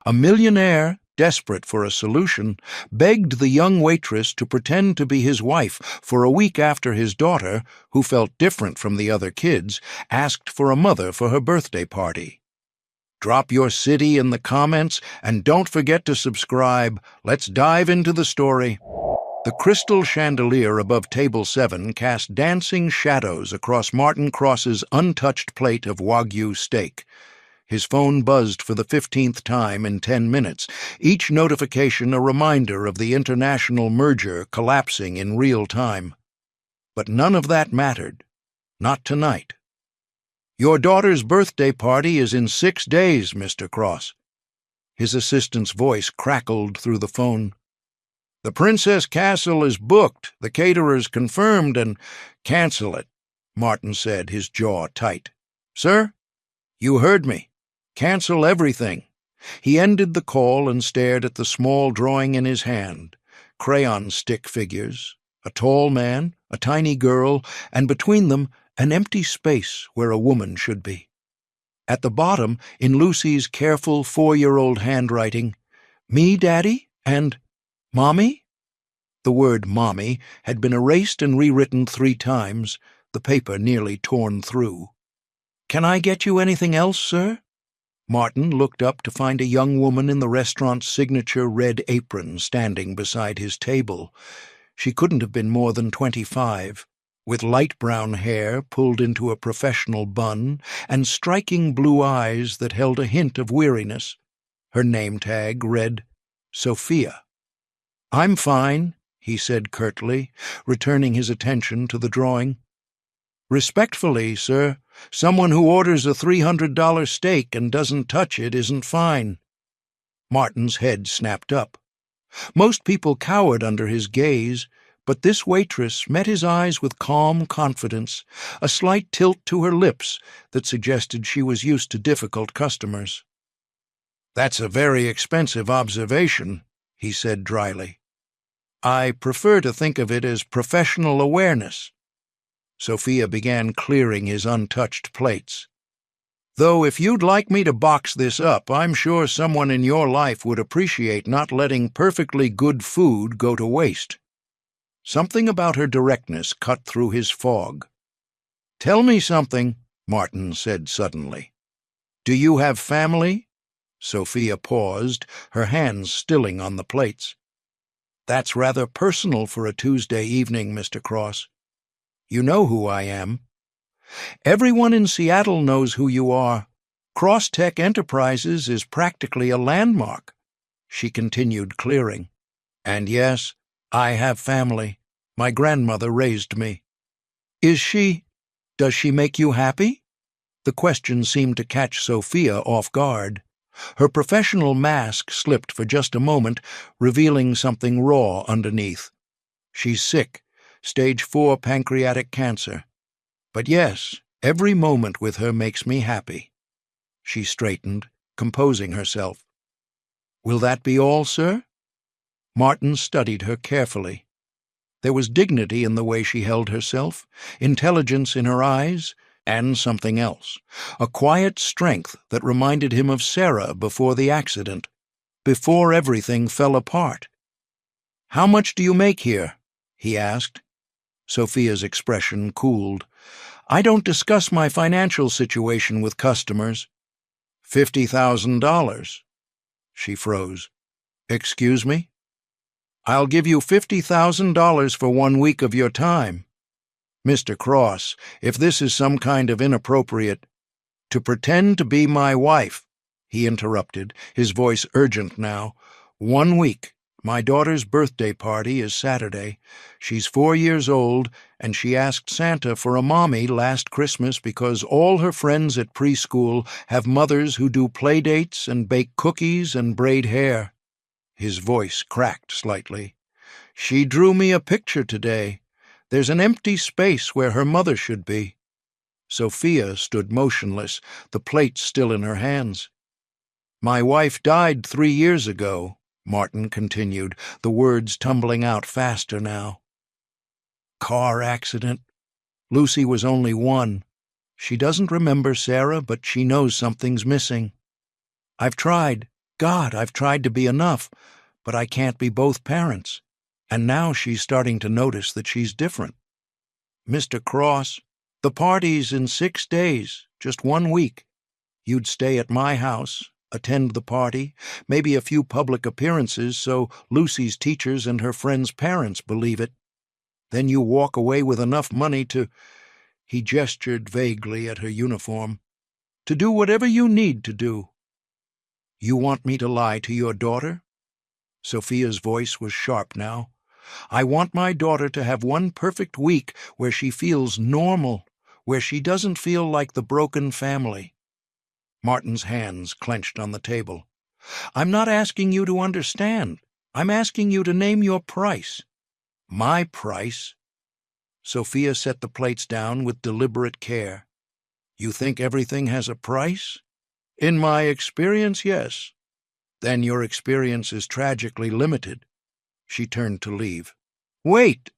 A millionaire, desperate for a solution, begged the young waitress to pretend to be his wife for a week after his daughter, who felt different from the other kids, asked for a mother for her birthday party. Drop your city in the comments and don't forget to subscribe. Let's dive into the story. The crystal chandelier above table 7 cast dancing shadows across Martin Cross's untouched plate of Wagyu steak. His phone buzzed for the 15th time in 10 minutes, each notification a reminder of the international merger collapsing in real time. But none of that mattered. Not tonight. "Your daughter's birthday party is in 6 days, Mr. Cross." His assistant's voice crackled through the phone. "The Princess Castle is booked, the caterer's confirmed, and—" "Cancel it," Martin said, his jaw tight. "Sir? You heard me. Cancel everything." He ended the call and stared at the small drawing in his hand. Crayon stick figures, a tall man, a tiny girl, and between them an empty space where a woman should be. At the bottom, in Lucy's careful 4-year-old handwriting, "Me, Daddy?" and "Mommy?" The word "Mommy" had been erased and rewritten 3 times, the paper nearly torn through. "Can I get you anything else, sir?" Martin looked up to find a young woman in the restaurant's signature red apron standing beside his table. She couldn't have been more than 25, with light brown hair pulled into a professional bun and striking blue eyes that held a hint of weariness. Her name tag read, Sophia. "I'm fine," he said curtly, returning his attention to the drawing. "Respectfully, sir, someone who orders a $300 steak and doesn't touch it isn't fine." Martin's head snapped up. Most people cowered under his gaze, but this waitress met his eyes with calm confidence, a slight tilt to her lips that suggested she was used to difficult customers. "That's a very expensive observation," he said dryly. "I prefer to think of it as professional awareness." Sophia began clearing his untouched plates. "Though if you'd like me to box this up, I'm sure someone in your life would appreciate not letting perfectly good food go to waste." Something about her directness cut through his fog. "Tell me something," Martin said suddenly. "Do you have family?" Sophia paused, her hands stilling on the plates. "That's rather personal for a Tuesday evening, Mr. Cross. You know who I am." "Everyone in Seattle knows who you are. Cross-Tech Enterprises is practically a landmark." She continued clearing. "And yes, I have family. My grandmother raised me." Does she make you happy?" The question seemed to catch Sophia off guard. Her professional mask slipped for just a moment, revealing something raw underneath. "She's sick. Stage 4 pancreatic cancer. But yes, every moment with her makes me happy." She straightened, composing herself. "Will that be all, sir?" Martin studied her carefully. There was dignity in the way she held herself, intelligence in her eyes, and something else, a quiet strength that reminded him of Sarah before the accident, before everything fell apart. "How much do you make here?" he asked. Sophia's expression cooled. "I don't discuss my financial situation with customers." $50,000. She froze. "Excuse me?" "I'll give you $50,000 for 1 week of your time." "Mr. Cross, if this is some kind of inappropriate—" "To pretend to be my wife," he interrupted, his voice urgent now. "1 week. My daughter's birthday party is Saturday. She's 4 years old, and she asked Santa for a mommy last Christmas because all her friends at preschool have mothers who do play dates and bake cookies and braid hair." His voice cracked slightly. "She drew me a picture today. There's an empty space where her mother should be." Sophia stood motionless, the plate still in her hands. "My wife died 3 years ago," Martin continued, the words tumbling out faster now. "Car accident. Lucy was only 1. She doesn't remember Sarah, but she knows something's missing. I've tried. God, I've tried to be enough, but I can't be both parents. And now she's starting to notice that she's different. Mr. Cross, the party's in 6 days, just 1 week. You'd stay at my house, attend the party, maybe a few public appearances so Lucy's teachers and her friends' parents believe it. Then you walk away with enough money to— he gestured vaguely at her uniform— to do whatever you need to do. You want me to lie to your daughter? Sophia's voice was sharp now. I want my daughter to have 1 perfect week where she feels normal, where she doesn't feel like the broken family. Martin's hands clenched on the table. I'm not asking you to understand. I'm asking you to name your price. My price? Sophia set the plates down with deliberate care. You think everything has a price? In my experience, yes. Then your experience is tragically limited. She turned to leave. Wait!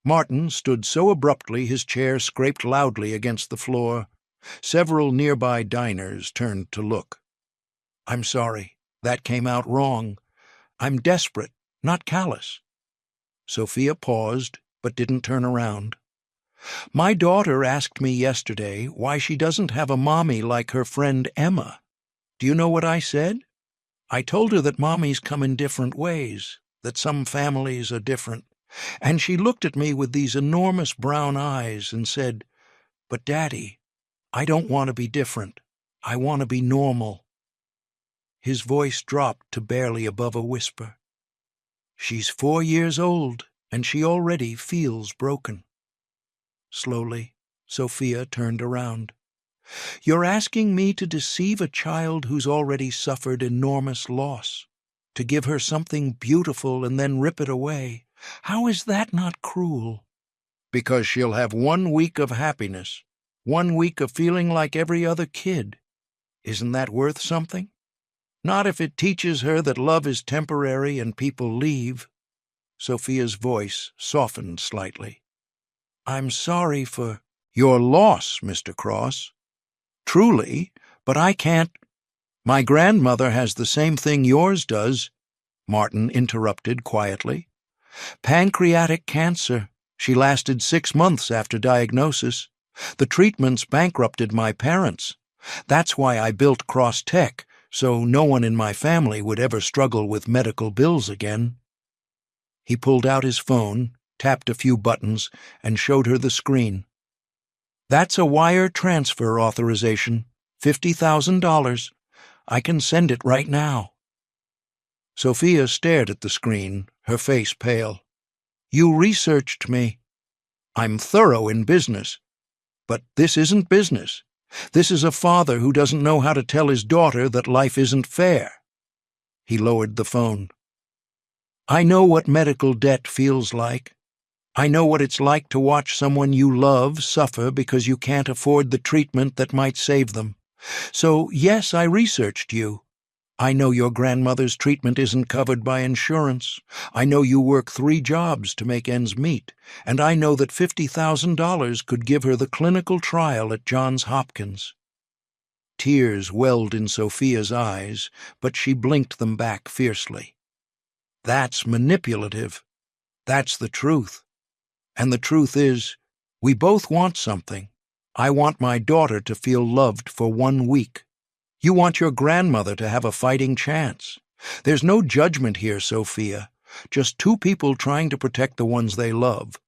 Martin stood so abruptly his chair scraped loudly against the floor. Several nearby diners turned to look. I'm sorry. That came out wrong. I'm desperate, not callous. Sophia paused, but didn't turn around. My daughter asked me yesterday why she doesn't have a mommy like her friend Emma. Do you know what I said? I told her that mommies come in different ways, that some families are different, and she looked at me with these enormous brown eyes and said, But Daddy, I don't want to be different. I want to be normal. His voice dropped to barely above a whisper. She's 4 years old, and she already feels broken. Slowly, Sophia turned around. You're asking me to deceive a child who's already suffered enormous loss, to give her something beautiful and then rip it away. How is that not cruel? Because she'll have 1 week of happiness, 1 week of feeling like every other kid. Isn't that worth something? Not if it teaches her that love is temporary and people leave. Sophia's voice softened slightly. I'm sorry for your loss, Mr. Cross. Truly, but I can't— My grandmother has the same thing yours does, Martin interrupted quietly. Pancreatic cancer. She lasted 6 months after diagnosis. The treatments bankrupted my parents. That's why I built Cross Tech, so no one in my family would ever struggle with medical bills again. He pulled out his phone, tapped a few buttons, and showed her the screen. That's a wire transfer authorization, $50,000. I can send it right now. Sophia stared at the screen, her face pale. You researched me. I'm thorough in business. But this isn't business. This is a father who doesn't know how to tell his daughter that life isn't fair. He lowered the phone. I know what medical debt feels like. I know what it's like to watch someone you love suffer because you can't afford the treatment that might save them. So, yes, I researched you. I know your grandmother's treatment isn't covered by insurance. I know you work 3 jobs to make ends meet. And I know that $50,000 could give her the clinical trial at Johns Hopkins. Tears welled in Sophia's eyes, but she blinked them back fiercely. That's manipulative. That's the truth. And the truth is, we both want something. I want my daughter to feel loved for 1 week. You want your grandmother to have a fighting chance. There's no judgment here, Sophia. Just 2 people trying to protect the ones they love.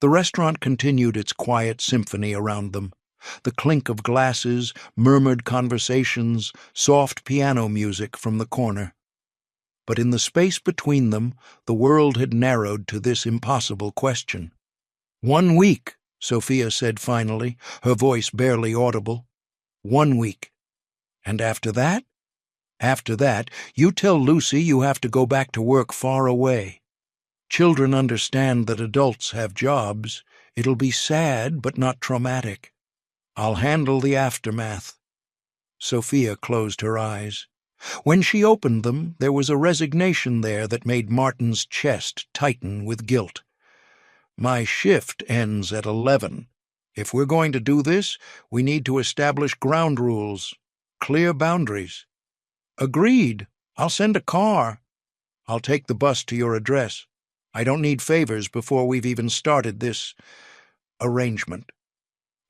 The restaurant continued its quiet symphony around them. The clink of glasses, murmured conversations, soft piano music from the corner. But in the space between them, the world had narrowed to this impossible question. 1 week, Sophia said finally, her voice barely audible. 1 week. And after that? After that, you tell Lucy you have to go back to work far away. Children understand that adults have jobs. It'll be sad, but not traumatic. I'll handle the aftermath. Sophia closed her eyes. When she opened them, there was a resignation there that made Martin's chest tighten with guilt. My shift ends at 11. If we're going to do this, we need to establish ground rules, clear boundaries. Agreed. I'll send a car. I'll take the bus to your address. I don't need favors before we've even started this arrangement.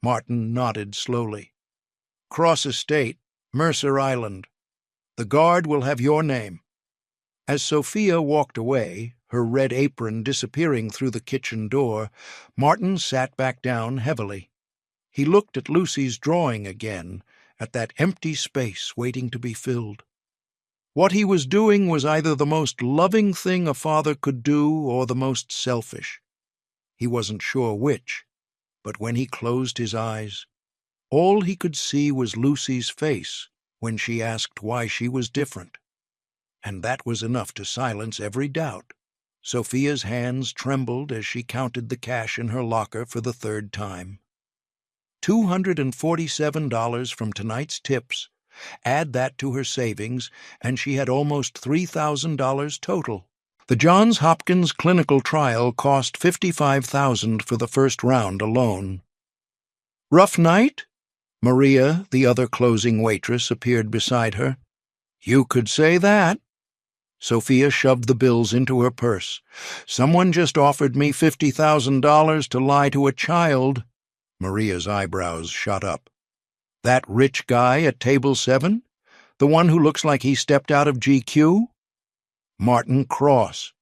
Martin nodded slowly. Cross Estate, Mercer Island. The guard will have your name. As Sophia walked away, her red apron disappearing through the kitchen door, Martin sat back down heavily. He looked at Lucy's drawing again, at that empty space waiting to be filled. What he was doing was either the most loving thing a father could do or the most selfish. He wasn't sure which, but when he closed his eyes, all he could see was Lucy's face when she asked why she was different. And that was enough to silence every doubt. Sophia's hands trembled as she counted the cash in her locker for the third time. $247 from tonight's tips. Add that to her savings, and she had almost $3,000 total. The Johns Hopkins clinical trial cost $55,000 for the first round alone. Rough night? Maria, the other closing waitress, appeared beside her. You could say that. Sophia shoved the bills into her purse. Someone just offered me $50,000 to lie to a child. Maria's eyebrows shot up. That rich guy at table 7? The one who looks like he stepped out of GQ? Martin Cross.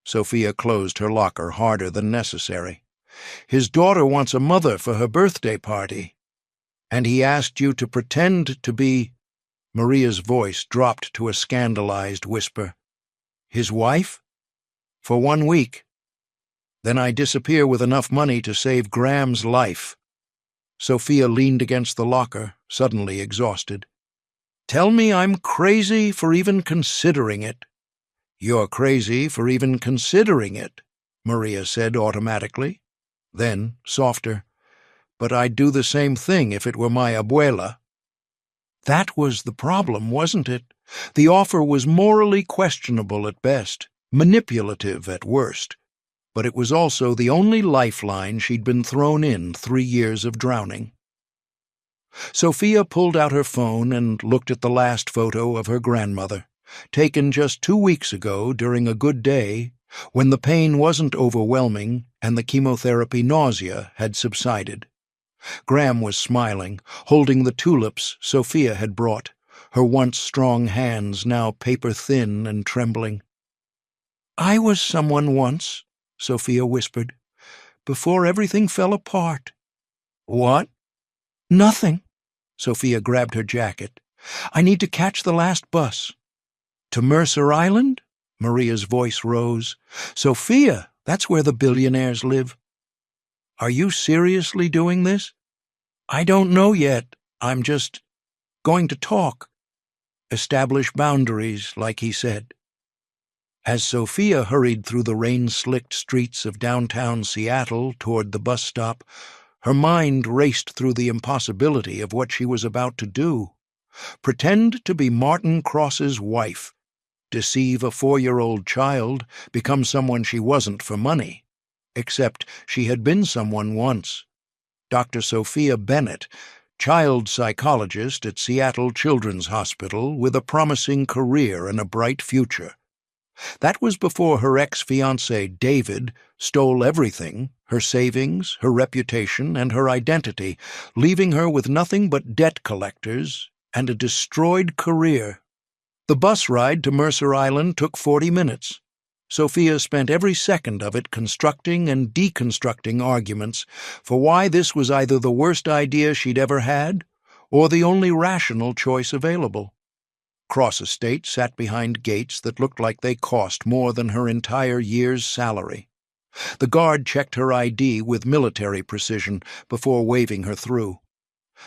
Sophia closed her locker harder than necessary. His daughter wants a mother for her birthday party. And he asked you to pretend to be— Maria's voice dropped to a scandalized whisper. His wife? For 1 week. Then I disappear with enough money to save Graham's life. Sophia leaned against the locker, suddenly exhausted. Tell me I'm crazy for even considering it. You're crazy for even considering it, Maria said automatically. Then, softer, but I'd do the same thing if it were my abuela. That was the problem, wasn't it? The offer was morally questionable at best, manipulative at worst. But it was also the only lifeline she'd been thrown in 3 years of drowning. Sophia pulled out her phone and looked at the last photo of her grandmother, taken just 2 weeks ago during a good day, when the pain wasn't overwhelming and the chemotherapy nausea had subsided. Graham was smiling, holding the tulips Sophia had brought, her once strong hands now paper-thin and trembling. I was someone once, Sophia whispered, before everything fell apart. What? Nothing. Sophia grabbed her jacket. I need to catch the last bus. To Mercer Island? Maria's voice rose. Sophia, that's where the billionaires live. Are you seriously doing this? I don't know yet. I'm just going to talk. Establish boundaries, like he said. As Sophia hurried through the rain-slicked streets of downtown Seattle toward the bus stop, her mind raced through the impossibility of what she was about to do. Pretend to be Martin Cross's wife, deceive a 4-year-old child, become someone she wasn't for money. Except she had been someone once. Dr. Sophia Bennett, child psychologist at Seattle Children's Hospital with a promising career and a bright future. That was before her ex-fiancé, David, stole everything, her savings, her reputation, and her identity, leaving her with nothing but debt collectors and a destroyed career. The bus ride to Mercer Island took 40 minutes. Sophia spent every second of it constructing and deconstructing arguments for why this was either the worst idea she'd ever had or the only rational choice available. Cross Estate sat behind gates that looked like they cost more than her entire year's salary. The guard checked her ID with military precision before waving her through.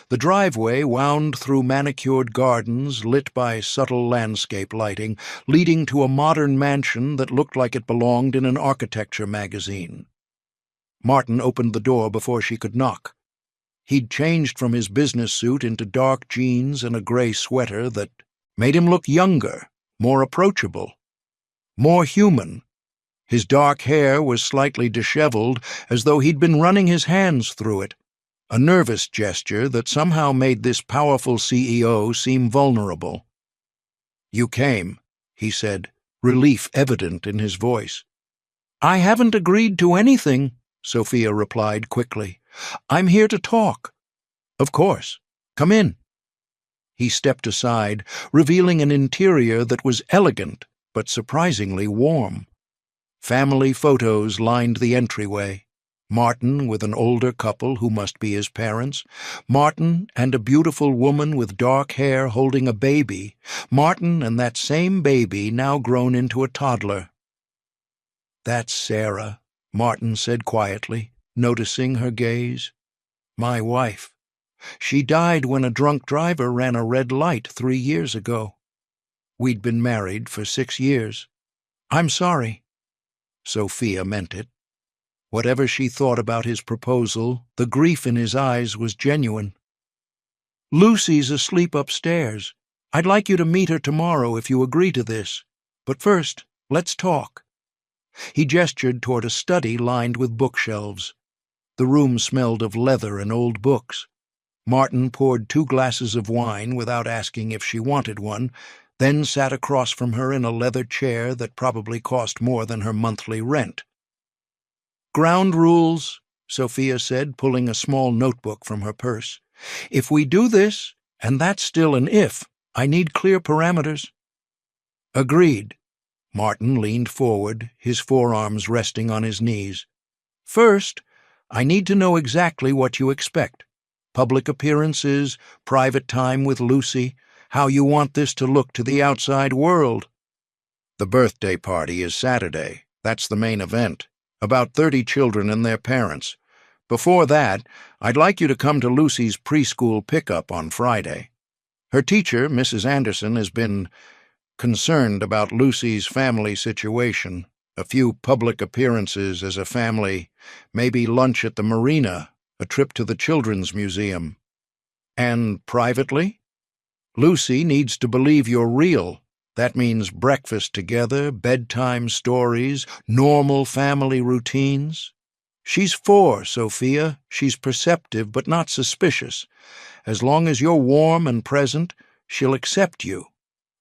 The driveway wound through manicured gardens lit by subtle landscape lighting, leading to a modern mansion that looked like it belonged in an architecture magazine. Martin opened the door before she could knock. He'd changed from his business suit into dark jeans and a gray sweater that made him look younger, more approachable, more human. His dark hair was slightly disheveled, as though he'd been running his hands through it, a nervous gesture that somehow made this powerful CEO seem vulnerable. "You came," he said, relief evident in his voice. "I haven't agreed to anything," Sophia replied quickly. "I'm here to talk." "Of course. Come in." He stepped aside, revealing an interior that was elegant but surprisingly warm. Family photos lined the entryway. Martin with an older couple who must be his parents, Martin and a beautiful woman with dark hair holding a baby, Martin and that same baby now grown into a toddler. "That's Sarah," Martin said quietly, noticing her gaze. "My wife. She died when a drunk driver ran a red light 3 years ago. We'd been married for 6 years. I'm sorry." Sophia meant it. Whatever she thought about his proposal, the grief in his eyes was genuine. "Lucy's asleep upstairs. I'd like you to meet her tomorrow if you agree to this. But first, let's talk." He gestured toward a study lined with bookshelves. The room smelled of leather and old books. Martin poured 2 glasses of wine without asking if she wanted one, then sat across from her in a leather chair that probably cost more than her monthly rent. "Ground rules," Sophia said, pulling a small notebook from her purse. "If we do this, and that's still an if, I need clear parameters." "Agreed." Martin leaned forward, his forearms resting on his knees. "First, I need to know exactly what you expect. Public appearances, private time with Lucy, how you want this to look to the outside world." "The birthday party is Saturday. That's the main event. About 30 children and their parents. Before that, I'd like you to come to Lucy's preschool pickup on Friday. Her teacher, Mrs. Anderson, has been concerned about Lucy's family situation. A few public appearances as a family, maybe lunch at the marina, a trip to the Children's Museum. And privately? Lucy needs to believe you're real. That means breakfast together, bedtime stories, normal family routines. She's 4, Sophia. She's perceptive but not suspicious. As long as you're warm and present, she'll accept you."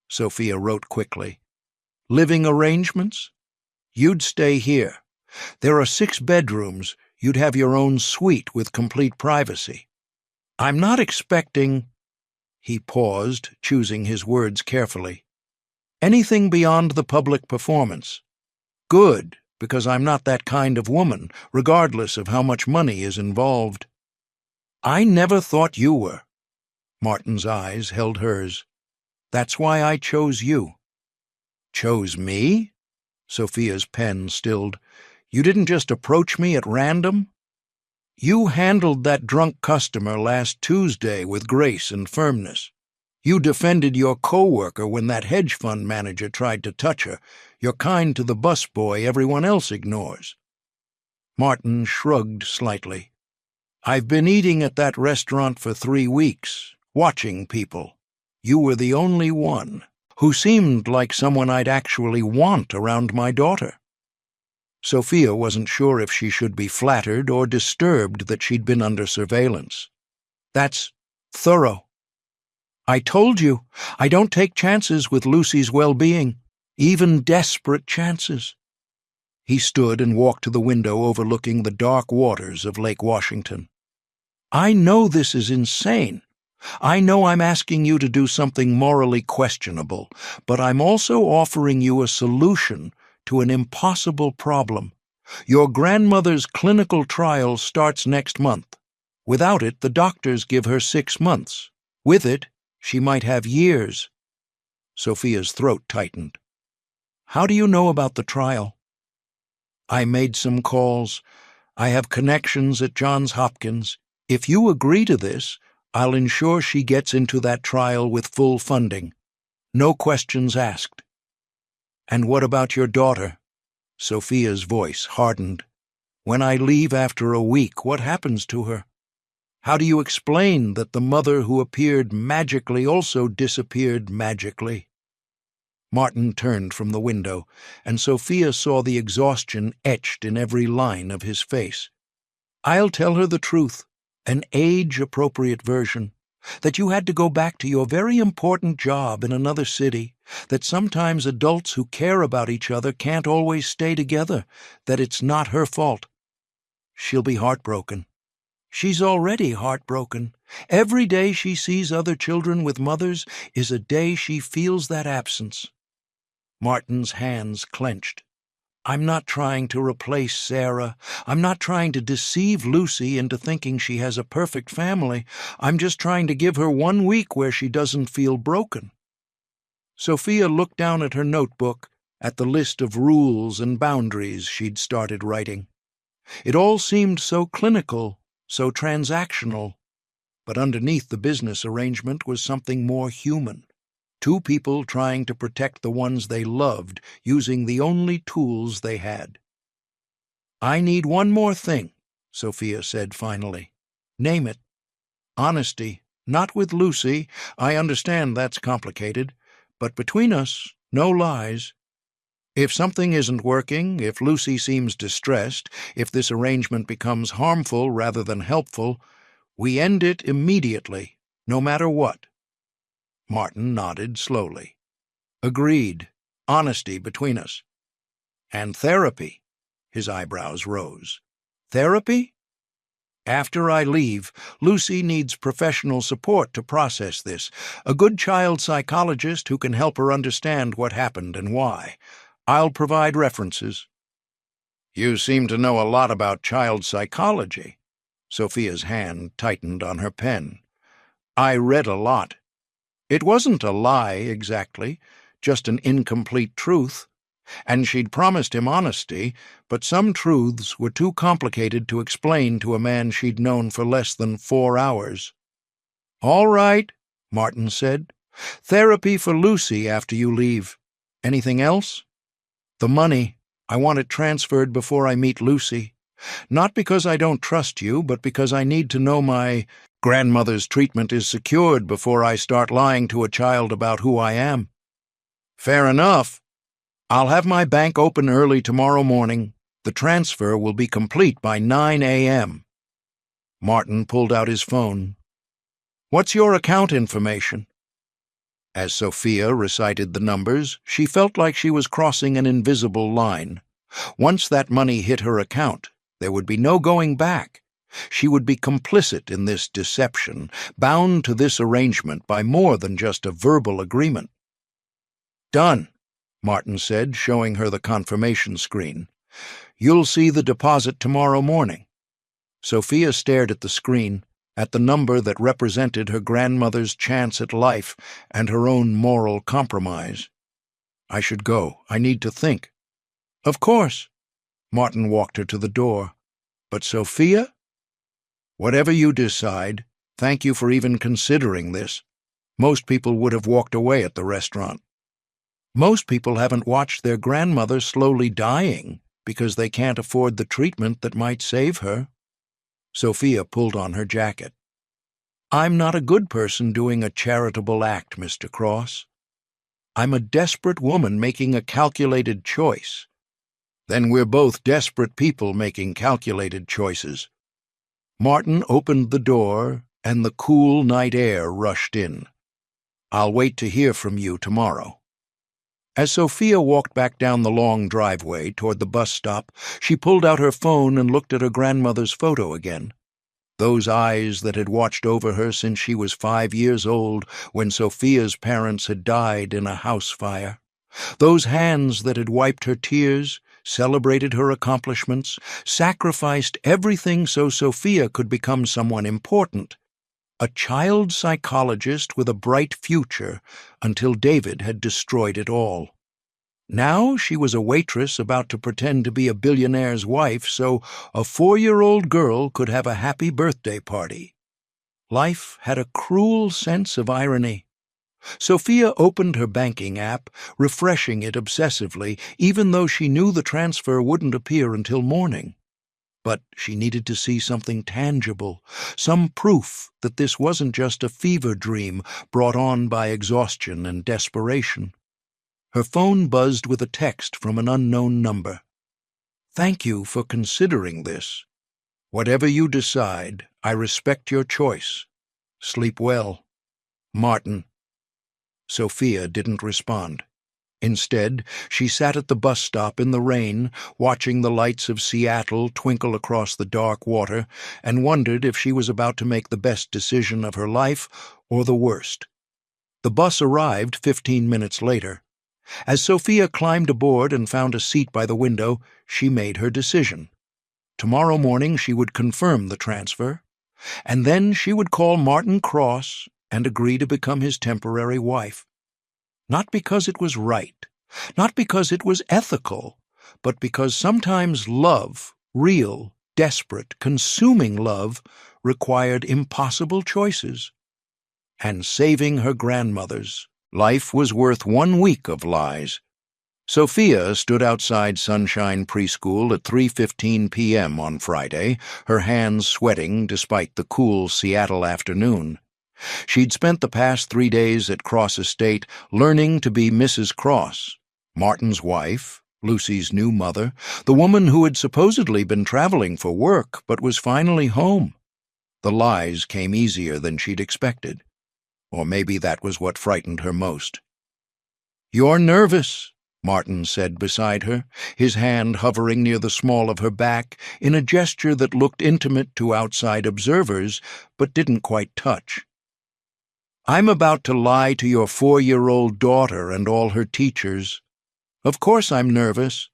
Sophia wrote quickly. "Living arrangements? You'd stay here. There are 6 bedrooms. You'd have your own suite with complete privacy. I'm not expecting—" He paused, choosing his words carefully. "Anything beyond the public performance. Good, because I'm not that kind of woman, regardless of how much money is involved." "I never thought you were." Martin's eyes held hers. "That's why I chose you." "Chose me?" Sophia's pen stilled. "You didn't just approach me at random?" "You handled that drunk customer last Tuesday with grace and firmness. You defended your co-worker when that hedge fund manager tried to touch her. You're kind to the busboy everyone else ignores." Martin shrugged slightly. "I've been eating at that restaurant for 3 weeks, watching people. You were the only one who seemed like someone I'd actually want around my daughter." Sophia wasn't sure if she should be flattered or disturbed that she'd been under surveillance. "That's thorough." "I told you, I don't take chances with Lucy's well-being, even desperate chances." He stood and walked to the window overlooking the dark waters of Lake Washington. "I know this is insane. I know I'm asking you to do something morally questionable, but I'm also offering you a solution to an impossible problem. Your grandmother's clinical trial starts next month. Without it, the doctors give her 6 months. With it, she might have years." Sophia's throat tightened. "How do you know about the trial?" "I made some calls. I have connections at Johns Hopkins. If you agree to this, I'll ensure she gets into that trial with full funding. No questions asked." "And what about your daughter?" Sophia's voice hardened. "When I leave after a week, what happens to her? How do you explain that the mother who appeared magically also disappeared magically?" Martin turned from the window, and Sophia saw the exhaustion etched in every line of his face. "I'll tell her the truth, an age-appropriate version. that you had to go back to your very important job in another city, that sometimes adults who care about each other can't always stay together, that it's not her fault. She'll be heartbroken. She's already heartbroken. Every day she sees other children with mothers is a day she feels that absence. Martin's hands clenched. I'm not trying to replace Sarah. I'm not trying to deceive Lucy into thinking she has a perfect family. I'm just trying to give her 1 week where she doesn't feel broken. Sophia looked down at her notebook, at the list of rules and boundaries she'd started writing. It all seemed so clinical, so transactional, but underneath the business arrangement was something more human. 2 people trying to protect the ones they loved using the only tools they had. I need one more thing, Sophia said finally. Name it. Honesty, not with Lucy. I understand that's complicated, but between us, no lies. If something isn't working, if Lucy seems distressed, if this arrangement becomes harmful rather than helpful, we end it immediately, no matter what. Martin nodded slowly. Agreed. Honesty between us. And therapy. His eyebrows rose. Therapy? After I leave, Lucy needs professional support to process this. A good child psychologist who can help her understand what happened and why. I'll provide references. You seem to know a lot about child psychology. Sophia's hand tightened on her pen. I read a lot. It wasn't a lie, exactly, just an incomplete truth, and she'd promised him honesty, but some truths were too complicated to explain to a man she'd known for less than 4 hours. All right, Martin said. Therapy for Lucy after you leave. Anything else? The money. I want it transferred before I meet Lucy. Not because I don't trust you, but because I need to know my grandmother's treatment is secured before I start lying to a child about who I am. Fair enough. I'll have my bank open early tomorrow morning. The transfer will be complete by 9 a.m. Martin pulled out his phone. What's your account information? As Sophia recited the numbers, she felt like she was crossing an invisible line. Once that money hit her account, there would be no going back. She would be complicit in this deception, bound to this arrangement by more than just a verbal agreement. Done, Martin said, showing her the confirmation screen. You'll see the deposit tomorrow morning. Sophia stared at the screen, at the number that represented her grandmother's chance at life and her own moral compromise. I should go. I need to think. Of course. Martin walked her to the door. But Sophia? Whatever you decide, thank you for even considering this. Most people would have walked away at the restaurant. Most people haven't watched their grandmother slowly dying because they can't afford the treatment that might save her. Sophia pulled on her jacket. I'm not a good person doing a charitable act, Mr. Cross. I'm a desperate woman making a calculated choice. Then we're both desperate people making calculated choices. Martin opened the door, and the cool night air rushed in. I'll wait to hear from you tomorrow. As Sophia walked back down the long driveway toward the bus stop, she pulled out her phone and looked at her grandmother's photo again. Those eyes that had watched over her since she was 5 years old, when Sophia's parents had died in a house fire. Those hands that had wiped her tears, celebrated her accomplishments, sacrificed everything so Sophia could become someone important. A child psychologist with a bright future until David had destroyed it all. Now she was a waitress about to pretend to be a billionaire's wife so a 4-year-old girl could have a happy birthday party. Life had a cruel sense of irony. Sophia opened her banking app, refreshing it obsessively, even though she knew the transfer wouldn't appear until morning. But she needed to see something tangible, some proof that this wasn't just a fever dream brought on by exhaustion and desperation. Her phone buzzed with a text from an unknown number. Thank you for considering this. Whatever you decide, I respect your choice. Sleep well. Martin. Sophia didn't respond. Instead, she sat at the bus stop in the rain, watching the lights of Seattle twinkle across the dark water, and wondered if she was about to make the best decision of her life or the worst. The bus arrived 15 minutes later. As Sophia climbed aboard and found a seat by the window, she made her decision. Tomorrow morning she would confirm the transfer, and then she would call Martin Cross and agree to become his temporary wife. Not because it was right, not because it was ethical, but because sometimes love, real, desperate, consuming love, required impossible choices. And saving her grandmother's life was worth 1 week of lies. Sophia stood outside Sunshine Preschool at 3:15 p.m. on Friday, her hands sweating despite the cool Seattle afternoon. She'd spent the past 3 days at Cross Estate learning to be Mrs. Cross, Martin's wife, Lucy's new mother, the woman who had supposedly been traveling for work but was finally home. The lies came easier than she'd expected. Or maybe that was what frightened her most. "You're nervous," Martin said beside her, his hand hovering near the small of her back in a gesture that looked intimate to outside observers but didn't quite touch. "I'm about to lie to your 4-year-old daughter and all her teachers. Of course I'm nervous."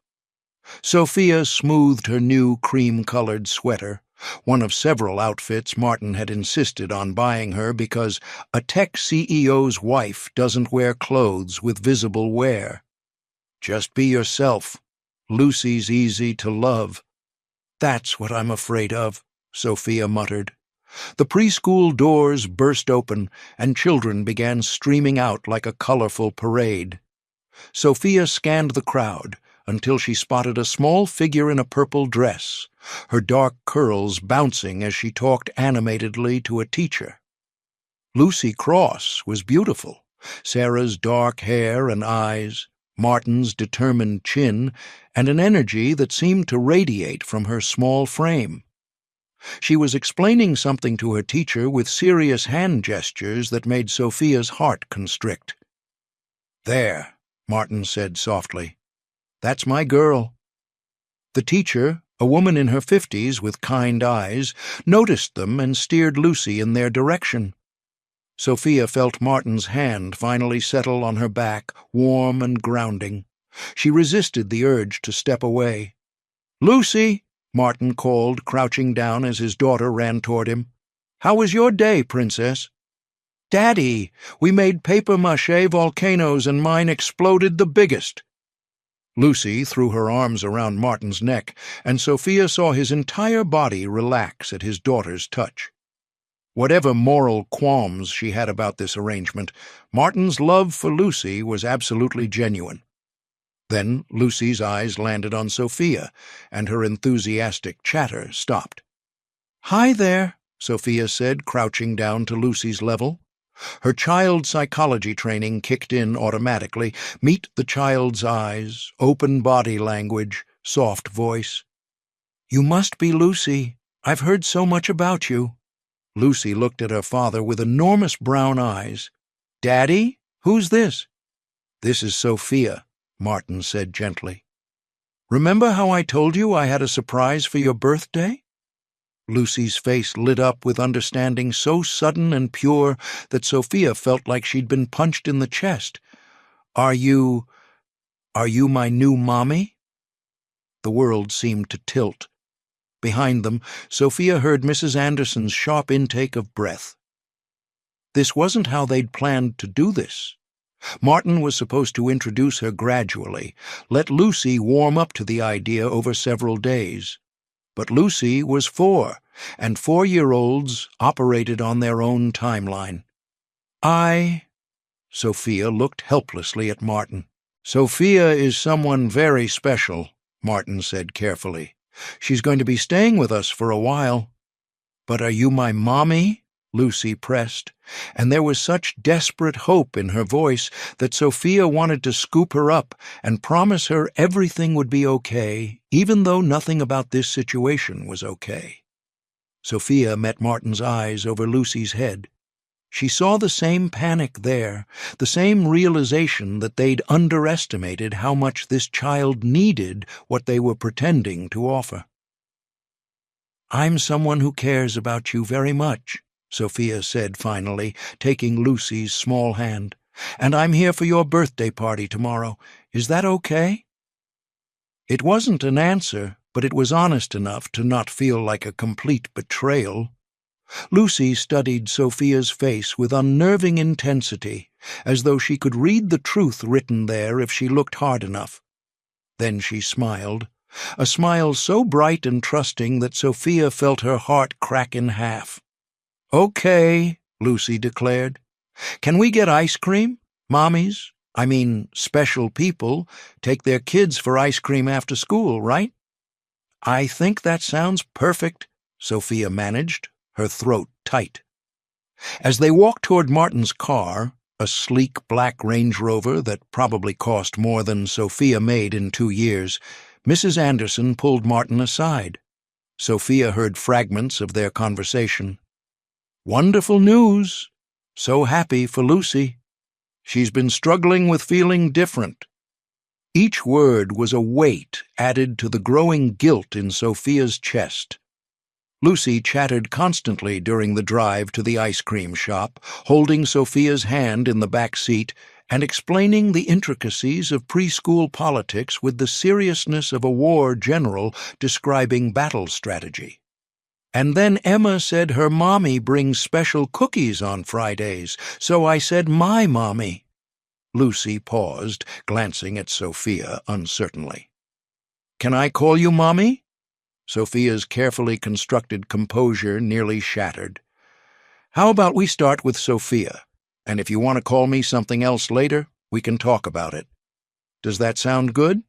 Sophia smoothed her new cream-colored sweater, one of several outfits Martin had insisted on buying her because a tech CEO's wife doesn't wear clothes with visible wear. "Just be yourself. Lucy's easy to love." "That's what I'm afraid of," Sophia muttered. The preschool doors burst open, and children began streaming out like a colorful parade. Sophia scanned the crowd until she spotted a small figure in a purple dress, her dark curls bouncing as she talked animatedly to a teacher. Lucy Cross was beautiful, Sarah's dark hair and eyes, Martin's determined chin, and an energy that seemed to radiate from her small frame. She was explaining something to her teacher with serious hand gestures that made Sophia's heart constrict. "There," Martin said softly. "That's my girl." The teacher, a woman in her 50s with kind eyes, noticed them and steered Lucy in their direction. Sophia felt Martin's hand finally settle on her back, warm and grounding. She resisted the urge to step away. "Lucy!" Martin called, crouching down as his daughter ran toward him. "How was your day, Princess?" "Daddy, we made papier-mâché volcanoes and mine exploded the biggest." Lucy threw her arms around Martin's neck, and Sophia saw his entire body relax at his daughter's touch. Whatever moral qualms she had about this arrangement, Martin's love for Lucy was absolutely genuine. Then Lucy's eyes landed on Sophia, and her enthusiastic chatter stopped. "Hi there," Sophia said, crouching down to Lucy's level. Her child psychology training kicked in automatically. Meet the child's eyes, open body language, soft voice. "You must be Lucy. I've heard so much about you." Lucy looked at her father with enormous brown eyes. "Daddy, who's this?" "This is Sophia," Martin said gently. "Remember how I told you I had a surprise for your birthday?" Lucy's face lit up with understanding so sudden and pure that Sophia felt like she'd been punched in the chest. Are you my new mommy?" The world seemed to tilt. Behind them, Sophia heard Mrs. Anderson's sharp intake of breath. This wasn't how they'd planned to do this. Martin was supposed to introduce her gradually, let Lucy warm up to the idea over several days. But Lucy was 4, and 4-year-olds operated on their own timeline. Sophia looked helplessly at Martin. "Sophia is someone very special," Martin said carefully. "She's going to be staying with us for a while." "But are you my mommy?" Lucy pressed, and there was such desperate hope in her voice that Sophia wanted to scoop her up and promise her everything would be okay, even though nothing about this situation was okay. Sophia met Martin's eyes over Lucy's head. She saw the same panic there, the same realization that they'd underestimated how much this child needed what they were pretending to offer. "I'm someone who cares about you very much," Sophia said finally, taking Lucy's small hand. "And I'm here for your birthday party tomorrow. Is that okay?" It wasn't an answer, but it was honest enough to not feel like a complete betrayal. Lucy studied Sophia's face with unnerving intensity, as though she could read the truth written there if she looked hard enough. Then she smiled, a smile so bright and trusting that Sophia felt her heart crack in half. "Okay," Lucy declared. "Can we get ice cream? Special people, take their kids for ice cream after school, right?" "I think that sounds perfect," Sophia managed, her throat tight. As they walked toward Martin's car, a sleek black Range Rover that probably cost more than Sophia made in 2 years, Mrs. Anderson pulled Martin aside. Sophia heard fragments of their conversation. "Wonderful news. So happy for Lucy. She's been struggling with feeling different." Each word was a weight added to the growing guilt in Sophia's chest. Lucy chattered constantly during the drive to the ice cream shop, holding Sophia's hand in the back seat and explaining the intricacies of preschool politics with the seriousness of a war general describing battle strategy. "And then Emma said her mommy brings special cookies on Fridays, so I said my mommy." Lucy paused, glancing at Sophia uncertainly. "Can I call you Mommy?" Sophia's carefully constructed composure nearly shattered. "How about we start with Sophia, and if you want to call me something else later, we can talk about it. Does that sound good?"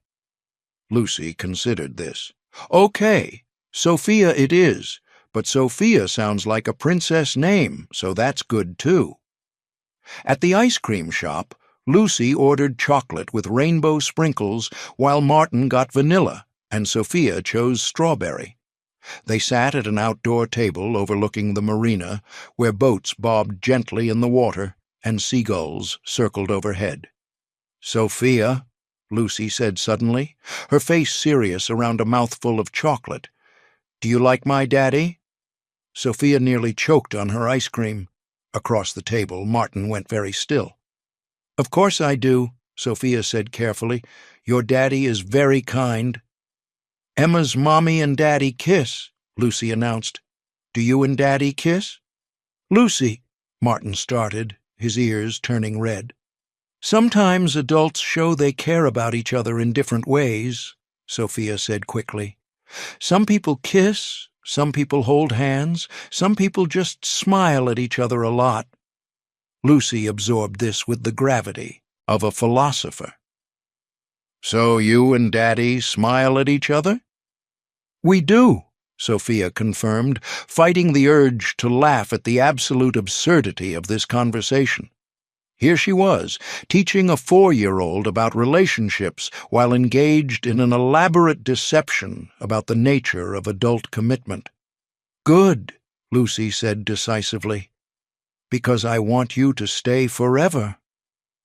Lucy considered this. "Okay, Sophia it is, but Sophia sounds like a princess name, so that's good too." At the ice cream shop, Lucy ordered chocolate with rainbow sprinkles, while Martin got vanilla, and Sophia chose strawberry. They sat at an outdoor table overlooking the marina, where boats bobbed gently in the water and seagulls circled overhead. "Sophia," Lucy said suddenly, her face serious around a mouthful of chocolate, "do you like my daddy?" Sophia nearly choked on her ice cream. Across the table, Martin went very still. "Of course I do," Sophia said carefully. "Your daddy is very kind." "Emma's mommy and daddy kiss," Lucy announced. "Do you and daddy kiss?" "Lucy," Martin started, his ears turning red. "Sometimes adults show they care about each other in different ways," Sophia said quickly. "Some people kiss, some people hold hands, some people just smile at each other a lot." Lucy absorbed this with the gravity of a philosopher. "So you and Daddy smile at each other?" "We do," Sophia confirmed, fighting the urge to laugh at the absolute absurdity of this conversation. Here she was, teaching a 4-year-old about relationships while engaged in an elaborate deception about the nature of adult commitment. "Good," Lucy said decisively. "Because I want you to stay forever."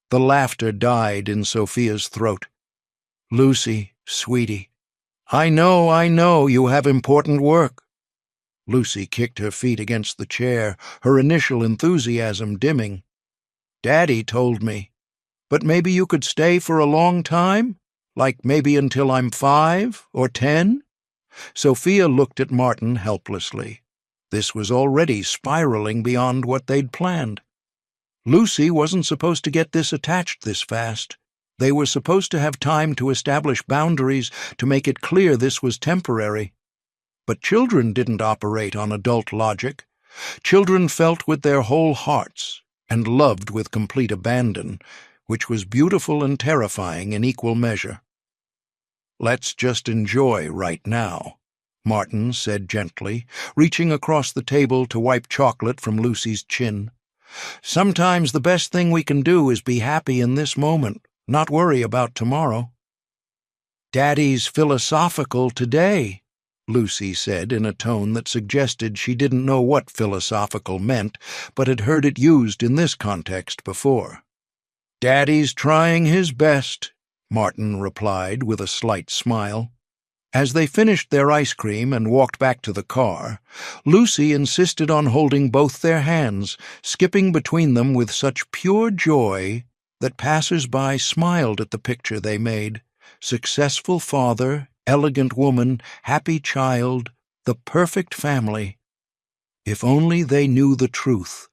The laughter died in Sophia's throat. "Lucy, sweetie, I know, you have important work." Lucy kicked her feet against the chair, her initial enthusiasm dimming. "Daddy told me. But maybe you could stay for a long time? Like maybe until I'm 5 or 10? Sophia looked at Martin helplessly. This was already spiraling beyond what they'd planned. Lucy wasn't supposed to get this attached this fast. They were supposed to have time to establish boundaries, to make it clear this was temporary. But children didn't operate on adult logic. Children felt with their whole hearts and loved with complete abandon, which was beautiful and terrifying in equal measure. "Let's just enjoy right now," Martin said gently, reaching across the table to wipe chocolate from Lucy's chin. "Sometimes the best thing we can do is be happy in this moment, not worry about tomorrow." "Daddy's philosophical today," Lucy said in a tone that suggested she didn't know what philosophical meant, but had heard it used in this context before. "Daddy's trying his best," Martin replied with a slight smile. As they finished their ice cream and walked back to the car, Lucy insisted on holding both their hands, skipping between them with such pure joy that passers-by smiled at the picture they made. Successful father, elegant woman, happy child, the perfect family. If only they knew the truth.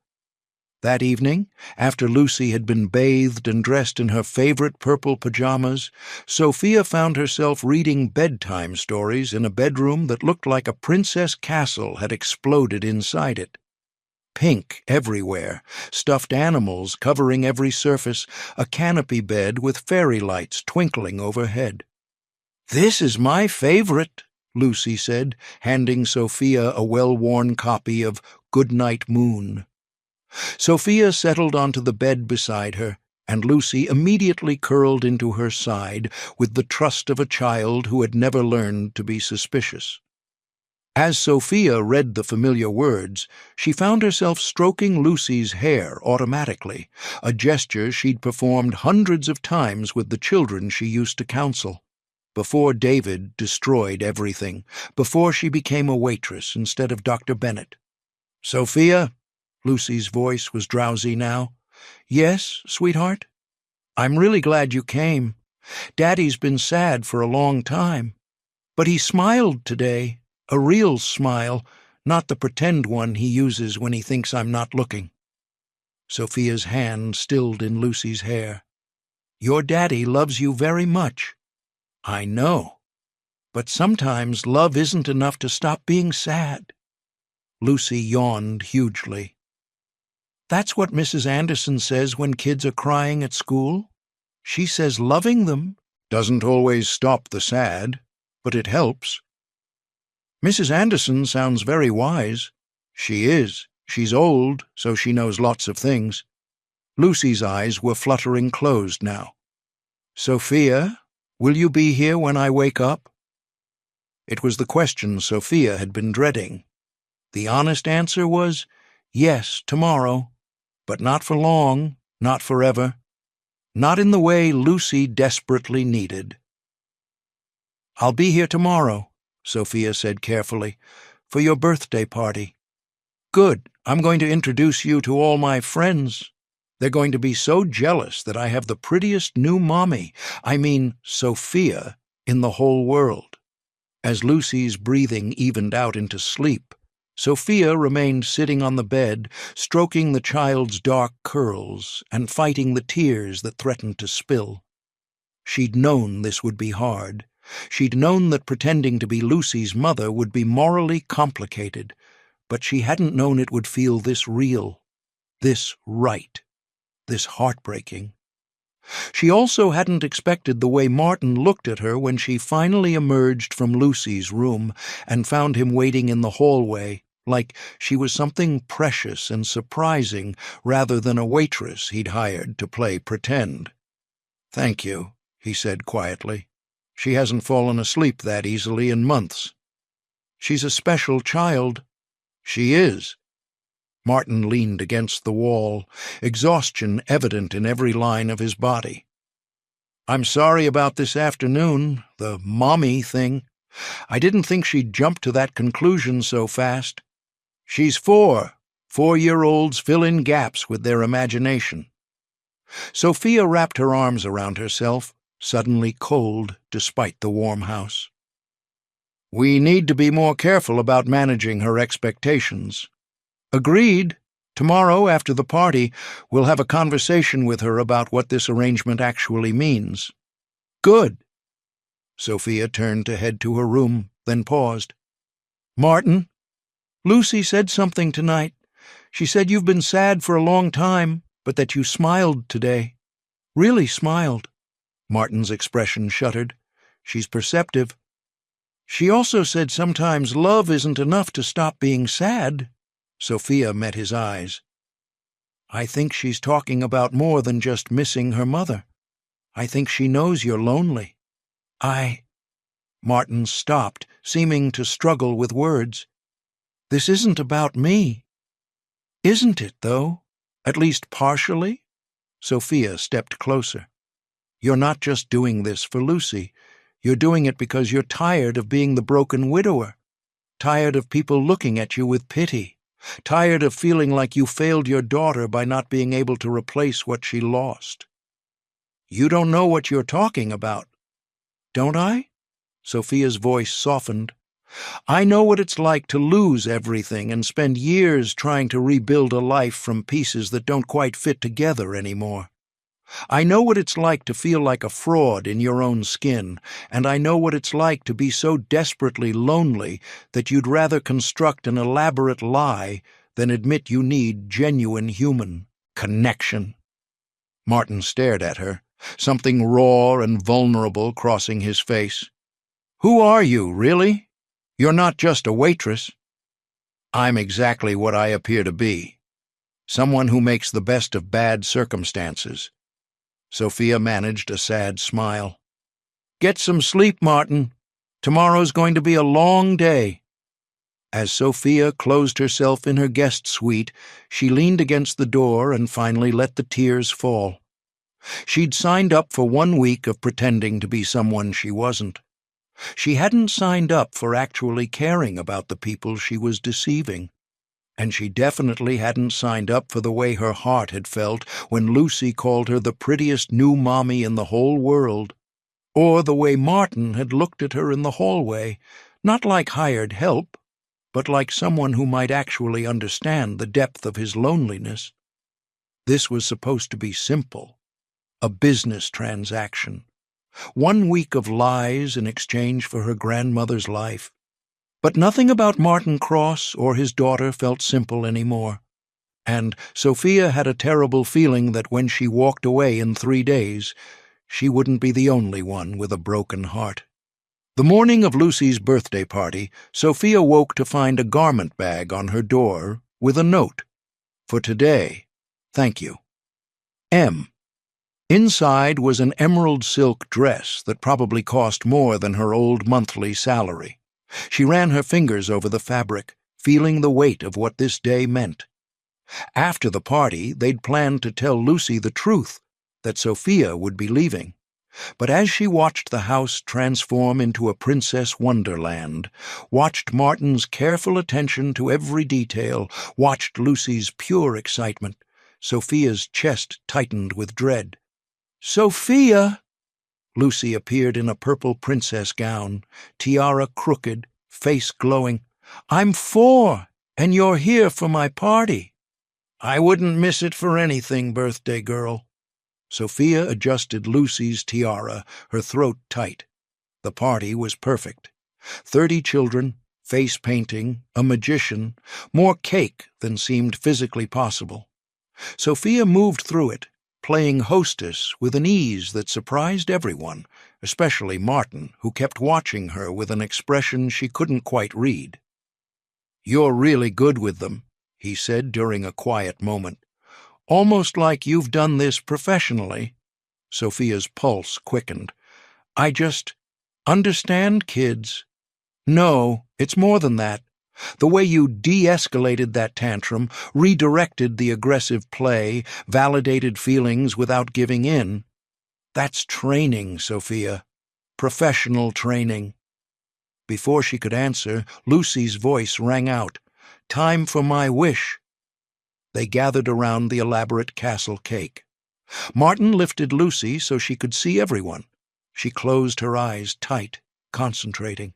That evening, after Lucy had been bathed and dressed in her favorite purple pajamas, Sophia found herself reading bedtime stories in a bedroom that looked like a princess castle had exploded inside it. Pink everywhere, stuffed animals covering every surface, a canopy bed with fairy lights twinkling overhead. "This is my favorite," Lucy said, handing Sophia a well-worn copy of Goodnight Moon. Sophia settled onto the bed beside her, and Lucy immediately curled into her side with the trust of a child who had never learned to be suspicious. As Sophia read the familiar words, she found herself stroking Lucy's hair automatically, a gesture she'd performed hundreds of times with the children she used to counsel. Before David destroyed everything, before she became a waitress instead of Dr. Bennett. "Sophia?" Lucy's voice was drowsy now. "Yes, sweetheart? I'm really glad you came. Daddy's been sad for a long time. But he smiled today, a real smile, not the pretend one he uses when he thinks I'm not looking." Sophia's hand stilled in Lucy's hair. "Your daddy loves you very much." "I know. But sometimes love isn't enough to stop being sad." Lucy yawned hugely. "That's what Mrs. Anderson says when kids are crying at school. She says loving them doesn't always stop the sad, but it helps." "Mrs. Anderson sounds very wise." "She is. She's old, so she knows lots of things." Lucy's eyes were fluttering closed now. "Sophia, will you be here when I wake up?" It was the question Sophia had been dreading. The honest answer was, yes, tomorrow. But not for long, not forever. Not in the way Lucy desperately needed. "I'll be here tomorrow," Sophia said carefully, "for your birthday party." "Good. I'm going to introduce you to all my friends. They're going to be so jealous that I have the prettiest new mommy, Sophia, in the whole world." As Lucy's breathing evened out into sleep, Sophia remained sitting on the bed, stroking the child's dark curls and fighting the tears that threatened to spill. She'd known this would be hard. She'd known that pretending to be Lucy's mother would be morally complicated, but she hadn't known it would feel this real, this right, this heartbreaking. She also hadn't expected the way Martin looked at her when she finally emerged from Lucy's room and found him waiting in the hallway, like she was something precious and surprising rather than a waitress he'd hired to play pretend. "Thank you," he said quietly. "She hasn't fallen asleep that easily in months." "She's a special child." "She is." Martin leaned against the wall, exhaustion evident in every line of his body. "I'm sorry about this afternoon, the mommy thing. I didn't think she'd jump to that conclusion so fast. She's 4. 4-year-olds fill in gaps with their imagination." Sophia wrapped her arms around herself, suddenly cold despite the warm house. "We need to be more careful about managing her expectations." "Agreed. Tomorrow, after the party, we'll have a conversation with her about what this arrangement actually means." "Good." Sophia turned to head to her room, then paused. "Martin, Lucy said something tonight. She said you've been sad for a long time, but that you smiled today. Really smiled." Martin's expression shuddered. "She's perceptive." "She also said sometimes love isn't enough to stop being sad." Sophia met his eyes. "I think she's talking about more than just missing her mother. I think she knows you're lonely." Martin stopped, seeming to struggle with words. "This isn't about me." "Isn't it, though? At least partially?" Sophia stepped closer. "You're not just doing this for Lucy. You're doing it because you're tired of being the broken widower, tired of people looking at you with pity, tired of feeling like you failed your daughter by not being able to replace what she lost." "You don't know what you're talking about." "Don't I?" Sophia's voice softened. "I know what it's like to lose everything and spend years trying to rebuild a life from pieces that don't quite fit together anymore. I know what it's like to feel like a fraud in your own skin, and I know what it's like to be so desperately lonely that you'd rather construct an elaborate lie than admit you need genuine human connection." Martin stared at her, something raw and vulnerable crossing his face. "Who are you, really? You're not just a waitress." "I'm exactly what I appear to be. Someone who makes the best of bad circumstances." Sophia managed a sad smile. "Get some sleep, Martin. Tomorrow's going to be a long day." As Sophia closed herself in her guest suite, she leaned against the door and finally let the tears fall. She'd signed up for 1 week of pretending to be someone she wasn't. She hadn't signed up for actually caring about the people she was deceiving. And she definitely hadn't signed up for the way her heart had felt when Lucy called her the prettiest new mommy in the whole world, or the way Martin had looked at her in the hallway, not like hired help, but like someone who might actually understand the depth of his loneliness. This was supposed to be simple, a business transaction. 1 week of lies in exchange for her grandmother's life. But nothing about Martin Cross or his daughter felt simple anymore, and Sophia had a terrible feeling that when she walked away in 3 days, she wouldn't be the only one with a broken heart. The morning of Lucy's birthday party, Sophia woke to find a garment bag on her door with a note. "For today, thank you. M." Inside was an emerald silk dress that probably cost more than her old monthly salary. She ran her fingers over the fabric, feeling the weight of what this day meant. After the party, they'd planned to tell Lucy the truth, that Sophia would be leaving. But as she watched the house transform into a princess wonderland, watched Martin's careful attention to every detail, watched Lucy's pure excitement, Sophia's chest tightened with dread. "Sophia!" Lucy appeared in a purple princess gown, tiara crooked, face glowing. "I'm 4, and you're here for my party." "I wouldn't miss it for anything, birthday girl." Sophia adjusted Lucy's tiara, her throat tight. The party was perfect. 30 children, face painting, a magician, more cake than seemed physically possible. Sophia moved through it, playing hostess with an ease that surprised everyone, especially Martin, who kept watching her with an expression she couldn't quite read. "You're really good with them," he said during a quiet moment. "Almost like you've done this professionally." Sophia's pulse quickened. "I just understand kids." "No, it's more than that. The way you de-escalated that tantrum, redirected the aggressive play, validated feelings without giving in. That's training, Sophia. Professional training." Before she could answer, Lucy's voice rang out. "Time for my wish." They gathered around the elaborate castle cake. Martin lifted Lucy so she could see everyone. She closed her eyes tight, concentrating.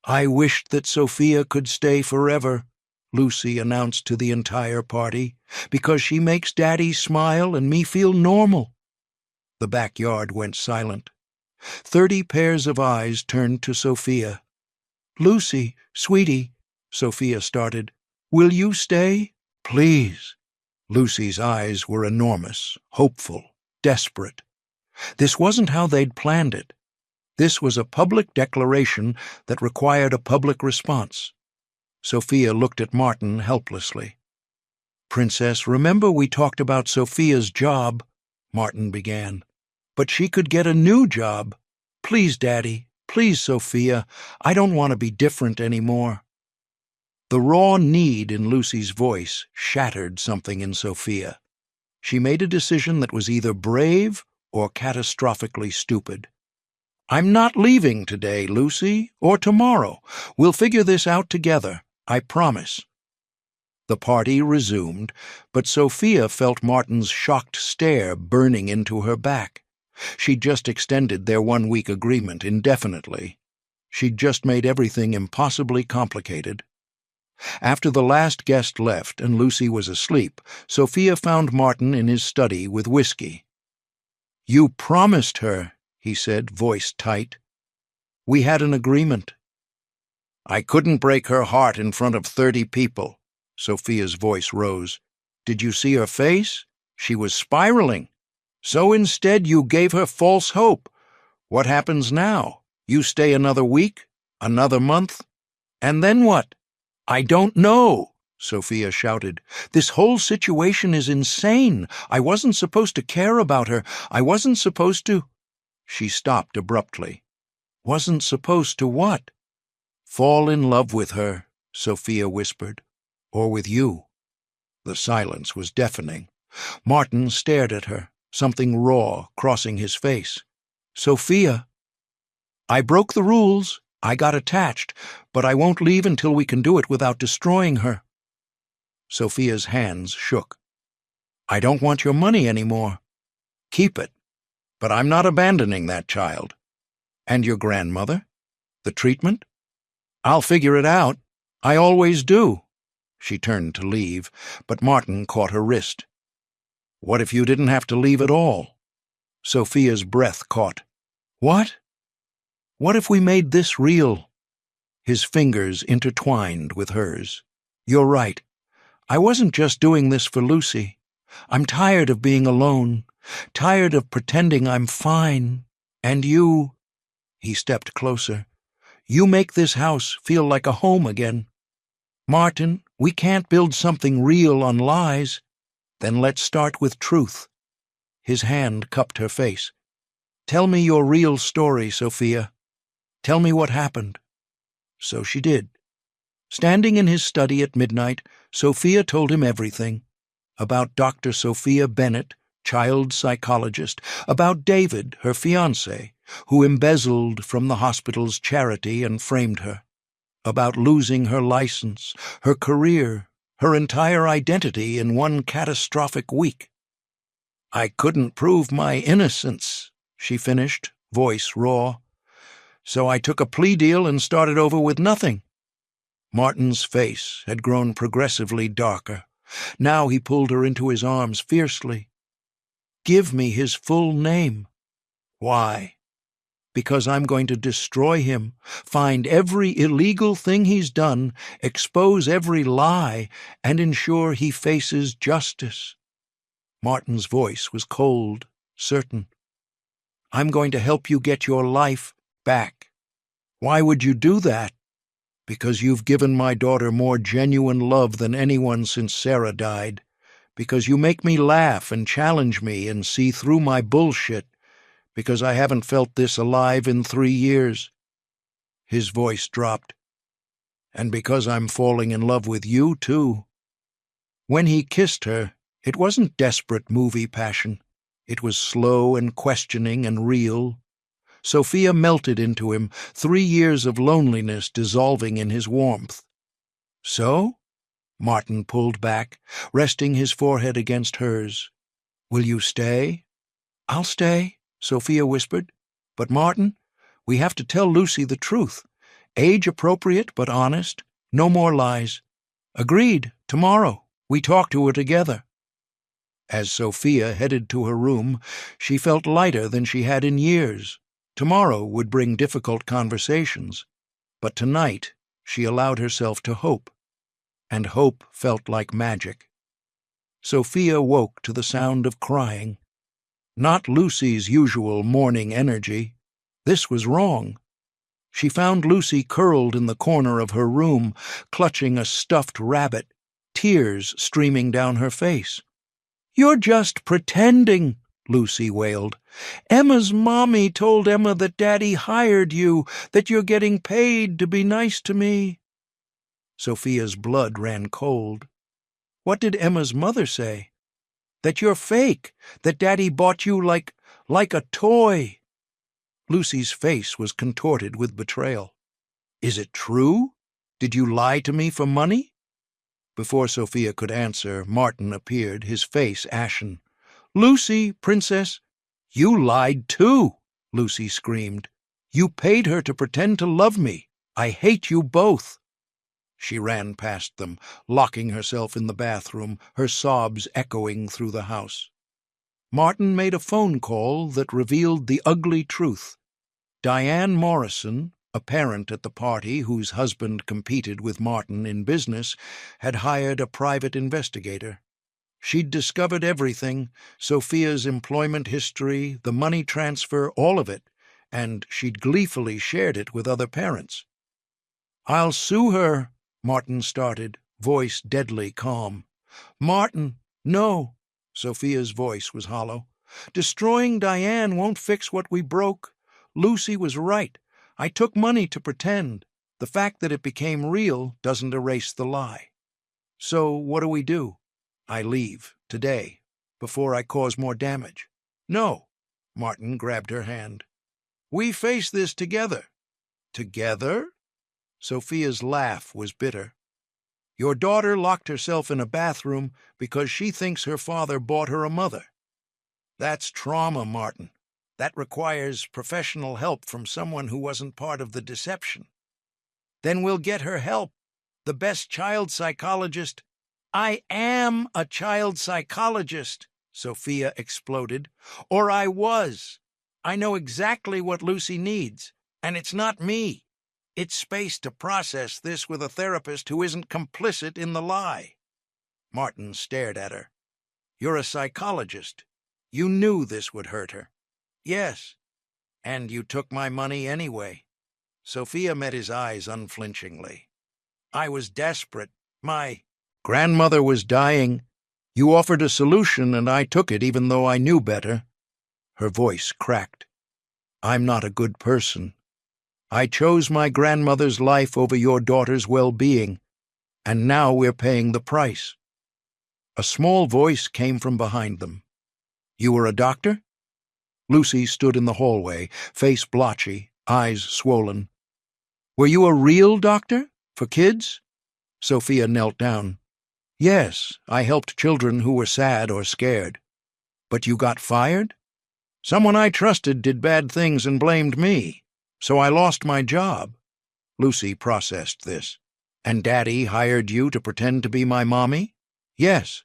"I wished that Sophia could stay forever," Lucy announced to the entire party, "because she makes Daddy smile and me feel normal." The backyard went silent. 30 pairs of eyes turned to Sophia. "Lucy, sweetie," Sophia started, "will you stay? Please." Lucy's eyes were enormous, hopeful, desperate. This wasn't how they'd planned it. This was a public declaration that required a public response. Sophia looked at Martin helplessly. "Princess, remember we talked about Sophia's job," Martin began. "But she could get a new job. Please, Daddy, Please, Sophia, I don't want to be different anymore." The raw need in Lucy's voice shattered something in Sophia. She made a decision that was either brave or catastrophically stupid. "I'm not leaving today, Lucy, or tomorrow. We'll figure this out together, I promise." The party resumed, but Sophia felt Martin's shocked stare burning into her back. She'd just extended their 1-week agreement indefinitely. She'd just made everything impossibly complicated. After the last guest left and Lucy was asleep, Sophia found Martin in his study with whiskey. "You promised her," he said, voice tight. "We had an agreement." "I couldn't break her heart in front of 30 people. Sophia's voice rose. "Did you see her face? She was spiraling. So instead you gave her false hope. What happens now? You stay another week? Another month? And then what?" "I don't know," Sophia shouted. "This whole situation is insane. I wasn't supposed to care about her. I wasn't supposed to—" She stopped abruptly. "Wasn't supposed to what?" "Fall in love with her," Sophia whispered. "Or with you." The silence was deafening. Martin stared at her, something raw crossing his face. "Sophia." "I broke the rules. I got attached, but I won't leave until we can do it without destroying her." Sophia's hands shook. "I don't want your money anymore." "Keep it. But I'm not abandoning that child." "And your grandmother? The treatment?" "I'll figure it out. I always do." She turned to leave, but Martin caught her wrist. "What if you didn't have to leave at all?" Sophia's breath caught. "What? What if we made this real?" His fingers intertwined with hers. "You're right. I wasn't just doing this for Lucy. I'm tired of being alone, tired of pretending I'm fine. And you—" He stepped closer. "You make this house feel like a home again. Martin, we can't build something real on lies. Then let's start with truth." His hand cupped her face. "Tell me your real story, Sophia. Tell me what happened." So she did. Standing in his study at midnight, Sophia told him everything. About Dr. Sophia Bennett, child psychologist, about David, her fiancé, who embezzled from the hospital's charity and framed her, about losing her license, her career, her entire identity in one catastrophic week. "I couldn't prove my innocence," she finished, voice raw. "So I took a plea deal and started over with nothing." Martin's face had grown progressively darker. Now he pulled her into his arms fiercely. "Give me his full name." "Why?" "Because I'm going to destroy him, find every illegal thing he's done, expose every lie, and ensure he faces justice." Martin's voice was cold, certain. "I'm going to help you get your life back." "Why would you do that?" "Because you've given my daughter more genuine love than anyone since Sarah died. Because you make me laugh and challenge me and see through my bullshit. Because I haven't felt this alive in 3 years. His voice dropped. "And because I'm falling in love with you, too." When he kissed her, it wasn't desperate movie passion. It was slow and questioning and real. Sophia melted into him, 3 years of loneliness dissolving in his warmth. "So?" Martin pulled back, resting his forehead against hers. "Will you stay?" "I'll stay," Sophia whispered. "But Martin, we have to tell Lucy the truth. Age-appropriate but honest. No more lies. Agreed, tomorrow. We talk to her together." As Sophia headed to her room, she felt lighter than she had in years. Tomorrow would bring difficult conversations, but tonight she allowed herself to hope, and hope felt like magic. Sophia woke to the sound of crying. Not Lucy's usual morning energy. This was wrong. She found Lucy curled in the corner of her room, clutching a stuffed rabbit, tears streaming down her face. "You're just pretending," Lucy wailed. "Emma's mommy told Emma that Daddy hired you, that you're getting paid to be nice to me." Sophia's blood ran cold. "What did Emma's mother say?" "That you're fake, that Daddy bought you like a toy." Lucy's face was contorted with betrayal. "Is it true? Did you lie to me for money?" Before Sophia could answer, Martin appeared, his face ashen. "Lucy, princess—" "You lied too!" Lucy screamed. "You paid her to pretend to love me. I hate you both." She ran past them, locking herself in the bathroom, her sobs echoing through the house. Martin made a phone call that revealed the ugly truth. Diane Morrison, a parent at the party whose husband competed with Martin in business, had hired a private investigator. She'd discovered everything, Sophia's employment history, the money transfer, all of it, and she'd gleefully shared it with other parents. "I'll sue her," Martin started, voice deadly calm. "Martin, no." Sophia's voice was hollow. "Destroying Diane won't fix what we broke. Lucy was right. I took money to pretend. The fact that it became real doesn't erase the lie. So what do we do? I leave, today, before I cause more damage." "No." Martin grabbed her hand. "We face this together." "Together?" Sophia's laugh was bitter. "Your daughter locked herself in a bathroom because she thinks her father bought her a mother. That's trauma, Martin. That requires professional help from someone who wasn't part of the deception." "Then we'll get her help. The best child psychologist—" "I am a child psychologist," Sophia exploded. "Or I was. I know exactly what Lucy needs, and it's not me. It's space to process this with a therapist who isn't complicit in the lie." Martin stared at her. "You're a psychologist. You knew this would hurt her." "Yes. And you took my money anyway." Sophia met his eyes unflinchingly. "I was desperate. My grandmother was dying. You offered a solution, and I took it even though I knew better." Her voice cracked. "I'm not a good person. I chose my grandmother's life over your daughter's well-being, and now we're paying the price." A small voice came from behind them. "You were a doctor?" Lucy stood in the hallway, face blotchy, eyes swollen. "Were you a real doctor? For kids?" Sophia knelt down. "Yes, I helped children who were sad or scared." "But you got fired?" "Someone I trusted did bad things and blamed me. So I lost my job." Lucy processed this. "And Daddy hired you to pretend to be my mommy?" "Yes."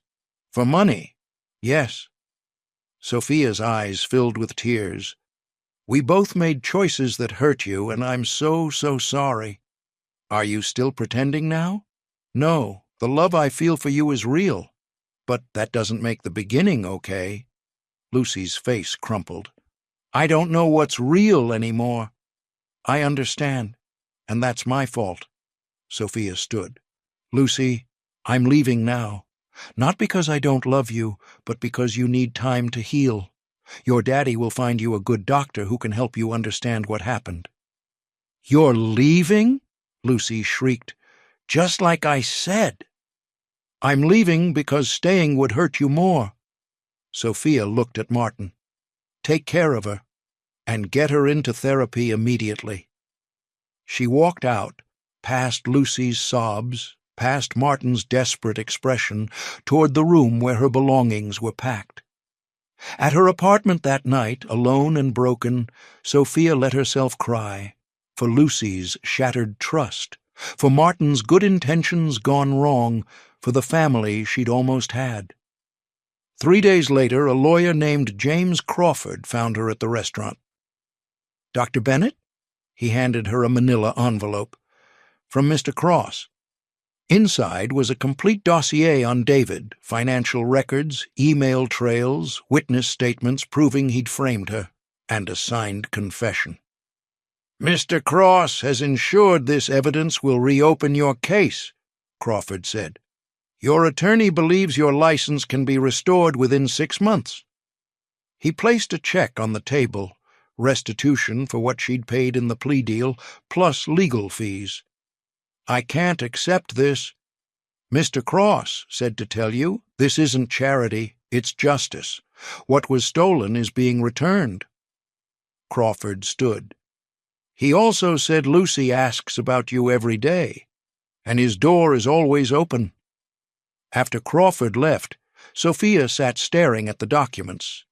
"For money?" "Yes." Sophia's eyes filled with tears. "We both made choices that hurt you, and I'm so sorry." "Are you still pretending now?" "No, the love I feel for you is real. But that doesn't make the beginning okay." Lucy's face crumpled. "I don't know what's real anymore." "I understand, and that's my fault." Sophia stood. "Lucy, I'm leaving now. Not because I don't love you, but because you need time to heal. Your daddy will find you a good doctor who can help you understand what happened." "You're leaving?" Lucy shrieked. "Just like I said." "I'm leaving because staying would hurt you more." Sophia looked at Martin. "Take care of her, and get her into therapy immediately." She walked out, past Lucy's sobs, past Martin's desperate expression, toward the room where her belongings were packed. At her apartment that night, alone and broken, Sophia let herself cry, for Lucy's shattered trust, for Martin's good intentions gone wrong, for the family she'd almost had. 3 days later, a lawyer named James Crawford found her at the restaurant. "Dr. Bennett?" He handed her a manila envelope. "From Mr. Cross." Inside was a complete dossier on David, financial records, email trails, witness statements proving he'd framed her, and a signed confession. "Mr. Cross has ensured this evidence will reopen your case," Crawford said. "Your attorney believes your license can be restored within 6 months." He placed a check on the table, restitution for what she'd paid in the plea deal, plus legal fees. "I can't accept this. Mr. Cross said to tell you, this isn't charity, it's justice. What was stolen is being returned." Crawford stood. "He also said Lucy asks about you every day, and his door is always open." After Crawford left, Sophia sat staring at the documents.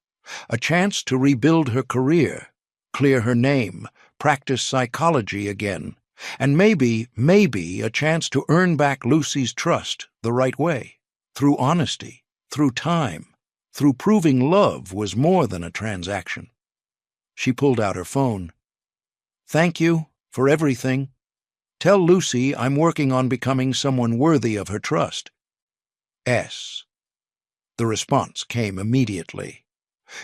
A chance to rebuild her career, clear her name, practice psychology again, and maybe a chance to earn back Lucy's trust the right way, through honesty, through time, through proving love was more than a transaction. She pulled out her phone. "Thank you for everything. Tell Lucy I'm working on becoming someone worthy of her trust. S." The response came immediately.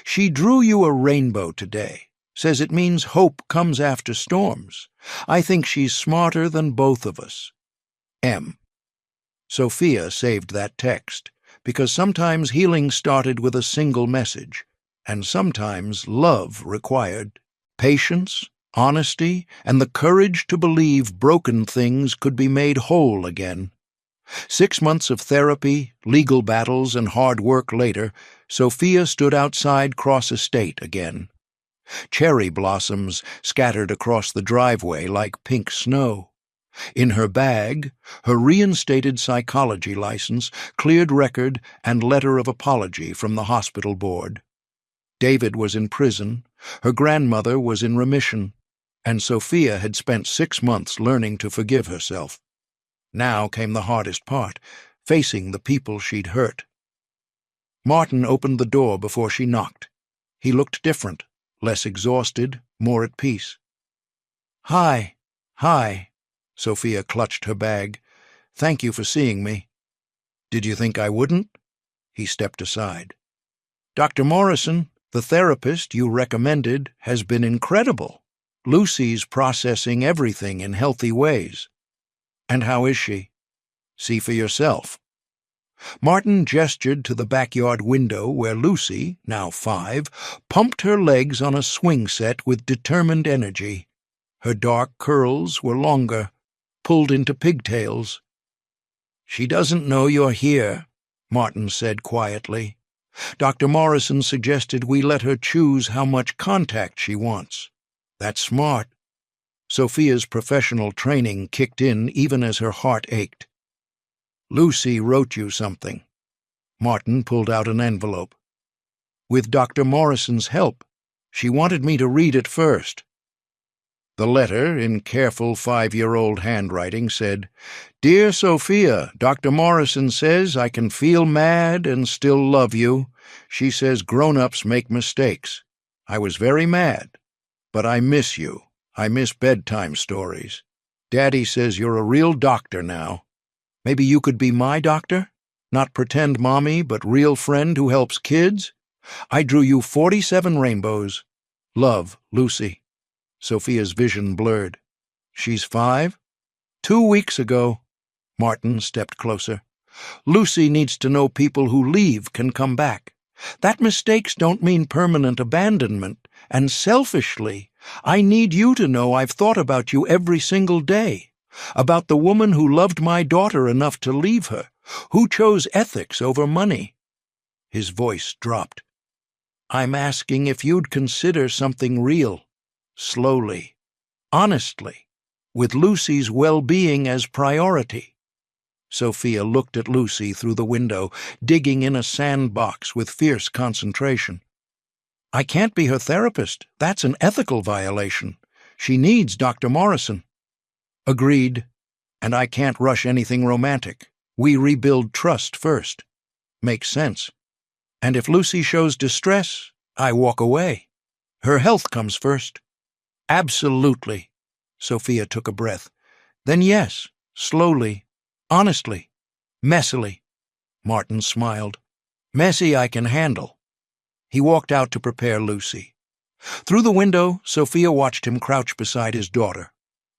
"She drew you a rainbow today. Says it means hope comes after storms. I think she's smarter than both of us. M." Sophia saved that text, because sometimes healing started with a single message, and sometimes love required patience, honesty, and the courage to believe broken things could be made whole again. 6 months of therapy, legal battles, and hard work later, Sophia stood outside Cross Estate again. Cherry blossoms scattered across the driveway like pink snow. In her bag, her reinstated psychology license, cleared record, and letter of apology from the hospital board. David was in prison, her grandmother was in remission, and Sophia had spent 6 months learning to forgive herself. Now came the hardest part, facing the people she'd hurt. Martin opened the door before she knocked. He looked different, less exhausted, more at peace. Hi. Sophia clutched her bag. "Thank you for seeing me." "Did you think I wouldn't?" He stepped aside. "Dr. Morrison, the therapist you recommended, has been incredible. Lucy's processing everything in healthy ways." "And how is she?" "See for yourself." Martin gestured to the backyard window where Lucy, now 5, pumped her legs on a swing set with determined energy. Her dark curls were longer, pulled into pigtails. "She doesn't know you're here," Martin said quietly. "Dr. Morrison suggested we let her choose how much contact she wants. That's smart." Sophia's professional training kicked in even as her heart ached. "Lucy wrote you something." Martin pulled out an envelope. "With Dr. Morrison's help. She wanted me to read it first." The letter, in careful 5-year-old handwriting, said, "Dear Sophia, Dr. Morrison says I can feel mad and still love you. She says grown-ups make mistakes. I was very mad, but I miss you. I miss bedtime stories. Daddy says you're a real doctor now. Maybe you could be my doctor? Not pretend mommy, but real friend who helps kids? I drew you 47 rainbows. Love, Lucy." Sophia's vision blurred. "She's 5? 2 weeks ago." Martin stepped closer. "Lucy needs to know people who leave can come back. That mistakes don't mean permanent abandonment, and selfishly, I need you to know I've thought about you every single day, about the woman who loved my daughter enough to leave her, who chose ethics over money." His voice dropped. "I'm asking if you'd consider something real, slowly, honestly, with Lucy's well-being as priority." Sophia looked at Lucy through the window, digging in a sandbox with fierce concentration. "I can't be her therapist. That's an ethical violation. She needs Dr. Morrison." "Agreed. And I can't rush anything romantic. We rebuild trust first." "Makes sense. And if Lucy shows distress, I walk away. Her health comes first." "Absolutely." Sophia took a breath. "Then yes, slowly, honestly, messily." Martin smiled. "Messy I can handle." He walked out to prepare Lucy. Through the window, Sophia watched him crouch beside his daughter.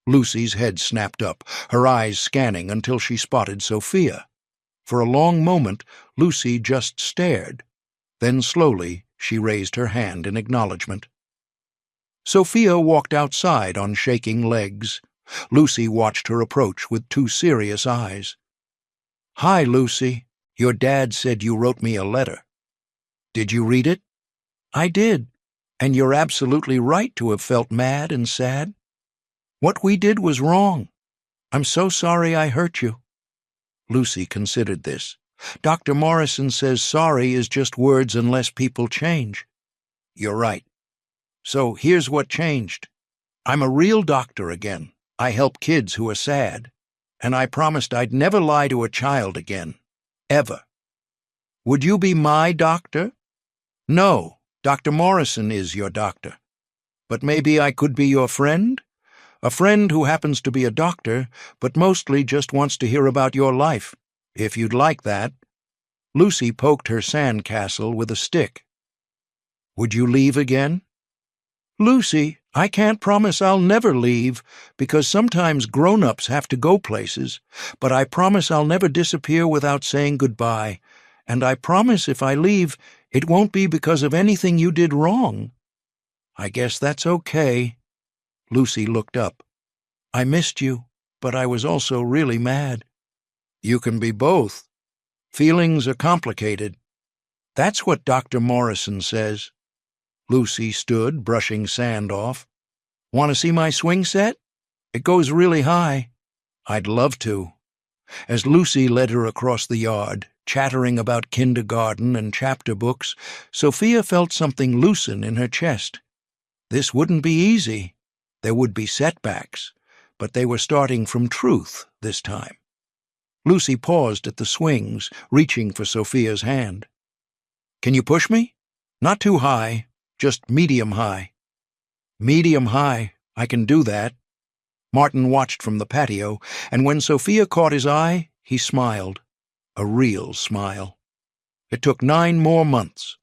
Lucy's head snapped up, her eyes scanning until she spotted Sophia. For a long moment, Lucy just stared. Then slowly, She raised her hand in acknowledgement. Sophia walked outside on shaking legs. Lucy watched her approach with 2 serious eyes. "Hi, Lucy. Your dad said you wrote me a letter." "Did you read it?" "I did. And you're absolutely right to have felt mad and sad. What we did was wrong. I'm so sorry I hurt you." Lucy considered this. "Dr. Morrison says sorry is just words unless people change." "You're right. So here's what changed. I'm a real doctor again. I help kids who are sad. And I promised I'd never lie to a child again. Ever." "Would you be my doctor?" "No, Dr. Morrison is your doctor. But maybe I could be your friend? A friend who happens to be a doctor, but mostly just wants to hear about your life, if you'd like that." Lucy poked her sandcastle with a stick. "Would you leave again?" "Lucy, I can't promise I'll never leave, because sometimes grown-ups have to go places, but I promise I'll never disappear without saying goodbye, and I promise if I leave, it won't be because of anything you did wrong." "I guess that's okay." Lucy looked up. "I missed you, but I was also really mad." "You can be both. Feelings are complicated. That's what Dr. Morrison says." Lucy stood, brushing sand off. "Want to see my swing set? It goes really high." "I'd love to." As Lucy led her across the yard, chattering about kindergarten and chapter books, Sophia felt something loosen in her chest. This wouldn't be easy. There would be setbacks, but they were starting from truth this time. Lucy paused at the swings, reaching for Sophia's hand. "Can you push me? Not too high, just medium high." "Medium high, I can do that." Martin watched from the patio, and when Sophia caught his eye, he smiled. A real smile. It took 9 more months.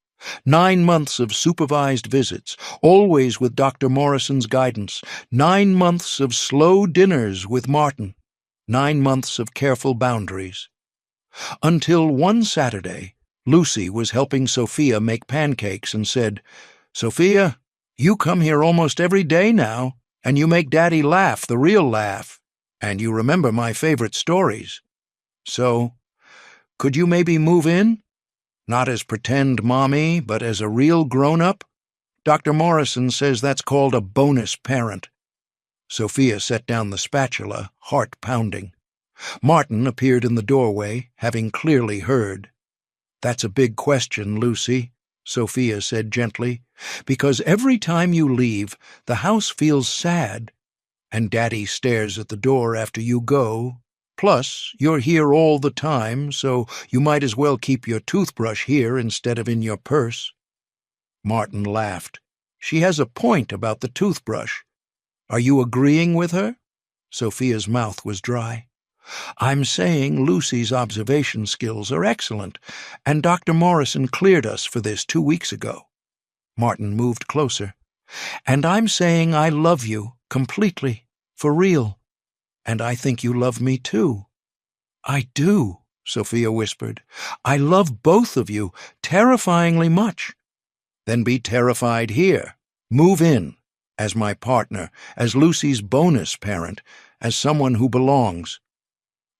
9 months of supervised visits, always with Dr. Morrison's guidance. 9 months of slow dinners with Martin. 9 months of careful boundaries. Until one Saturday, Lucy was helping Sophia make pancakes and said, "Sophia, you come here almost every day now, and you make Daddy laugh, the real laugh, and you remember my favorite stories. So, could you maybe move in? Not as pretend mommy, but as a real grown-up? Dr. Morrison says that's called a bonus parent." Sophia set down the spatula, heart pounding. Martin appeared in the doorway, having clearly heard. "That's a big question, Lucy," Sophia said gently, "because every time you leave, the house feels sad, and Daddy stares at the door after you go. Plus, you're here all the time, so you might as well keep your toothbrush here instead of in your purse." Martin laughed. "She has a point about the toothbrush. Are you agreeing with her?" Sophia's mouth was dry. "I'm saying Lucy's observation skills are excellent, and Dr. Morrison cleared us for this 2 weeks ago." Martin moved closer. "And I'm saying I love you completely, for real. And I think you love me too." "I do," Sophia whispered. "I love both of you terrifyingly much." "Then be terrified here. Move in. As my partner, as Lucy's bonus parent, as someone who belongs."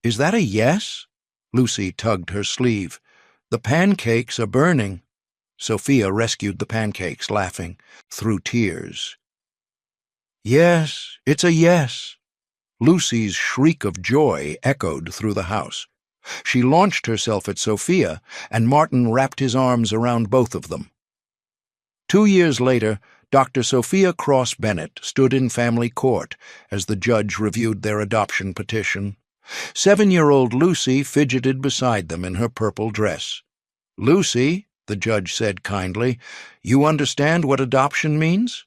"Is that a yes?" Lucy tugged her sleeve. "The pancakes are burning." Sophia rescued the pancakes, laughing, through tears. "Yes, it's a yes." Lucy's shriek of joy echoed through the house. She launched herself at Sophia, and Martin wrapped his arms around both of them. 2 years later, Dr. Sophia Cross Bennett stood in family court as the judge reviewed their adoption petition. 7-year-old Lucy fidgeted beside them in her purple dress. "Lucy," the judge said kindly, "you understand what adoption means?"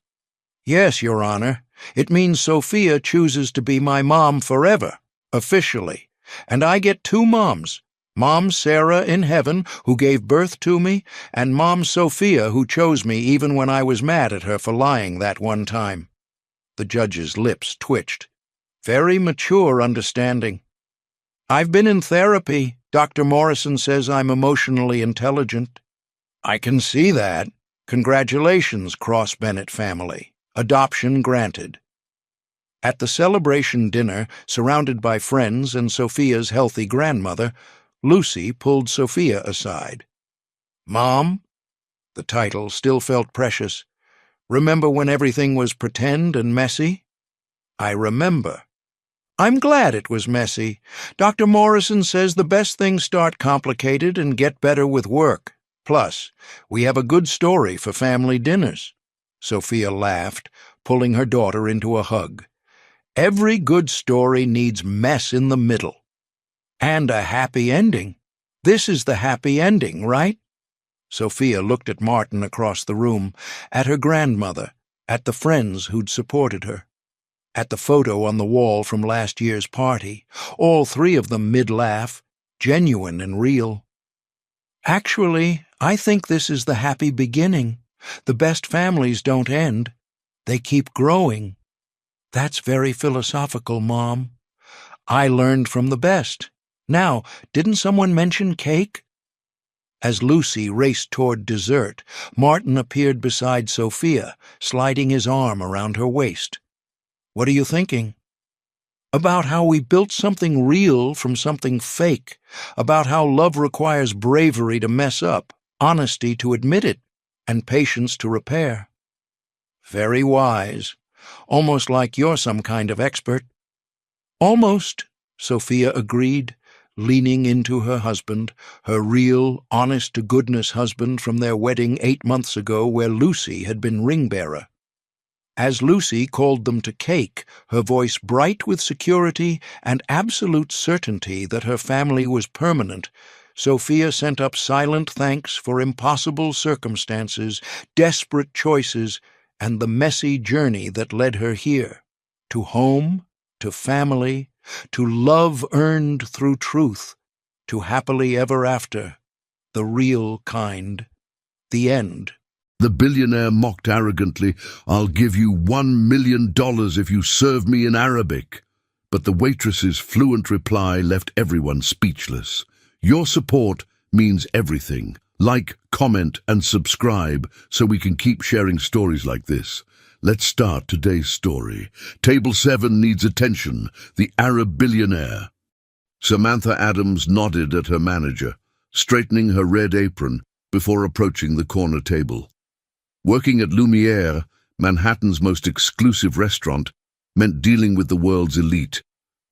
"Yes, Your Honor. It means Sophia chooses to be my mom forever, officially, and I get 2 moms. Mom Sarah in heaven, who gave birth to me, and Mom Sophia, who chose me even when I was mad at her for lying that one time." The judge's lips twitched. "Very mature understanding." "I've been in therapy. Dr. Morrison says I'm emotionally intelligent." "I can see that." Congratulations, Cross-Bennett family. Adoption granted. At the celebration dinner, surrounded by friends and Sophia's healthy grandmother, Lucy pulled Sophia aside. "Mom," the title still felt precious, "remember when everything was pretend and messy?" "I remember." "I'm glad it was messy. Dr. Morrison says the best things start complicated and get better with work. Plus, we have a good story for family dinners." Sophia laughed, pulling her daughter into a hug. "Every good story needs mess in the middle. And a happy ending. This is the happy ending, right?" Sophia looked at Martin across the room, at her grandmother, at the friends who'd supported her, at the photo on the wall from last year's party, all three of them mid-laugh, genuine and real. "Actually, I think this is the happy beginning. The best families don't end. They keep growing." "That's very philosophical, Mom." "I learned from the best. Now, didn't someone mention cake?" As Lucy raced toward dessert, Martin appeared beside Sophia, sliding his arm around her waist. "What are you thinking?" "About how we built something real from something fake, about how love requires bravery to mess up, honesty to admit it, and patience to repair." "Very wise. Almost like you're some kind of expert." "Almost," Sophia agreed, leaning into her husband, her real, honest-to-goodness husband from their wedding 8 months ago where Lucy had been ring-bearer. As Lucy called them to cake, her voice bright with security and absolute certainty that her family was permanent, Sophia sent up silent thanks for impossible circumstances, desperate choices, and the messy journey that led her here, to home, to family, to love earned through truth, to happily ever after, the real kind, the end. The billionaire mocked arrogantly, "I'll give you $1 million if you serve me in Arabic." But the waitress's fluent reply left everyone speechless. Your support means everything. Like, comment, and subscribe so we can keep sharing stories like this. Let's start today's story. Table 7 needs attention. The Arab billionaire. Samantha Adams nodded at her manager, straightening her red apron before approaching the corner table. Working at Lumiere, Manhattan's most exclusive restaurant, meant dealing with the world's elite,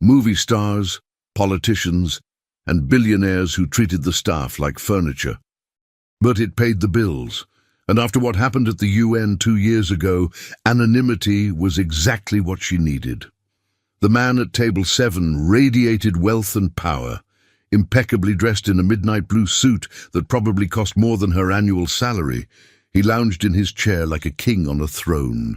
movie stars, politicians, and billionaires who treated the staff like furniture. But it paid the bills, and after what happened at the UN 2 years ago, anonymity was exactly what she needed. The man at table 7 radiated wealth and power, impeccably dressed in a midnight blue suit that probably cost more than her annual salary. He lounged in his chair like a king on a throne.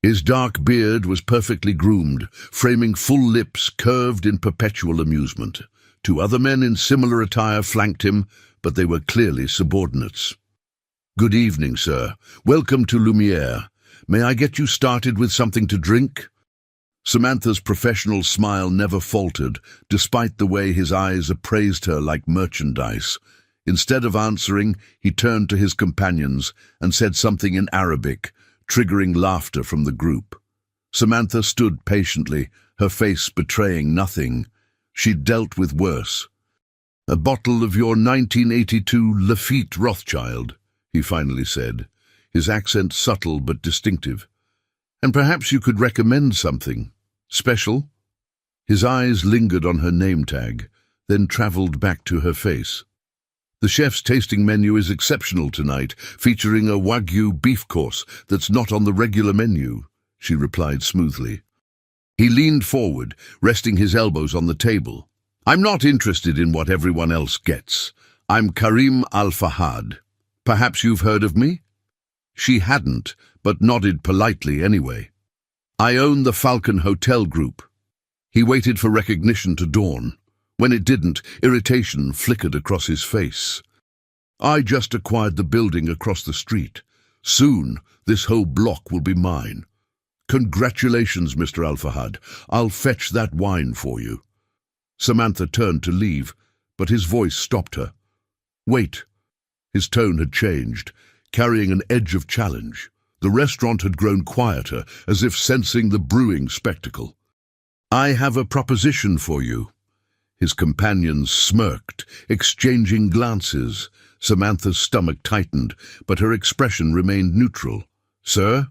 His dark beard was perfectly groomed, framing full lips curved in perpetual amusement. 2 other men in similar attire flanked him, but they were clearly subordinates. "Good evening, sir. Welcome to Lumiere. May I get you started with something to drink?" Samantha's professional smile never faltered, despite the way his eyes appraised her like merchandise. Instead of answering, he turned to his companions and said something in Arabic, triggering laughter from the group. Samantha stood patiently, her face betraying nothing. She'd dealt with worse. "A bottle of your 1982 Lafite Rothschild," he finally said, his accent subtle but distinctive. "And perhaps you could recommend something special?" His eyes lingered on her name tag, then traveled back to her face. "The chef's tasting menu is exceptional tonight, featuring a Wagyu beef course that's not on the regular menu," she replied smoothly. He leaned forward, resting his elbows on the table. "I'm not interested in what everyone else gets. I'm Karim Al-Fahad. Perhaps you've heard of me?" She hadn't, but nodded politely anyway. "I own the Falcon Hotel Group." He waited for recognition to dawn. When it didn't, irritation flickered across his face. "I just acquired the building across the street. Soon, this whole block will be mine." "Congratulations, Mr. Al-Fahad. I'll fetch that wine for you." Samantha turned to leave, but his voice stopped her. "Wait." His tone had changed. carrying an edge of challenge. The restaurant had grown quieter, as if sensing the brewing spectacle. "I have a proposition for you." His companions smirked, exchanging glances. Samantha's stomach tightened, but her expression remained neutral. "Sir?"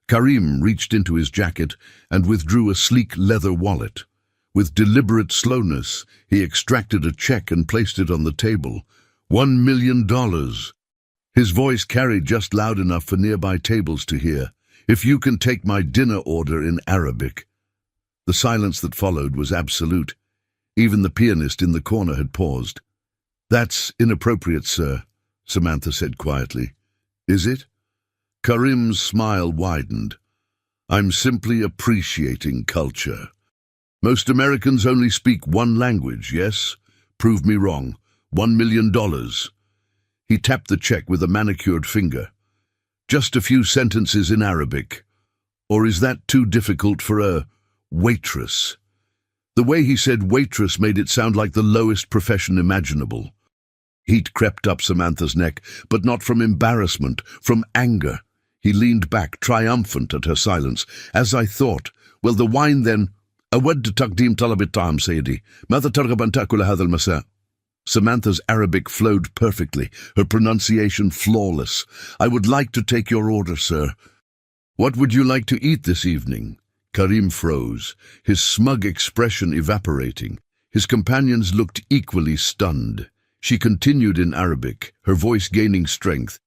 Karim reached into his jacket and withdrew a sleek leather wallet. With deliberate slowness, he extracted a check and placed it on the table. $1 million. His voice carried just loud enough for nearby tables to hear. "If you can take my dinner order in Arabic." The silence that followed was absolute. Even the pianist in the corner had paused. "That's inappropriate, sir," Samantha said quietly. "Is it?" Karim's smile widened. "I'm simply appreciating culture. Most Americans only speak one language, yes? Prove me wrong. $1 million. He tapped the check with a manicured finger. "Just a few sentences in Arabic. Or is that too difficult for a waitress?" The way he said waitress made it sound like the lowest profession imaginable. Heat crept up Samantha's neck, but not from embarrassment, from anger. He leaned back, triumphant at her silence. "As I thought. Well, the wine then. أود تقديم طلب الطعام سيدي. ماذا ترغب أن تأكل هذا المساء?" Samantha's Arabic flowed perfectly, her pronunciation flawless. "I would like to take your order, sir." "What would you like to eat this evening?" Karim froze, his smug expression evaporating. His companions looked equally stunned. She continued in Arabic, her voice gaining strength.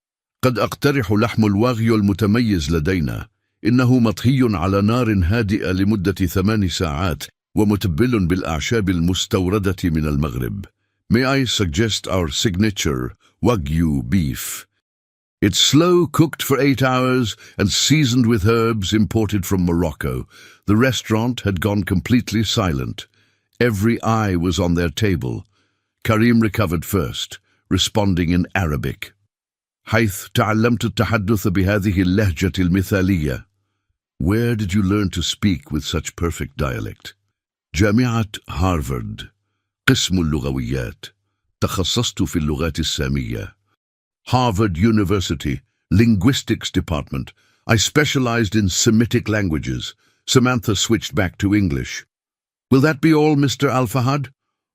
"قد أقترح لحم الواغيو المتميز لدينا. إنه مطهي على نار هادئة لمدة 8 ساعات ومتبل بالأعشاب المستوردة من المغرب. May I suggest our signature Wagyu beef? It's slow-cooked for 8 hours and seasoned with herbs imported from Morocco." The restaurant had gone completely silent. Every eye was on their table. Karim recovered first, responding in Arabic. "حيث تعلمت التحدث بهذه اللهجة المثالية." "Where did you learn to speak with such perfect dialect?" "جامعة هارفارد. قسم اللغويات. تخصصت في اللغات السامية." "Harvard University, Linguistics Department. I specialized in Semitic languages." Samantha switched back to English. "Will that be all, Mr. Al-Fahad?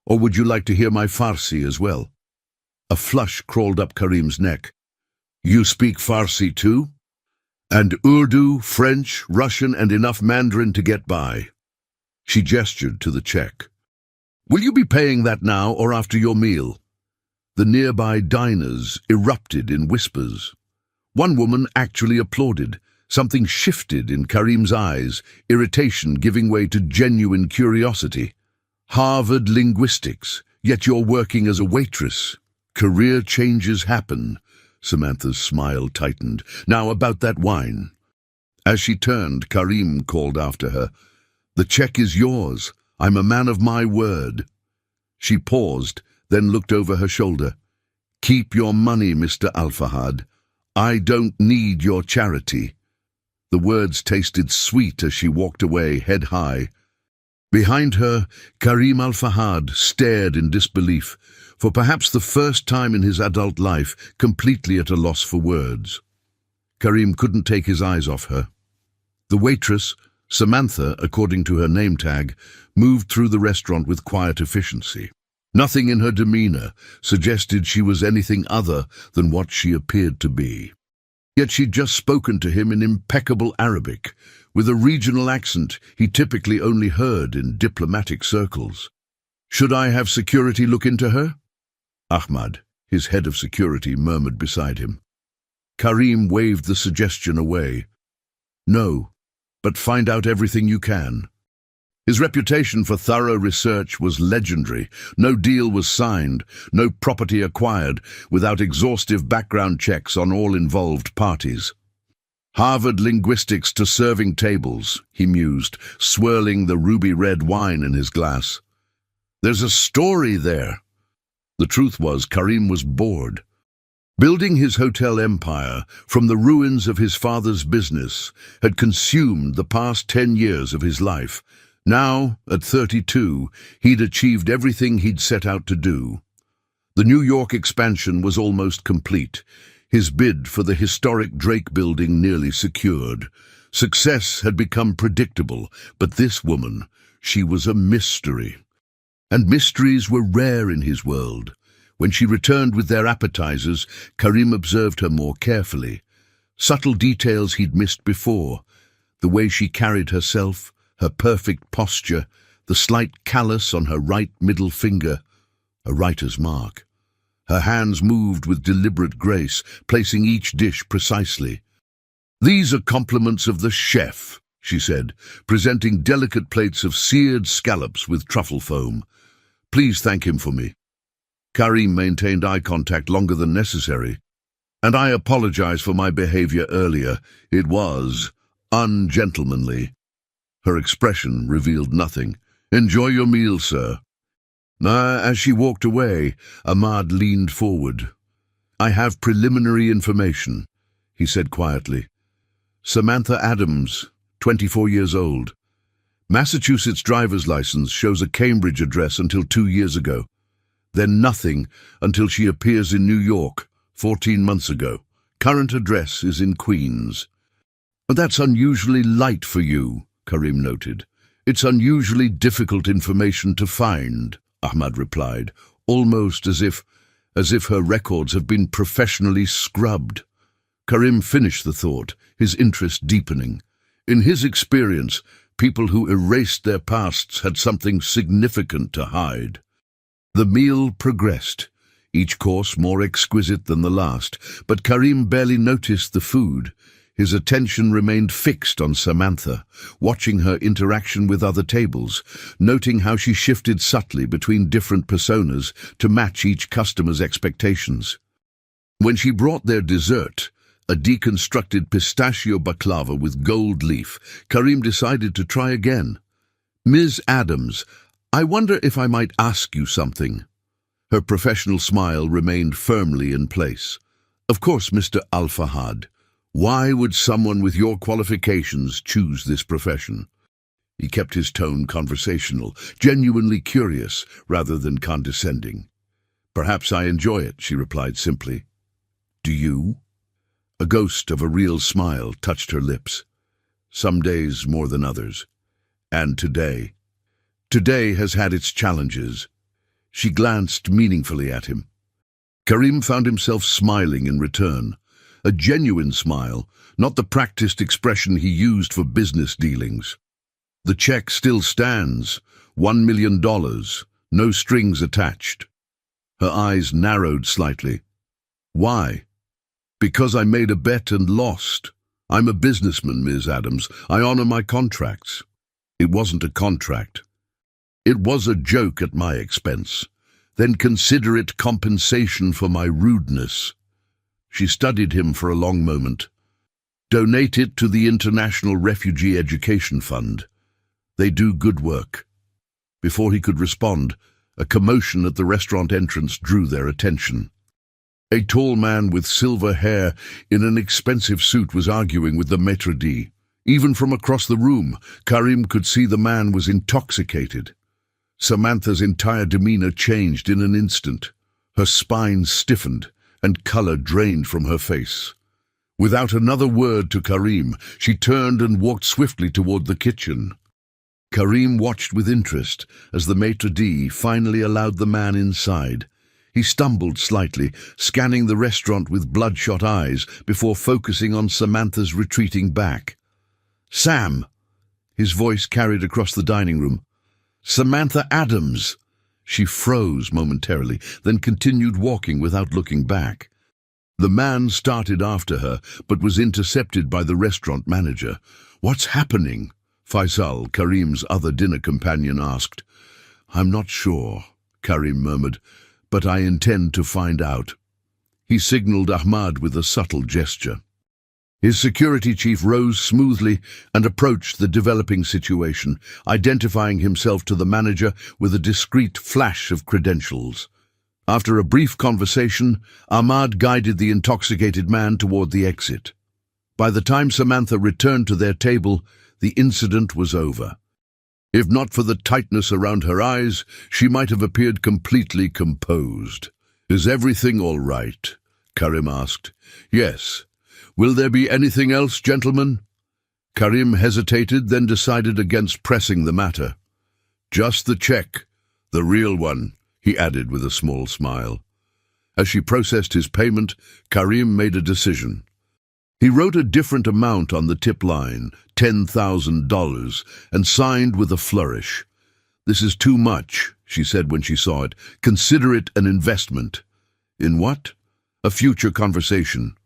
Or would you like to hear my Farsi as well?" A flush crawled up Karim's neck. "You speak Farsi too?" "And Urdu, French, Russian, and enough Mandarin to get by." She gestured to the check. "Will you be paying that now or after your meal?" The nearby diners erupted in whispers. One woman actually applauded. Something shifted in Karim's eyes, irritation giving way to genuine curiosity. "Harvard linguistics, yet you're working as a waitress. Career changes happen." Samantha's smile tightened. "Now about that wine." As she turned, Karim called after her, "The check is yours. I'm a man of my word." She paused, then looked over her shoulder. "Keep your money, Mr. Al-Fahad. I don't need your charity." The words tasted sweet as she walked away, head high. Behind her, Karim Al-Fahad stared in disbelief, for perhaps the first time in his adult life, completely at a loss for words. Karim couldn't take his eyes off her. The waitress, Samantha, according to her name tag, moved through the restaurant with quiet efficiency. Nothing in her demeanor suggested she was anything other than what she appeared to be. Yet she'd just spoken to him in impeccable Arabic, with a regional accent he typically only heard in diplomatic circles. "Should I have security look into her?" Ahmad, his head of security, murmured beside him. Karim waved the suggestion away. "No, but find out everything you can." His reputation for thorough research was legendary. No deal was signed, no property acquired, without exhaustive background checks on all involved parties. "Harvard linguistics to serving tables," he mused, swirling the ruby-red wine in his glass. "There's a story there." The truth was, Karim was bored. Building his hotel empire from the ruins of his father's business had consumed the past 10 years of his life. Now, at 32, he'd achieved everything he'd set out to do. The New York expansion was almost complete. His bid for the historic Drake building nearly secured. Success had become predictable, but this woman, she was a mystery. And mysteries were rare in his world. When she returned with their appetizers, Karim observed her more carefully. Subtle details he'd missed before. The way she carried herself, her perfect posture, the slight callus on her right middle finger, a writer's mark. Her hands moved with deliberate grace, placing each dish precisely. "These are compliments of the chef," she said, presenting delicate plates of seared scallops with truffle foam. "Please thank him for me." Karim maintained eye contact longer than necessary. "And I apologize for my behavior earlier. It was ungentlemanly." Her expression revealed nothing. "Enjoy your meal, sir." As she walked away, Ahmad leaned forward. "I have preliminary information," he said quietly. "Samantha Adams, 24 years old. Massachusetts driver's license shows a Cambridge address until 2 years ago. Then nothing until she appears in New York, 14 months ago. Current address is in Queens." "But that's unusually light for you," Karim noted. "It's unusually difficult information to find," Ahmad replied, almost as if her records have been professionally scrubbed. Karim finished the thought, his interest deepening. In his experience, people who erased their pasts had something significant to hide. The meal progressed, each course more exquisite than the last, but Karim barely noticed the food. His attention remained fixed on Samantha, watching her interaction with other tables, noting how she shifted subtly between different personas to match each customer's expectations. When she brought their dessert, a deconstructed pistachio baklava with gold leaf, Karim decided to try again. "Ms. Adams, I wonder if I might ask you something." Her professional smile remained firmly in place. "Of course, Mr. Al-Fahad. Why would someone with your qualifications choose this profession?" He kept his tone conversational, genuinely curious rather than condescending. "Perhaps I enjoy it," she replied simply. "Do you?" A ghost of a real smile touched her lips. "Some days more than others. And today. Today has had its challenges." She glanced meaningfully at him. Karim found himself smiling in return. A genuine smile, not the practiced expression he used for business dealings. "The check still stands, $1 million, no strings attached." Her eyes narrowed slightly. "Why?" "Because I made a bet and lost. I'm a businessman, Ms. Adams. I honor my contracts." "It wasn't a contract." "It was a joke at my expense. Then consider it compensation for my rudeness." She studied him for a long moment. "Donate it to the International Refugee Education Fund. They do good work." Before he could respond, a commotion at the restaurant entrance drew their attention. A tall man with silver hair in an expensive suit was arguing with the maître d'. Even from across the room, Karim could see the man was intoxicated. Samantha's entire demeanor changed in an instant. Her spine stiffened, and color drained from her face. Without another word to Karim, she turned and walked swiftly toward the kitchen. Karim watched with interest as the maître d' finally allowed the man inside. He stumbled slightly, scanning the restaurant with bloodshot eyes before focusing on Samantha's retreating back. "Sam!" His voice carried across the dining room. "Samantha Adams!" She froze momentarily, then continued walking without looking back. The man started after her, but was intercepted by the restaurant manager. "What's happening?" Faisal, Karim's other dinner companion, asked. "I'm not sure," Karim murmured, "but I intend to find out." He signaled Ahmad with a subtle gesture. His security chief rose smoothly and approached the developing situation, identifying himself to the manager with a discreet flash of credentials. After a brief conversation, Ahmad guided the intoxicated man toward the exit. By the time Samantha returned to their table, the incident was over. If not for the tightness around her eyes, she might have appeared completely composed. "Is everything all right?" Karim asked. Yes. Will there be anything else, gentlemen? Karim hesitated, then decided against pressing the matter. Just the check, the real one, he added with a small smile. As she processed his payment, Karim made a decision. He wrote a different amount on the tip line, $10,000, and signed with a flourish. This is too much, she said when she saw it. Consider it an investment. In what? A future conversation.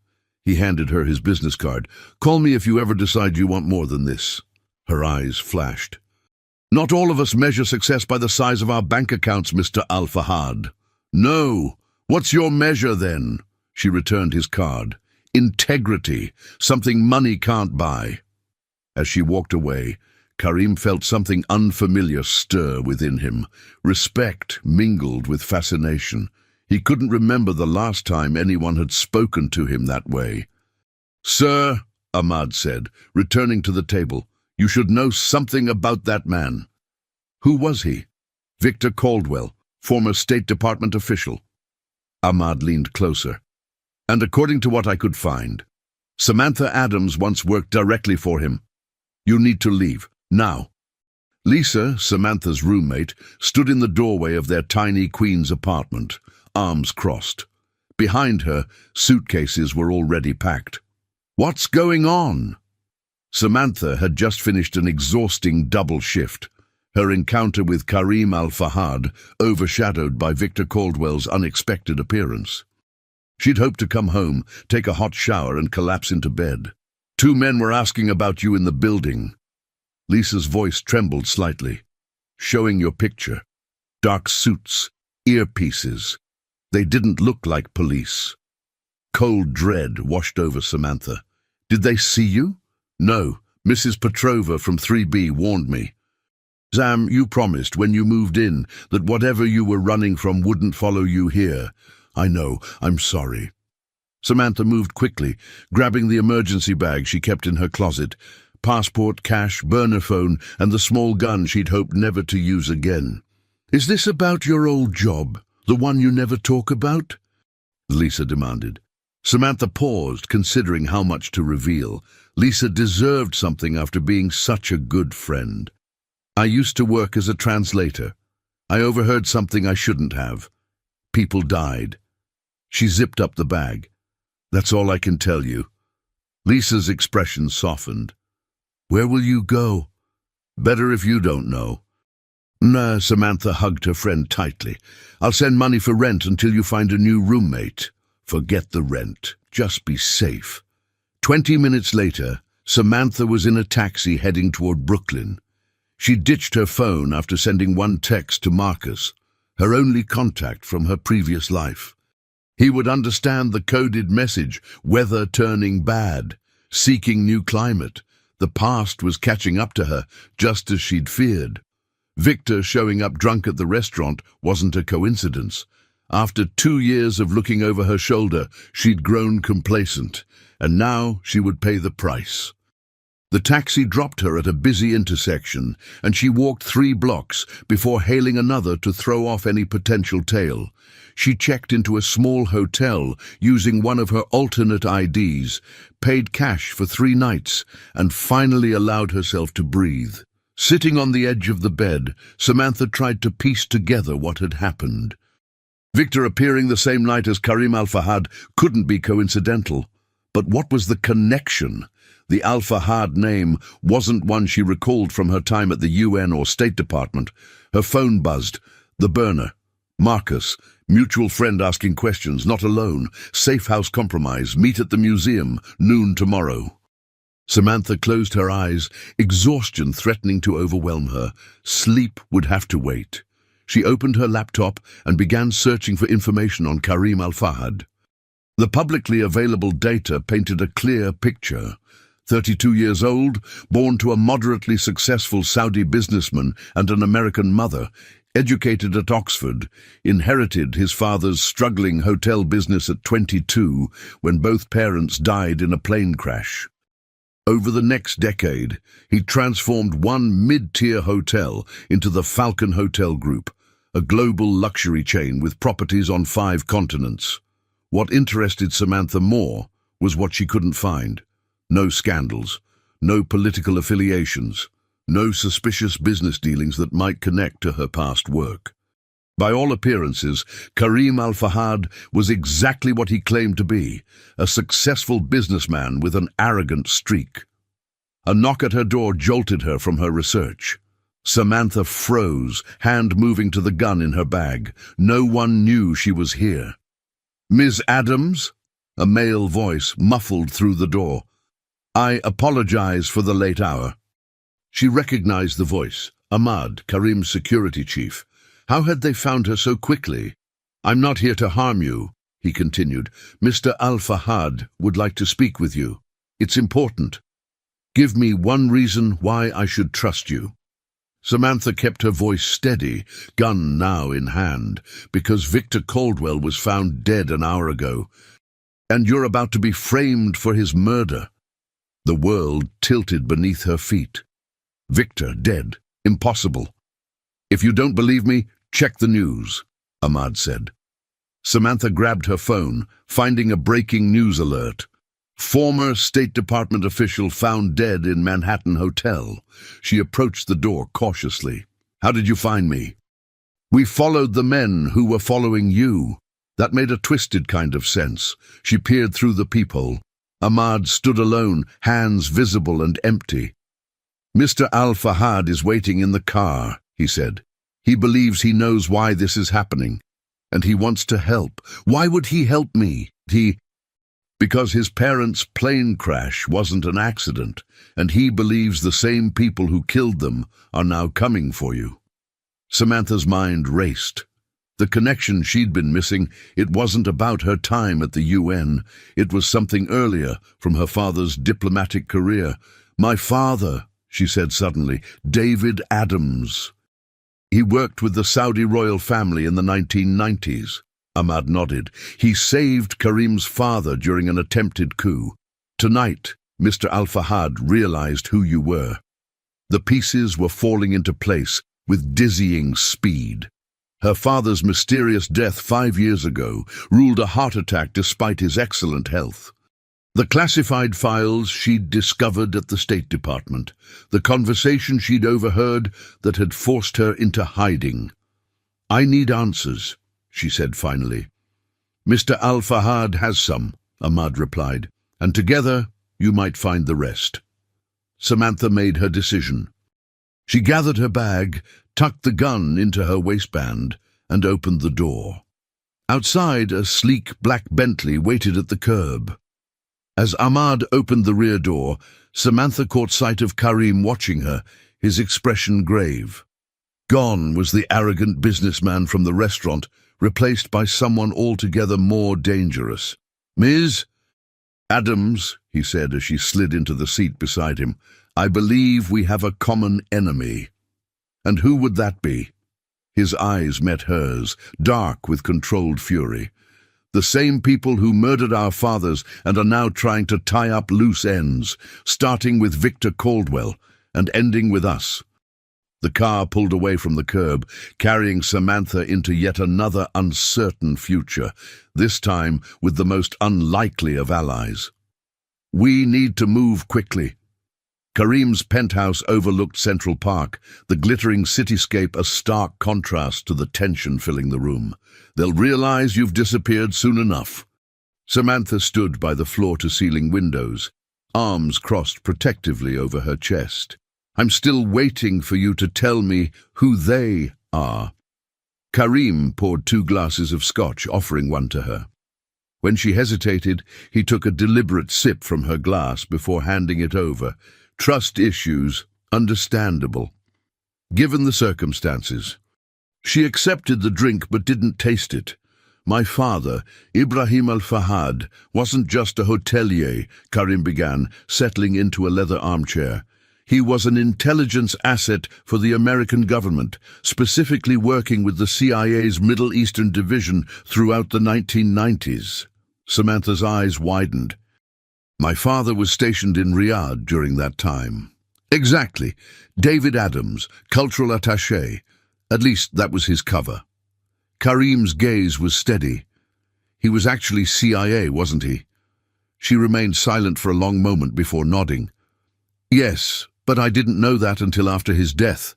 He handed her his business card. Call me if you ever decide you want more than this. Her eyes flashed. Not all of us measure success by the size of our bank accounts, Mr. Al-Fahad. No. What's your measure, then? She returned his card. Integrity, something money can't buy. As she walked away, Karim felt something unfamiliar stir within him. Respect mingled with fascination. He couldn't remember the last time anyone had spoken to him that way. Sir, Ahmad said, returning to the table, you should know something about that man. Who was he? Victor Caldwell, former State Department official. Ahmad leaned closer. And according to what I could find, Samantha Adams once worked directly for him. You need to leave, now. Lisa, Samantha's roommate, stood in the doorway of their tiny Queen's apartment, arms crossed. Behind her, suitcases were already packed. What's going on? Samantha had just finished an exhausting double shift, her encounter with Karim Al-Fahad overshadowed by Victor Caldwell's unexpected appearance. She'd hoped to come home, take a hot shower, and collapse into bed. 2 men were asking about you in the building. Lisa's voice trembled slightly. Showing your picture. Dark suits, earpieces. They didn't look like police. Cold dread washed over Samantha. Did they see you? No, Mrs. Petrova from 3B warned me. Sam, you promised when you moved in that whatever you were running from wouldn't follow you here. I know, I'm sorry. Samantha moved quickly, grabbing the emergency bag she kept in her closet, passport, cash, burner phone, and the small gun she'd hoped never to use again. Is this about your old job, the one you never talk about? Lisa demanded. Samantha paused, considering how much to reveal. Lisa deserved something after being such a good friend. I used to work as a translator. I overheard something I shouldn't have. People died. She zipped up the bag. That's all I can tell you. Lisa's expression softened. Where will you go? Better if you don't know. Nah, Samantha hugged her friend tightly. I'll send money for rent until you find a new roommate. Forget the rent. Just be safe. 20 minutes later, Samantha was in a taxi heading toward Brooklyn. She ditched her phone after sending one text to Marcus, her only contact from her previous life. He would understand the coded message, weather turning bad, seeking new climate. The past was catching up to her, just as she'd feared. Victor showing up drunk at the restaurant wasn't a coincidence. After 2 years of looking over her shoulder, she'd grown complacent, and now she would pay the price. The taxi dropped her at a busy intersection, and she walked 3 blocks before hailing another to throw off any potential tail. She checked into a small hotel using one of her alternate IDs, paid cash for 3 nights, and finally allowed herself to breathe. Sitting on the edge of the bed, Samantha tried to piece together what had happened. Victor appearing the same night as Karim Al-Fahad couldn't be coincidental. But what was the connection? The Al-Fahad name wasn't one she recalled from her time at the UN or State Department. Her phone buzzed. The burner. Marcus, mutual friend asking questions, not alone. Safe house compromise, meet at the museum, noon tomorrow. Samantha closed her eyes, exhaustion threatening to overwhelm her. Sleep would have to wait. She opened her laptop and began searching for information on Karim Al-Fahad. The publicly available data painted a clear picture. 32 years old, born to a moderately successful Saudi businessman and an American mother, educated at Oxford, inherited his father's struggling hotel business at 22 when both parents died in a plane crash. Over the next decade, he transformed one mid-tier hotel into the Falcon Hotel Group, a global luxury chain with properties on 5 continents. What interested Samantha more was what she couldn't find. No scandals, no political affiliations, no suspicious business dealings that might connect to her past work. By all appearances, Karim Al-Fahad was exactly what he claimed to be, a successful businessman with an arrogant streak. A knock at her door jolted her from her research. Samantha froze, hand moving to the gun in her bag. No one knew she was here. "Ms. Adams?" A male voice muffled through the door. "I apologize for the late hour." She recognized the voice. Ahmad, Karim's security chief. How had they found her so quickly? "I'm not here to harm you," he continued. "Mr. Al-Fahad would like to speak with you. It's important. Give me one reason why I should trust you." Samantha kept her voice steady, gun now in hand, "Because Victor Caldwell was found dead an hour ago, and you're about to be framed for his murder." The world tilted beneath her feet. Victor dead? Impossible. "If you don't believe me, check the news," Ahmad said. Samantha grabbed her phone, finding a breaking news alert. "Former State Department official found dead in Manhattan hotel." She approached the door cautiously. "How did you find me?" "We followed the men who were following you." That made a twisted kind of sense. She peered through the peephole. Ahmad stood alone, hands visible and empty. "Mr. Al-Fahad is waiting in the car," he said. "He believes he knows why this is happening, and he wants to help." "Why would he help me?" "Because his parents' plane crash wasn't an accident, and he believes the same people who killed them are now coming for you." Samantha's mind raced. The connection she'd been missing, it wasn't about her time at the UN. It was something earlier, from her father's diplomatic career. "My father," she said suddenly, "David Adams. He worked with the Saudi royal family in the 1990s. Ahmad nodded. "He saved Karim's father during an attempted coup. Tonight, Mr. Al-Fahad realized who you were." The pieces were falling into place with dizzying speed. Her father's mysterious death 5 years ago ruled a heart attack despite his excellent health. The classified files she'd discovered at the State Department, the conversation she'd overheard that had forced her into hiding. "I need answers," she said finally. "Mr. Al-Fahad has some," Ahmad replied, "and together you might find the rest." Samantha made her decision. She gathered her bag, tucked the gun into her waistband, and opened the door. Outside, a sleek black Bentley waited at the curb. As Ahmad opened the rear door, Samantha caught sight of Karim watching her, his expression grave. Gone was the arrogant businessman from the restaurant, replaced by someone altogether more dangerous. "Ms. Adams," he said as she slid into the seat beside him, "I believe we have a common enemy." "And who would that be?" His eyes met hers, dark with controlled fury. "The same people who murdered our fathers and are now trying to tie up loose ends, starting with Victor Caldwell and ending with us." The car pulled away from the curb, carrying Samantha into yet another uncertain future, this time with the most unlikely of allies. "We need to move quickly." Karim's penthouse overlooked Central Park, the glittering cityscape a stark contrast to the tension filling the room. "They'll realize you've disappeared soon enough." Samantha stood by the floor-to-ceiling windows, arms crossed protectively over her chest. "I'm still waiting for you to tell me who they are." Karim poured 2 glasses of scotch, offering one to her. When she hesitated, he took a deliberate sip from her glass before handing it over. "Trust issues, understandable, given the circumstances." She accepted the drink but didn't taste it. "My father, Ibrahim Al-Fahad, wasn't just a hotelier," Karim began, settling into a leather armchair. "He was an intelligence asset for the American government, specifically working with the CIA's Middle Eastern division throughout the 1990s. Samantha's eyes widened. "My father was stationed in Riyadh during that time." "Exactly. David Adams, cultural attaché. At least that was his cover." Karim's gaze was steady. He was actually CIA, wasn't he? She remained silent for a long moment before nodding. Yes, but I didn't know that until after his death.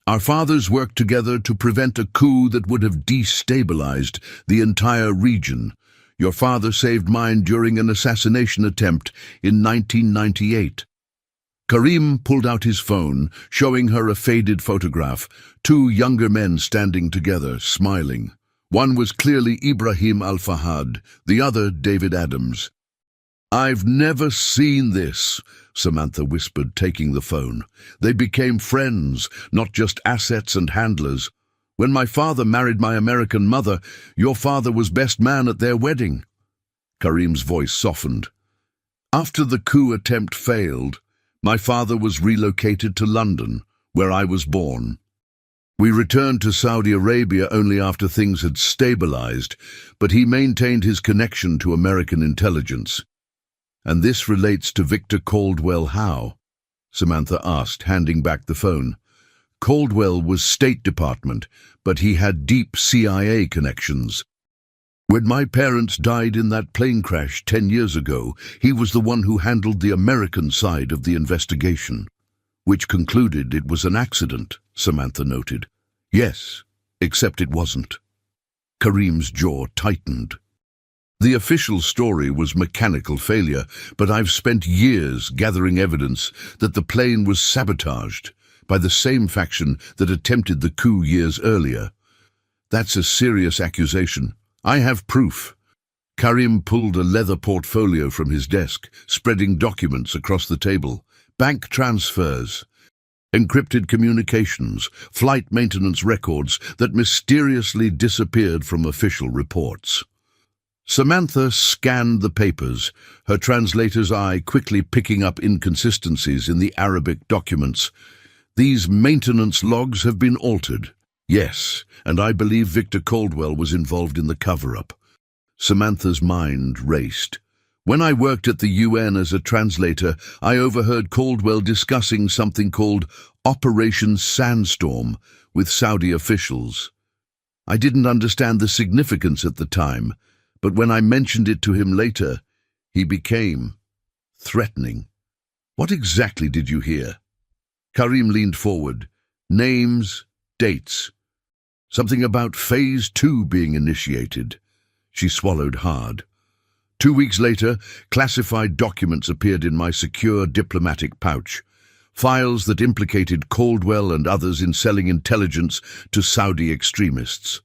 Our fathers worked together to prevent a coup that would have destabilized the entire region. Your father saved mine during an assassination attempt in 1998. Karim pulled out his phone, showing her a faded photograph, two younger men standing together, smiling. One was clearly Ibrahim Al-Fahad, the other David Adams. "I've never seen this," Samantha whispered, taking the phone. "They became friends, not just assets and handlers. When my father married my American mother, your father was best man at their wedding." Karim's voice softened. "After the coup attempt failed, my father was relocated to London, where I was born. We returned to Saudi Arabia only after things had stabilized, but he maintained his connection to American intelligence." "And this relates to Victor Caldwell how?" Samantha asked, handing back the phone. "Caldwell was State Department, but he had deep CIA connections. When my parents died in that plane crash 10 years ago, he was the one who handled the American side of the investigation." "Which concluded it was an accident," Samantha noted. "Yes, except it wasn't." Karim's jaw tightened. "The official story was mechanical failure, but I've spent years gathering evidence that the plane was sabotaged by the same faction that attempted the coup years earlier. That's a serious accusation. I have proof." Karim pulled a leather portfolio from his desk, spreading documents across the table. Bank transfers, encrypted communications, flight maintenance records that mysteriously disappeared from official reports. Samantha scanned the papers, her translator's eye quickly picking up inconsistencies in the Arabic documents. "These maintenance logs have been altered." "Yes, and I believe Victor Caldwell was involved in the cover-up." Samantha's mind raced. "When I worked at the UN as a translator, I overheard Caldwell discussing something called Operation Sandstorm with Saudi officials. I didn't understand the significance at the time, but when I mentioned it to him later, he became threatening." "What exactly did you hear?" Karim leaned forward. "Names, dates. Something about Phase 2 being initiated." She swallowed hard. 2 weeks later, classified documents appeared in my secure diplomatic pouch. Files that implicated Caldwell and others in selling intelligence to Saudi extremists.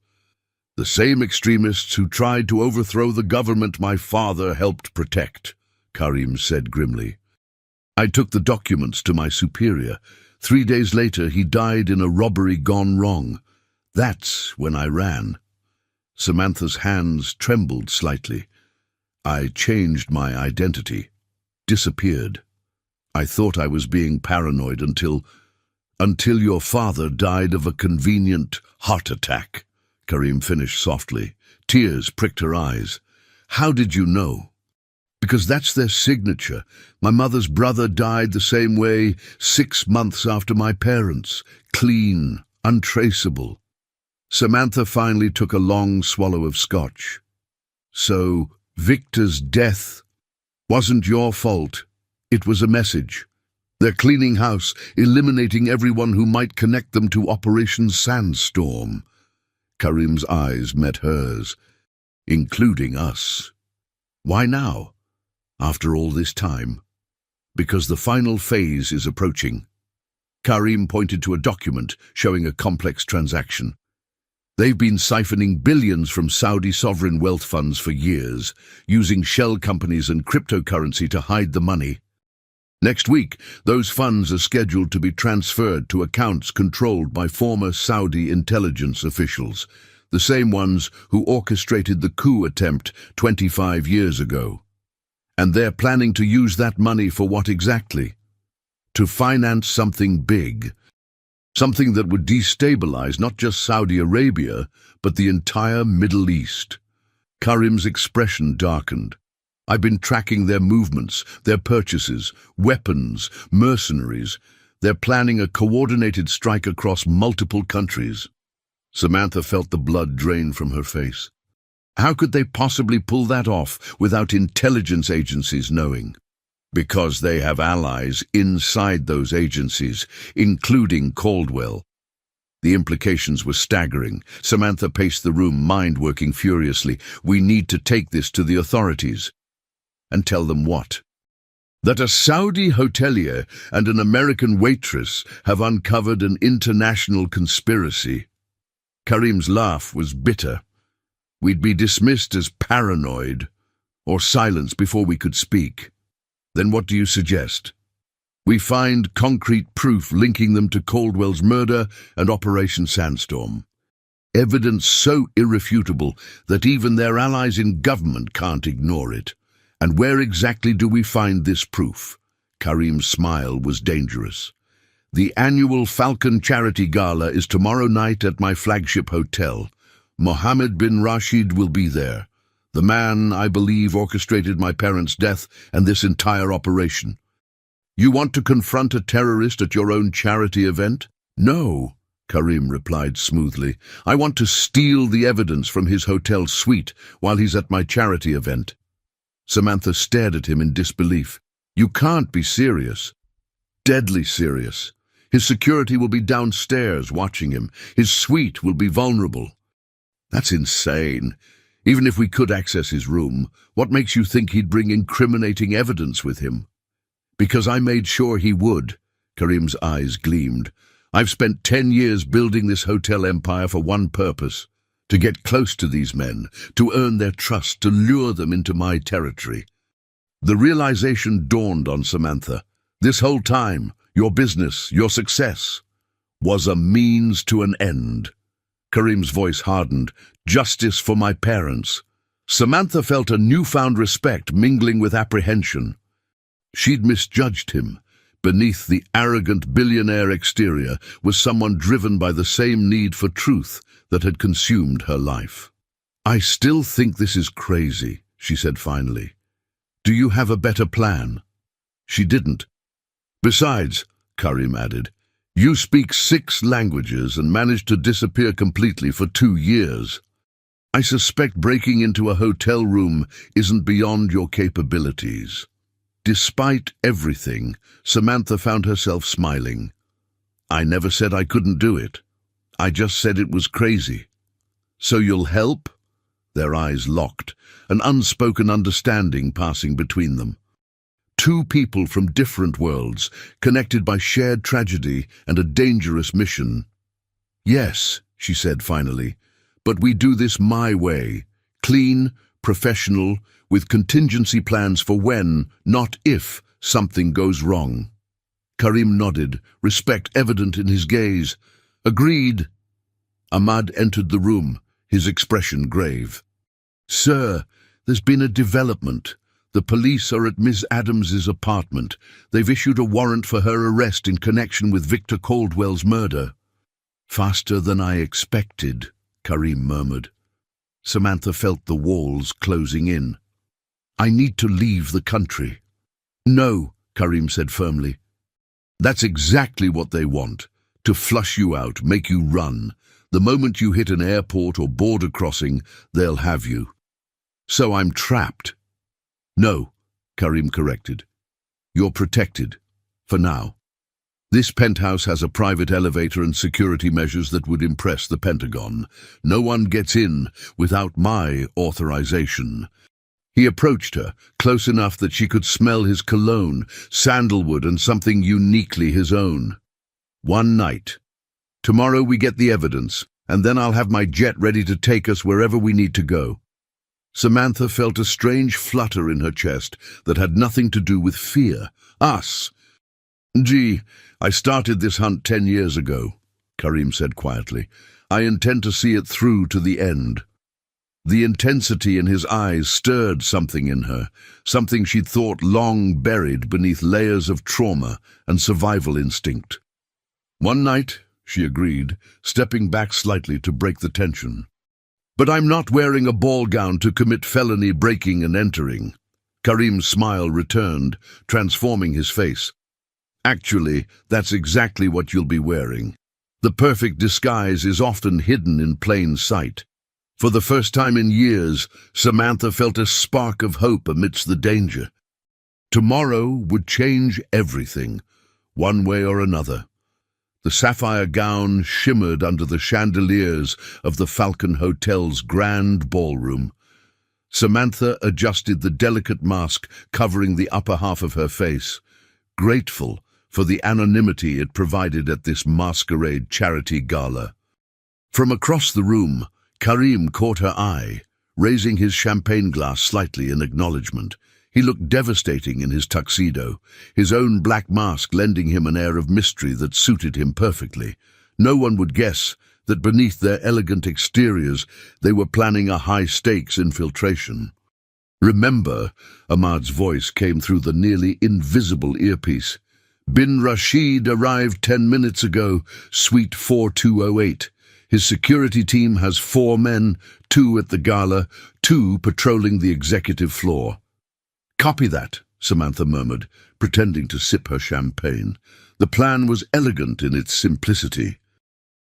"The same extremists who tried to overthrow the government my father helped protect," Karim said grimly. "I took the documents to my superior. 3 days later, he died in a robbery gone wrong. That's when I ran." Samantha's hands trembled slightly. "I changed my identity. Disappeared. I thought I was being paranoid until your father died of a convenient heart attack," Karim finished softly. Tears pricked her eyes. "How did you know?" "Because that's their signature. My mother's brother died the same way 6 months after my parents. Clean, untraceable." Samantha finally took a long swallow of scotch. "So, Victor's death wasn't your fault. It was a message. They're cleaning house, eliminating everyone who might connect them to Operation Sandstorm." Karim's eyes met hers. "Including us. Why now? After all this time?" "Because the final phase is approaching." Karim pointed to a document showing a complex transaction. "They've been siphoning billions from Saudi sovereign wealth funds for years, using shell companies and cryptocurrency to hide the money. Next week, those funds are scheduled to be transferred to accounts controlled by former Saudi intelligence officials, the same ones who orchestrated the coup attempt 25 years ago. And they're planning to use that money for what exactly? To finance something big. Something that would destabilize not just Saudi Arabia, but the entire Middle East." Karim's expression darkened. "I've been tracking their movements, their purchases, weapons, mercenaries. They're planning a coordinated strike across multiple countries." Samantha felt the blood drain from her face. How could they possibly pull that off without intelligence agencies knowing? Because they have allies inside those agencies, including Caldwell. The implications were staggering. Samantha paced the room, mind working furiously. We need to take this to the authorities. And tell them what? That a Saudi hotelier and an American waitress have uncovered an international conspiracy. Karim's laugh was bitter. We'd be dismissed as paranoid, or silenced before we could speak. Then what do you suggest? We find concrete proof linking them to Caldwell's murder and Operation Sandstorm. Evidence so irrefutable that even their allies in government can't ignore it. And where exactly do we find this proof? Karim's smile was dangerous. The annual Falcon Charity Gala is tomorrow night at my flagship hotel. Mohammed bin Rashid will be there. The man, I believe, orchestrated my parents' death and this entire operation. You want to confront a terrorist at your own charity event? No, Karim replied smoothly. I want to steal the evidence from his hotel suite while he's at my charity event. Samantha stared at him in disbelief. You can't be serious. Deadly serious. His security will be downstairs watching him. His suite will be vulnerable. That's insane. Even if we could access his room, what makes you think he'd bring incriminating evidence with him? Because I made sure he would. Karim's eyes gleamed. I've spent 10 years building this hotel empire for one purpose. To get close to these men, to earn their trust, to lure them into my territory. The realization dawned on Samantha. This whole time, your business, your success, was a means to an end. Karim's voice hardened. Justice for my parents. Samantha felt a newfound respect mingling with apprehension. She'd misjudged him. Beneath the arrogant billionaire exterior was someone driven by the same need for truth that had consumed her life. I still think this is crazy, she said finally. Do you have a better plan? She didn't. Besides, Karim added, you speak 6 languages and managed to disappear completely for 2 years. I suspect breaking into a hotel room isn't beyond your capabilities. Despite everything, Samantha found herself smiling. I never said I couldn't do it. I just said it was crazy. So you'll help? Their eyes locked, an unspoken understanding passing between them. 2 people from different worlds, connected by shared tragedy and a dangerous mission. Yes, she said finally, but we do this my way. Clean, professional, with contingency plans for when, not if, something goes wrong. Karim nodded, respect evident in his gaze. Agreed. Ahmad entered the room, his expression grave. Sir, there's been a development. The police are at Miss Adams's apartment. They've issued a warrant for her arrest in connection with Victor Caldwell's murder. Faster than I expected, Karim murmured. Samantha felt the walls closing in. I need to leave the country. No, Karim said firmly. That's exactly what they want, to flush you out, make you run. The moment you hit an airport or border crossing, they'll have you. So I'm trapped. No, Karim corrected. You're protected, for now. This penthouse has a private elevator and security measures that would impress the Pentagon. No one gets in without my authorization. He approached her, close enough that she could smell his cologne, sandalwood, and something uniquely his own. One night. Tomorrow we get the evidence, and then I'll have my jet ready to take us wherever we need to go. Samantha felt a strange flutter in her chest that had nothing to do with fear. Us. Gee, I started this hunt 10 years ago, Karim said quietly. I intend to see it through to the end. The intensity in his eyes stirred something in her, something she'd thought long buried beneath layers of trauma and survival instinct. One night, she agreed, stepping back slightly to break the tension. But I'm not wearing a ball gown to commit felony breaking and entering. Karim's smile returned, transforming his face. Actually, that's exactly what you'll be wearing. The perfect disguise is often hidden in plain sight. For the first time in years, Samantha felt a spark of hope amidst the danger. Tomorrow would change everything, one way or another. The sapphire gown shimmered under the chandeliers of the Falcon Hotel's grand ballroom. Samantha adjusted the delicate mask covering the upper half of her face, grateful for the anonymity it provided at this masquerade charity gala. From across the room, Karim caught her eye, raising his champagne glass slightly in acknowledgement. He looked devastating in his tuxedo, his own black mask lending him an air of mystery that suited him perfectly. No one would guess that beneath their elegant exteriors they were planning a high-stakes infiltration. "Remember," Ahmad's voice came through the nearly invisible earpiece. "Bin Rashid arrived 10 minutes ago, suite 4208. His security team has 4 men, 2 at the gala, 2 patrolling the executive floor." "Copy that," Samantha murmured, pretending to sip her champagne. The plan was elegant in its simplicity.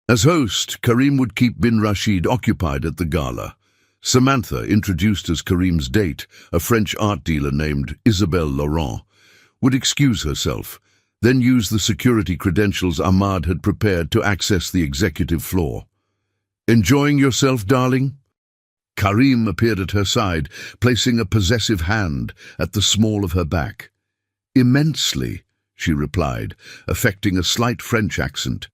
As host, Karim would keep Bin Rashid occupied at the gala. Samantha, introduced as Karim's date, a French art dealer named Isabelle Laurent, would excuse herself, then use the security credentials Ahmad had prepared to access the executive floor. "Enjoying yourself, darling?" Karim appeared at her side, placing a possessive hand at the small of her back. "Immensely," she replied, affecting a slight French accent.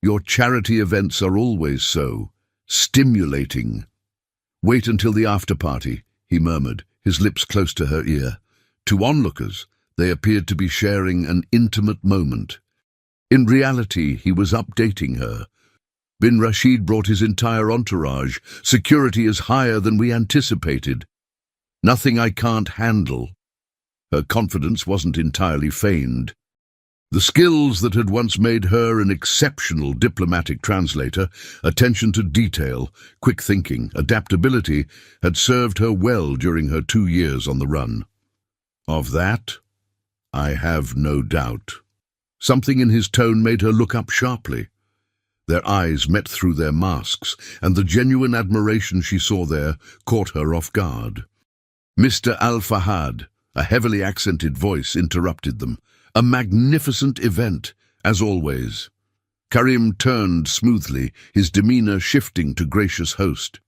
"Your charity events are always so stimulating." "Wait until the after-party," he murmured, his lips close to her ear. To onlookers, they appeared to be sharing an intimate moment. In reality, he was updating her. "Bin Rashid brought his entire entourage. Security is higher than we anticipated. Nothing I can't handle." Her confidence wasn't entirely feigned. The skills that had once made her an exceptional diplomatic translator, attention to detail, quick thinking, adaptability, had served her well during her 2 years on the run. "Of that, I have no doubt." Something in his tone made her look up sharply. Their eyes met through their masks, and the genuine admiration she saw there caught her off guard. "Mr. Al-Fahad," a heavily accented voice interrupted them. "A magnificent event, as always." Karim turned smoothly, his demeanor shifting to gracious host.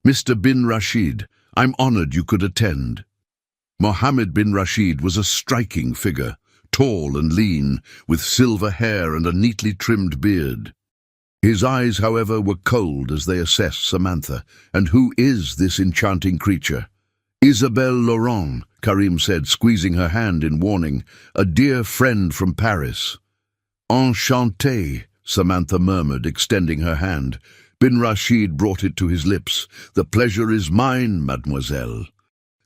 "Mr. Bin Rashid, I'm honored you could attend." Mohammed bin Rashid was a striking figure, tall and lean, with silver hair and a neatly trimmed beard. His eyes, however, were cold as they assessed Samantha. "And who is this enchanting creature?" "Isabelle Laurent," Karim said, squeezing her hand in warning. "A dear friend from Paris." "Enchanté," Samantha murmured, extending her hand. Bin Rashid brought it to his lips. "The pleasure is mine, mademoiselle."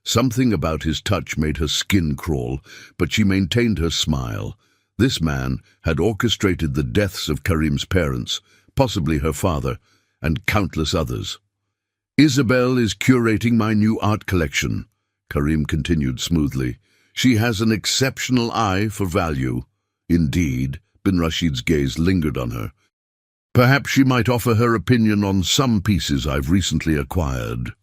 Something about his touch made her skin crawl, but she maintained her smile. This man had orchestrated the deaths of Karim's parents, possibly her father, and countless others. "Isabelle is curating my new art collection," Karim continued smoothly. "She has an exceptional eye for value." "Indeed," Bin Rashid's gaze lingered on her. "Perhaps she might offer her opinion on some pieces I've recently acquired."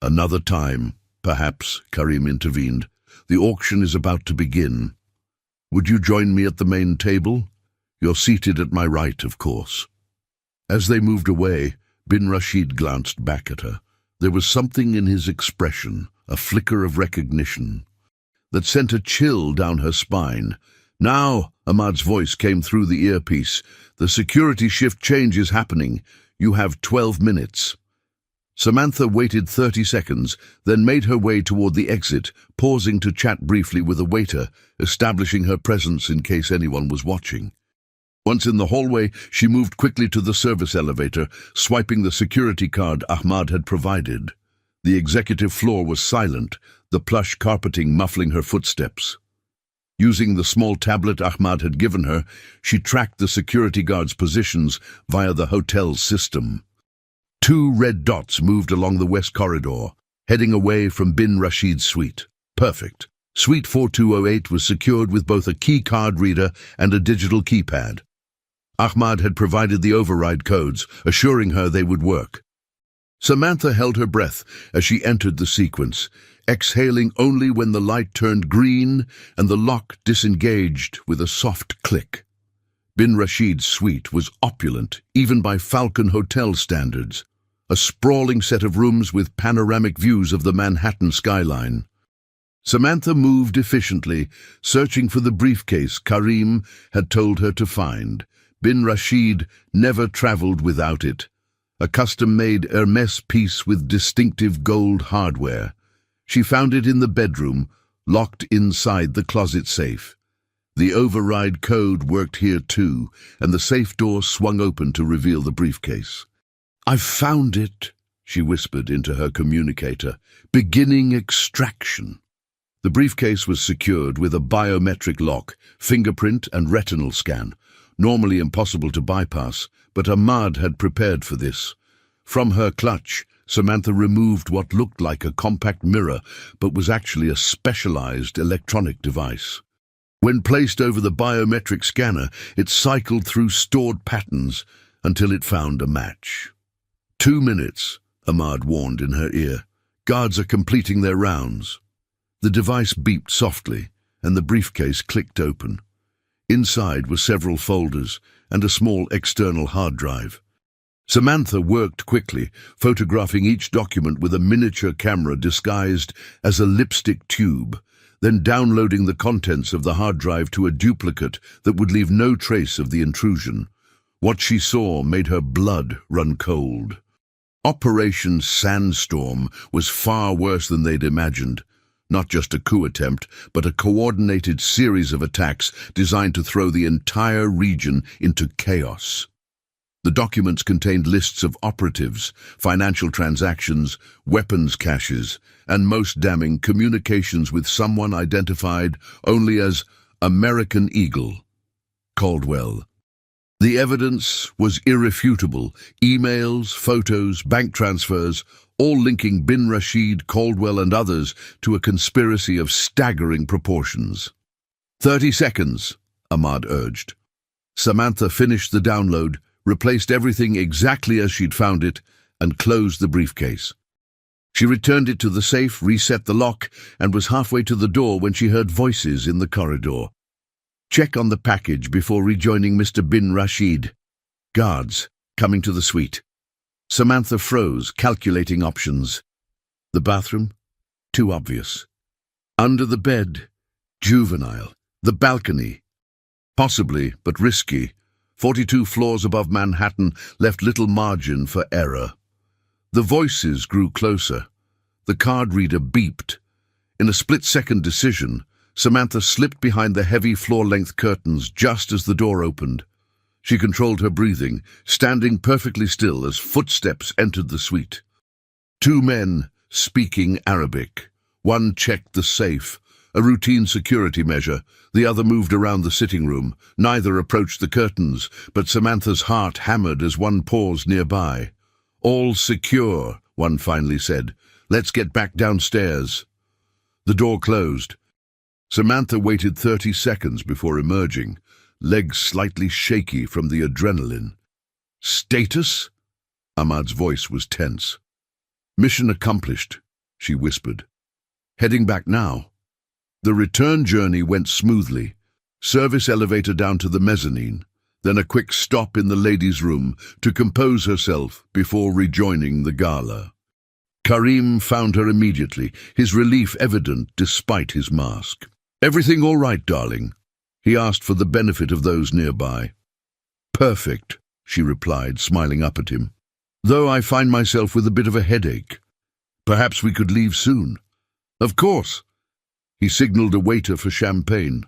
"Another time, perhaps," Karim intervened. "The auction is about to begin. Would you join me at the main table? You're seated at my right, of course." As they moved away, Bin Rashid glanced back at her. There was something in his expression, a flicker of recognition, that sent a chill down her spine. "Now," Ahmad's voice came through the earpiece, "the security shift change is happening. You have 12 minutes. Samantha waited 30 seconds, then made her way toward the exit, pausing to chat briefly with a waiter, establishing her presence in case anyone was watching. Once in the hallway, she moved quickly to the service elevator, swiping the security card Ahmad had provided. The executive floor was silent, the plush carpeting muffling her footsteps. Using the small tablet Ahmad had given her, she tracked the security guard's positions via the hotel's system. 2 red dots moved along the west corridor, heading away from Bin Rashid's suite. Perfect. Suite 4208 was secured with both a key card reader and a digital keypad. Ahmad had provided the override codes, assuring her they would work. Samantha held her breath as she entered the sequence, exhaling only when the light turned green and the lock disengaged with a soft click. Bin Rashid's suite was opulent, even by Falcon Hotel standards, a sprawling set of rooms with panoramic views of the Manhattan skyline. Samantha moved efficiently, searching for the briefcase Karim had told her to find. Bin Rashid never traveled without it, a custom-made Hermes piece with distinctive gold hardware. She found it in the bedroom, locked inside the closet safe. The override code worked here too, and the safe door swung open to reveal the briefcase. "I've found it," she whispered into her communicator. "Beginning extraction." The briefcase was secured with a biometric lock, fingerprint and retinal scan, normally impossible to bypass, but Ahmad had prepared for this. From her clutch, Samantha removed what looked like a compact mirror, but was actually a specialized electronic device. When placed over the biometric scanner, it cycled through stored patterns until it found a match. 2 minutes, Ahmad warned in her ear. Guards are completing their rounds. The device beeped softly, and the briefcase clicked open. Inside were several folders and a small external hard drive. Samantha worked quickly, photographing each document with a miniature camera disguised as a lipstick tube, then downloading the contents of the hard drive to a duplicate that would leave no trace of the intrusion. What she saw made her blood run cold. Operation Sandstorm was far worse than they'd imagined. Not just a coup attempt, but a coordinated series of attacks designed to throw the entire region into chaos. The documents contained lists of operatives, financial transactions, weapons caches, and most damning, communications with someone identified only as American Eagle, Caldwell. The evidence was irrefutable: emails, photos, bank transfers, all linking Bin Rashid, Caldwell and others to a conspiracy of staggering proportions. 30 seconds, Ahmad urged. Samantha finished the download, replaced everything exactly as she'd found it, and closed the briefcase. She returned it to the safe, reset the lock, and was halfway to the door when she heard voices in the corridor. "Check on the package before rejoining Mr. Bin Rashid. Guards, coming to the suite." Samantha froze, calculating options. The bathroom? Too obvious. Under the bed? Juvenile. The balcony? Possibly, but risky. 42 floors above Manhattan left little margin for error. The voices grew closer. The card reader beeped. In a split-second decision, Samantha slipped behind the heavy floor-length curtains just as the door opened. She controlled her breathing, standing perfectly still as footsteps entered the suite. 2 men, speaking Arabic. One checked the safe, a routine security measure. The other moved around the sitting room. Neither approached the curtains, but Samantha's heart hammered as one paused nearby. "All secure," one finally said. "Let's get back downstairs." The door closed. Samantha waited 30 seconds before emerging, legs slightly shaky from the adrenaline. "Status?" Ahmad's voice was tense. "Mission accomplished," she whispered. "Heading back now." The return journey went smoothly. Service elevator down to the mezzanine, then a quick stop in the ladies' room to compose herself before rejoining the gala. Karim found her immediately, his relief evident despite his mask. "Everything all right, darling?" he asked for the benefit of those nearby. "Perfect," she replied, smiling up at him. "Though I find myself with a bit of a headache. Perhaps we could leave soon." "Of course." He signaled a waiter for champagne.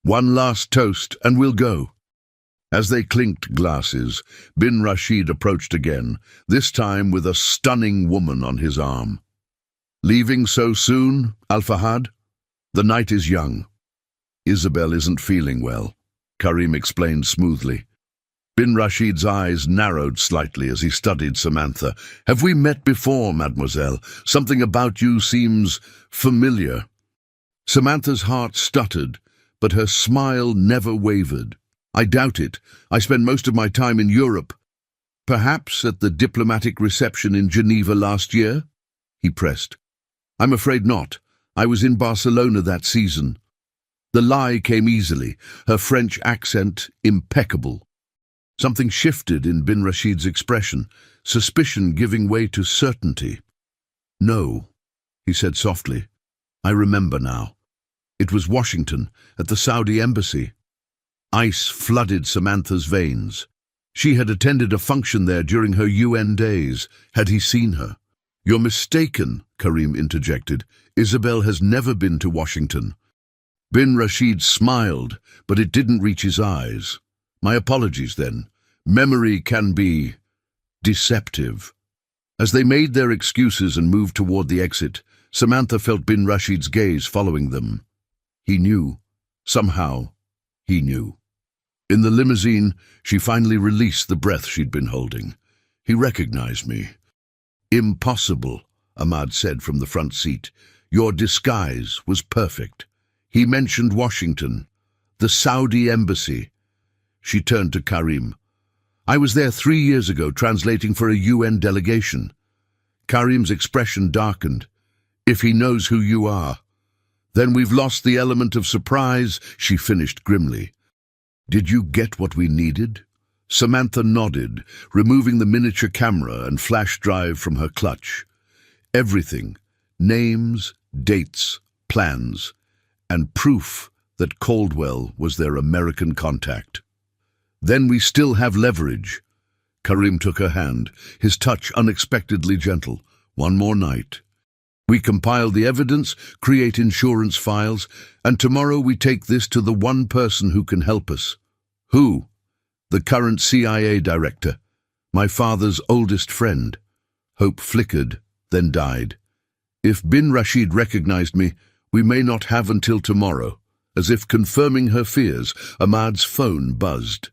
"One last toast, and we'll go." As they clinked glasses, Bin Rashid approached again, this time with a stunning woman on his arm. "Leaving so soon, Al-Fahad? The night is young." "Isabel isn't feeling well," Karim explained smoothly. Bin Rashid's eyes narrowed slightly as he studied Samantha. "Have we met before, mademoiselle? Something about you seems familiar." Samantha's heart stuttered, but her smile never wavered. "I doubt it. I spend most of my time in Europe." Perhaps at the diplomatic reception in Geneva last year? He pressed. I'm afraid not. I was in Barcelona that season. The lie came easily, her French accent impeccable. Something shifted in bin Rashid's expression, suspicion giving way to certainty. No, he said softly. I remember now. It was Washington, at the Saudi embassy. Ice flooded Samantha's veins. She had attended a function there during her UN days. Had he seen her? You're mistaken, Karim interjected. Isabel has never been to Washington. Bin Rashid smiled, but it didn't reach his eyes. My apologies, then. Memory can be deceptive. As they made their excuses and moved toward the exit, Samantha felt Bin Rashid's gaze following them. He knew. Somehow, he knew. In the limousine, she finally released the breath she'd been holding. He recognized me. Impossible, Ahmad said from the front seat. Your disguise was perfect. He mentioned Washington, the Saudi embassy. She turned to Karim. I was there 3 years ago translating for a UN delegation. Karim's expression darkened. If he knows who you are. Then we've lost the element of surprise, she finished grimly. Did you get what we needed? Samantha nodded, removing the miniature camera and flash drive from her clutch. Everything, names, dates, plans, and proof that Caldwell was their American contact. Then we still have leverage. Karim took her hand, his touch unexpectedly gentle. One more night. We compile the evidence, create insurance files, and tomorrow we take this to the one person who can help us. Who? The current CIA director, my father's oldest friend. Hope flickered, then died. If Bin Rashid recognized me, we may not have until tomorrow. As if confirming her fears, Ahmad's phone buzzed.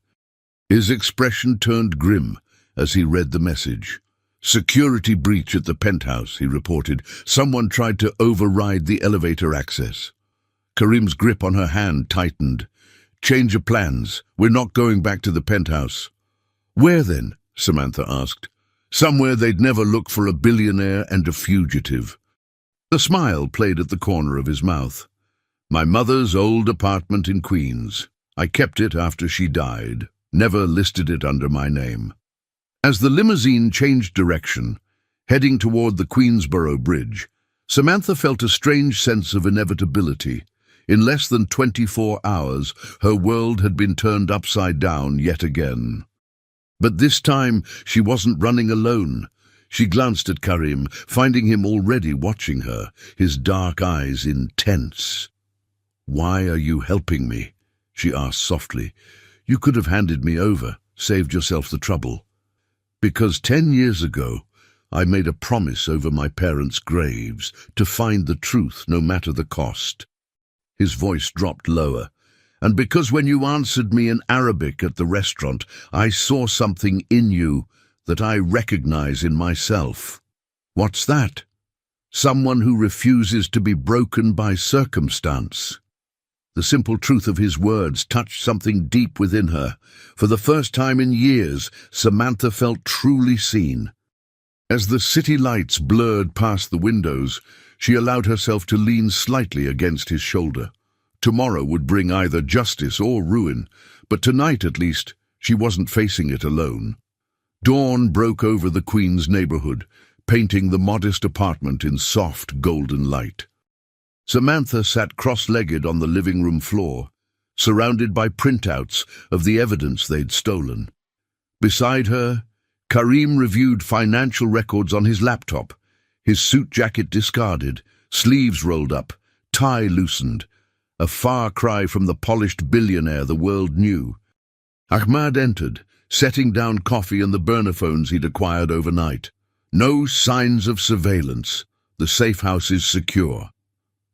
His expression turned grim as he read the message. Security breach at the penthouse, he reported. Someone tried to override the elevator access. Karim's grip on her hand tightened. Change of plans. We're not going back to the penthouse. Where then? Samantha asked. Somewhere they'd never look for a billionaire and a fugitive. The smile played at the corner of his mouth. My mother's old apartment in Queens. I kept it after she died. Never listed it under my name. As the limousine changed direction, heading toward the Queensboro Bridge, Samantha felt a strange sense of inevitability. In less than 24 hours, her world had been turned upside down yet again. But this time, she wasn't running alone. She glanced at Karim, finding him already watching her, his dark eyes intense. Why are you helping me? She asked softly. You could have handed me over, saved yourself the trouble. Because 10 years ago, I made a promise over my parents' graves to find the truth no matter the cost. His voice dropped lower. And because when you answered me in Arabic at the restaurant, I saw something in you that I recognize in myself. What's that? Someone who refuses to be broken by circumstance. The simple truth of his words touched something deep within her. For the first time in years, Samantha felt truly seen. As the city lights blurred past the windows, she allowed herself to lean slightly against his shoulder. Tomorrow would bring either justice or ruin, but tonight at least, she wasn't facing it alone. Dawn broke over the Queen's neighborhood, painting the modest apartment in soft golden light. Samantha sat cross-legged on the living room floor, surrounded by printouts of the evidence they'd stolen. Beside her, Karim reviewed financial records on his laptop, his suit jacket discarded, sleeves rolled up, tie loosened, a far cry from the polished billionaire the world knew. Ahmad entered, setting down coffee and the burner phones he'd acquired overnight. No signs of surveillance. The safe house is secure.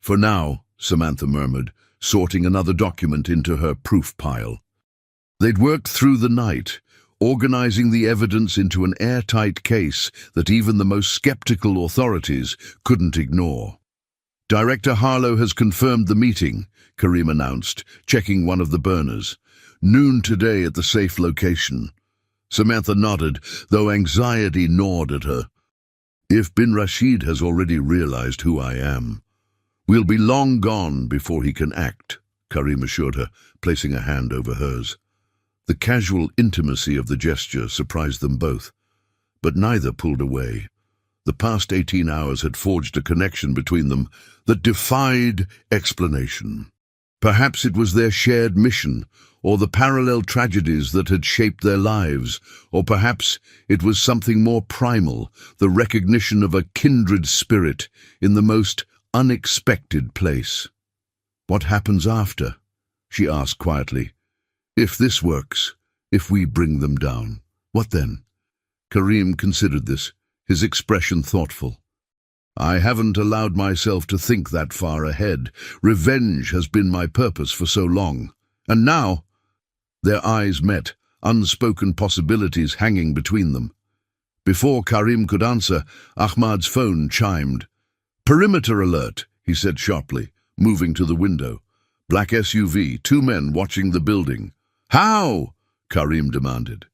For now, Samantha murmured, sorting another document into her proof pile. They'd worked through the night, organizing the evidence into an airtight case that even the most skeptical authorities couldn't ignore. Director Harlow has confirmed the meeting, Karim announced, checking one of the burners. Noon today at the safe location. Samantha nodded, though anxiety gnawed at her. If bin Rashid has already realized who I am, we'll be long gone before he can act, Karim assured her, placing a hand over hers. The casual intimacy of the gesture surprised them both, but neither pulled away. The past 18 hours had forged a connection between them that defied explanation. Perhaps it was their shared mission, or the parallel tragedies that had shaped their lives, or perhaps it was something more primal, the recognition of a kindred spirit in the most unexpected place. "What happens after?" she asked quietly. "If this works, if we bring them down, what then?" Karim considered this, his expression thoughtful. "I haven't allowed myself to think that far ahead. Revenge has been my purpose for so long. And now—" Their eyes met, unspoken possibilities hanging between them. Before Karim could answer, Ahmad's phone chimed. "Perimeter alert," he said sharply, moving to the window. Black SUV, 2 men watching the building. "How?" Karim demanded.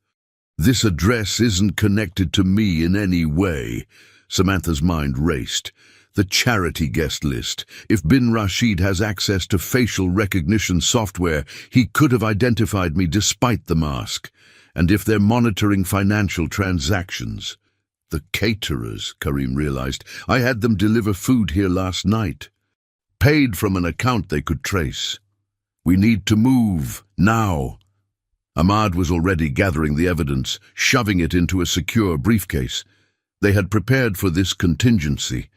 "This address isn't connected to me in any way." Samantha's mind raced. The charity guest list. If bin Rashid has access to facial recognition software, he could have identified me despite the mask. And if they're monitoring financial transactions. The caterers, Karim realized. I had them deliver food here last night. Paid from an account they could trace. "We need to move, now." Ahmad was already gathering the evidence, shoving it into a secure briefcase. They had prepared for this contingency.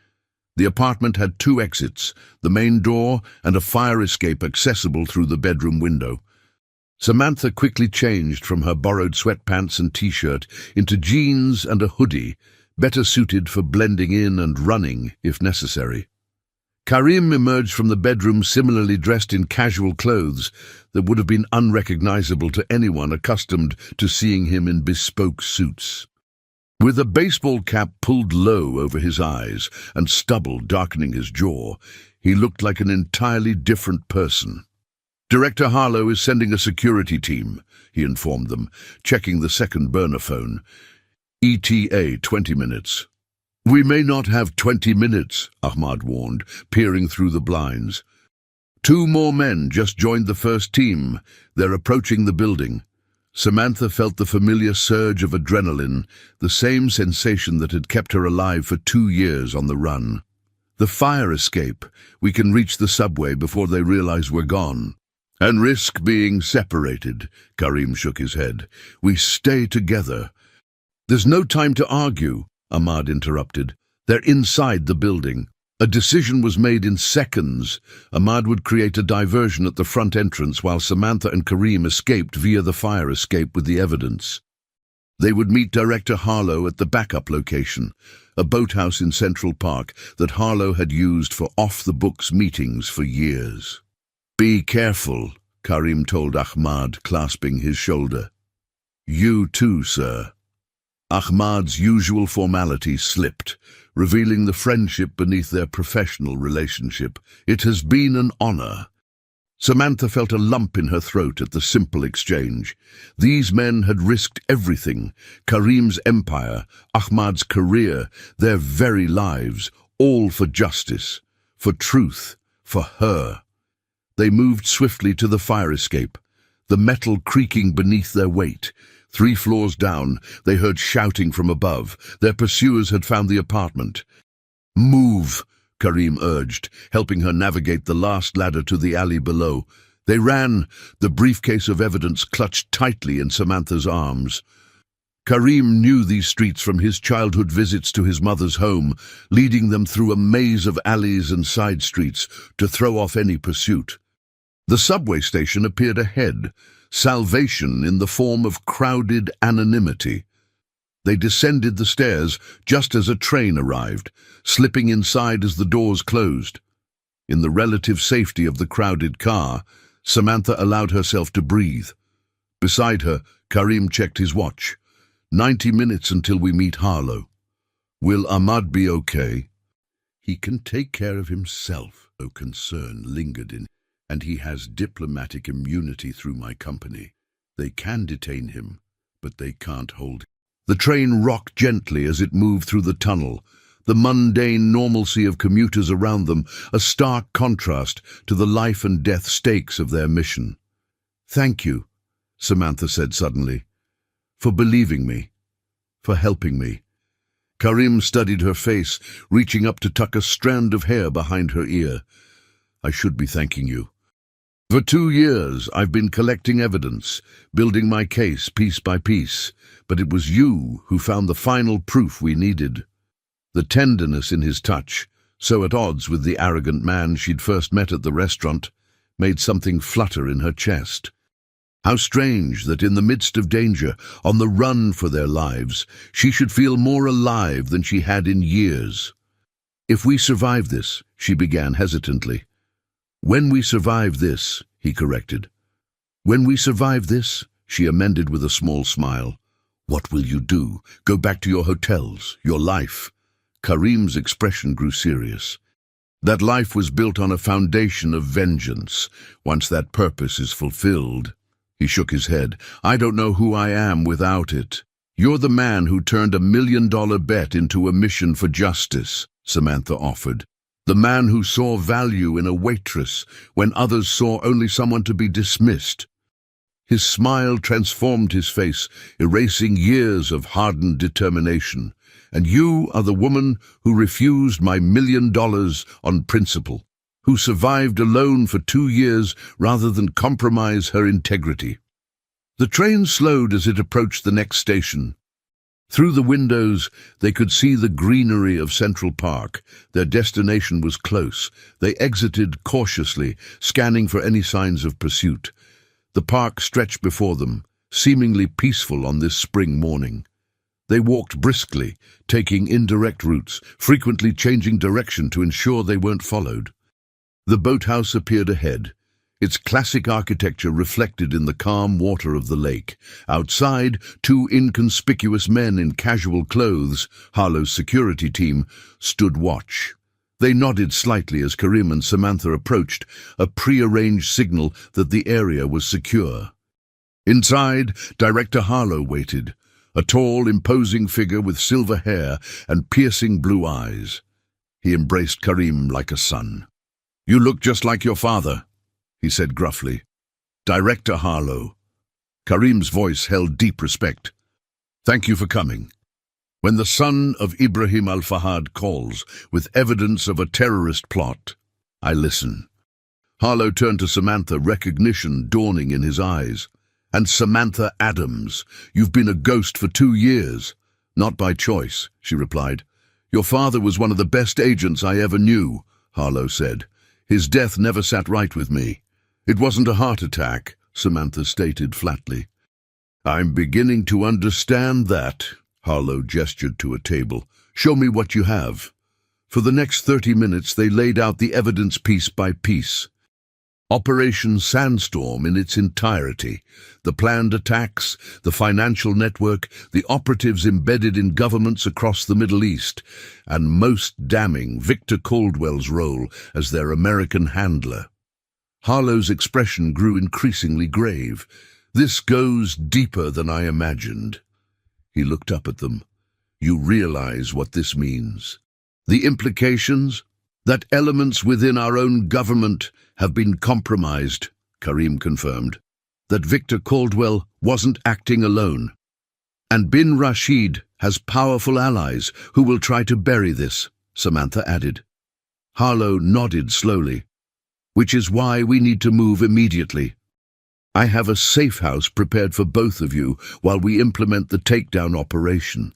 The apartment had 2 exits, the main door and a fire escape accessible through the bedroom window. Samantha quickly changed from her borrowed sweatpants and t-shirt into jeans and a hoodie, better suited for blending in and running if necessary. Karim emerged from the bedroom similarly dressed in casual clothes that would have been unrecognizable to anyone accustomed to seeing him in bespoke suits. With a baseball cap pulled low over his eyes and stubble darkening his jaw, he looked like an entirely different person. "Director Harlow is sending a security team," he informed them, checking the second burner phone. "ETA 20 minutes. "We may not have 20 minutes, Ahmad warned, peering through the blinds. 2 more men just joined the first team. They're approaching the building. Samantha felt the familiar surge of adrenaline, the same sensation that had kept her alive for 2 years on the run. "The fire escape. We can reach the subway before they realize we're gone." "And risk being separated," Karim shook his head. "We stay together." "There's no time to argue," Ahmad interrupted. "They're inside the building. A decision was made in seconds. Ahmad would create a diversion at the front entrance while Samantha and Karim escaped via the fire escape with the evidence. They would meet Director Harlow at the backup location, a boathouse in Central Park that Harlow had used for off-the-books meetings for years. "Be careful," Karim told Ahmad, clasping his shoulder. "You too, sir." Ahmad's usual formality slipped, revealing the friendship beneath their professional relationship. "It has been an honor." Samantha felt a lump in her throat at the simple exchange. These men had risked everything: Karim's empire, Ahmad's career, their very lives, all for justice, for truth, for her. They moved swiftly to the fire escape, the metal creaking beneath their weight. 3 floors down, they heard shouting from above. Their pursuers had found the apartment. "Move," Karim urged, helping her navigate the last ladder to the alley below. They ran, the briefcase of evidence clutched tightly in Samantha's arms. Karim knew these streets from his childhood visits to his mother's home, leading them through a maze of alleys and side streets to throw off any pursuit. The subway station appeared ahead, salvation in the form of crowded anonymity. They descended the stairs just as a train arrived, slipping inside as the doors closed. In the relative safety of the crowded car, Samantha allowed herself to breathe. Beside her, Karim checked his watch. 90 minutes until we meet Harlow. "Will Ahmad be okay?" "He can take care of himself," no concern lingered in him. "And he has diplomatic immunity through my company. They can detain him, but they can't hold. The train rocked gently as it moved through the tunnel, the mundane normalcy of commuters around them, a stark contrast to the life and death stakes of their mission. "Thank you," Samantha said suddenly, "for believing me, for helping me." Karim studied her face, reaching up to tuck a strand of hair behind her ear. "I should be thanking you. For 2 years, I've been collecting evidence, building my case piece by piece, but it was you who found the final proof we needed." The tenderness in his touch, so at odds with the arrogant man she'd first met at the restaurant, made something flutter in her chest. How strange that in the midst of danger, on the run for their lives, she should feel more alive than she had in years. "If we survive this," she began hesitantly. "When we survive this," he corrected. "When we survive this," she amended with a small smile. "What will you do? Go back to your hotels, your life?" Karim's expression grew serious. "That life was built on a foundation of vengeance. Once that purpose is fulfilled—" He shook his head. "I don't know who I am without it." "You're the man who turned $1 million bet into a mission for justice," Samantha offered. "The man who saw value in a waitress when others saw only someone to be dismissed." His smile transformed his face, erasing years of hardened determination. "And you are the woman who refused my $1 million on principle, who survived alone for 2 years rather than compromise her integrity." The train slowed as it approached the next station. Through the windows, they could see the greenery of Central Park. Their destination was close. They exited cautiously, scanning for any signs of pursuit. The park stretched before them, seemingly peaceful on this spring morning. They walked briskly, taking indirect routes, frequently changing direction to ensure they weren't followed. The boathouse appeared ahead, its classic architecture reflected in the calm water of the lake. Outside, 2 inconspicuous men in casual clothes, Harlow's security team, stood watch. They nodded slightly as Karim and Samantha approached, a prearranged signal that the area was secure. Inside, Director Harlow waited, a tall, imposing figure with silver hair and piercing blue eyes. He embraced Karim like a son. "You look just like your father," he said gruffly. "Director Harlow." Karim's voice held deep respect. "Thank you for coming. When the son of Ibrahim al-Fahad calls with evidence of a terrorist plot, I listen." Harlow turned to Samantha, recognition dawning in his eyes. "And Samantha Adams, you've been a ghost for 2 years." "Not by choice," she replied. "Your father was one of the best agents I ever knew," Harlow said. "His death never sat right with me." "It wasn't a heart attack," Samantha stated flatly. "I'm beginning to understand that," Harlow gestured to a table. "Show me what you have." For the next 30 minutes they laid out the evidence piece by piece. Operation Sandstorm in its entirety, the planned attacks, the financial network, the operatives embedded in governments across the Middle East, and most damning, Victor Caldwell's role as their American handler. Harlow's expression grew increasingly grave. "This goes deeper than I imagined." He looked up at them. "You realize what this means? The implications? That elements within our own government have been compromised," Karim confirmed. "That Victor Caldwell wasn't acting alone. And bin Rashid has powerful allies who will try to bury this," Samantha added. Harlow nodded slowly. "Which is why we need to move immediately. I have a safe house prepared for both of you while we implement the takedown operation."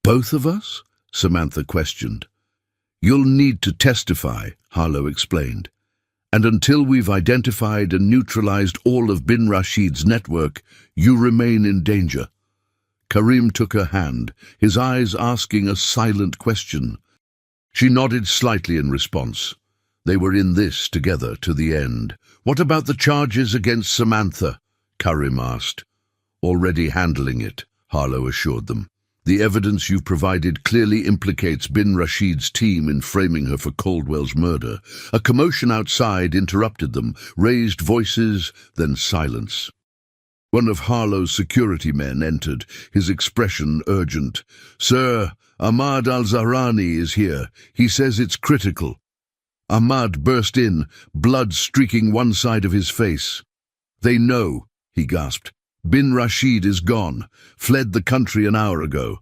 "Both of us?" Samantha questioned. "You'll need to testify," Harlow explained. "And until we've identified and neutralized all of bin Rashid's network, you remain in danger." Karim took her hand, his eyes asking a silent question. She nodded slightly in response. They were in this together to the end. "What about the charges against Samantha?" Karim asked. "Already handling it," Harlow assured them. "The evidence you've provided clearly implicates bin Rashid's team in framing her for Caldwell's murder." A commotion outside interrupted them, raised voices, then silence. One of Harlow's security men entered, his expression urgent. "Sir, Ahmad al-Zahrani is here. He says it's critical." Ahmad burst in, blood streaking one side of his face. "They know," he gasped. "Bin Rashid is gone, fled the country an hour ago.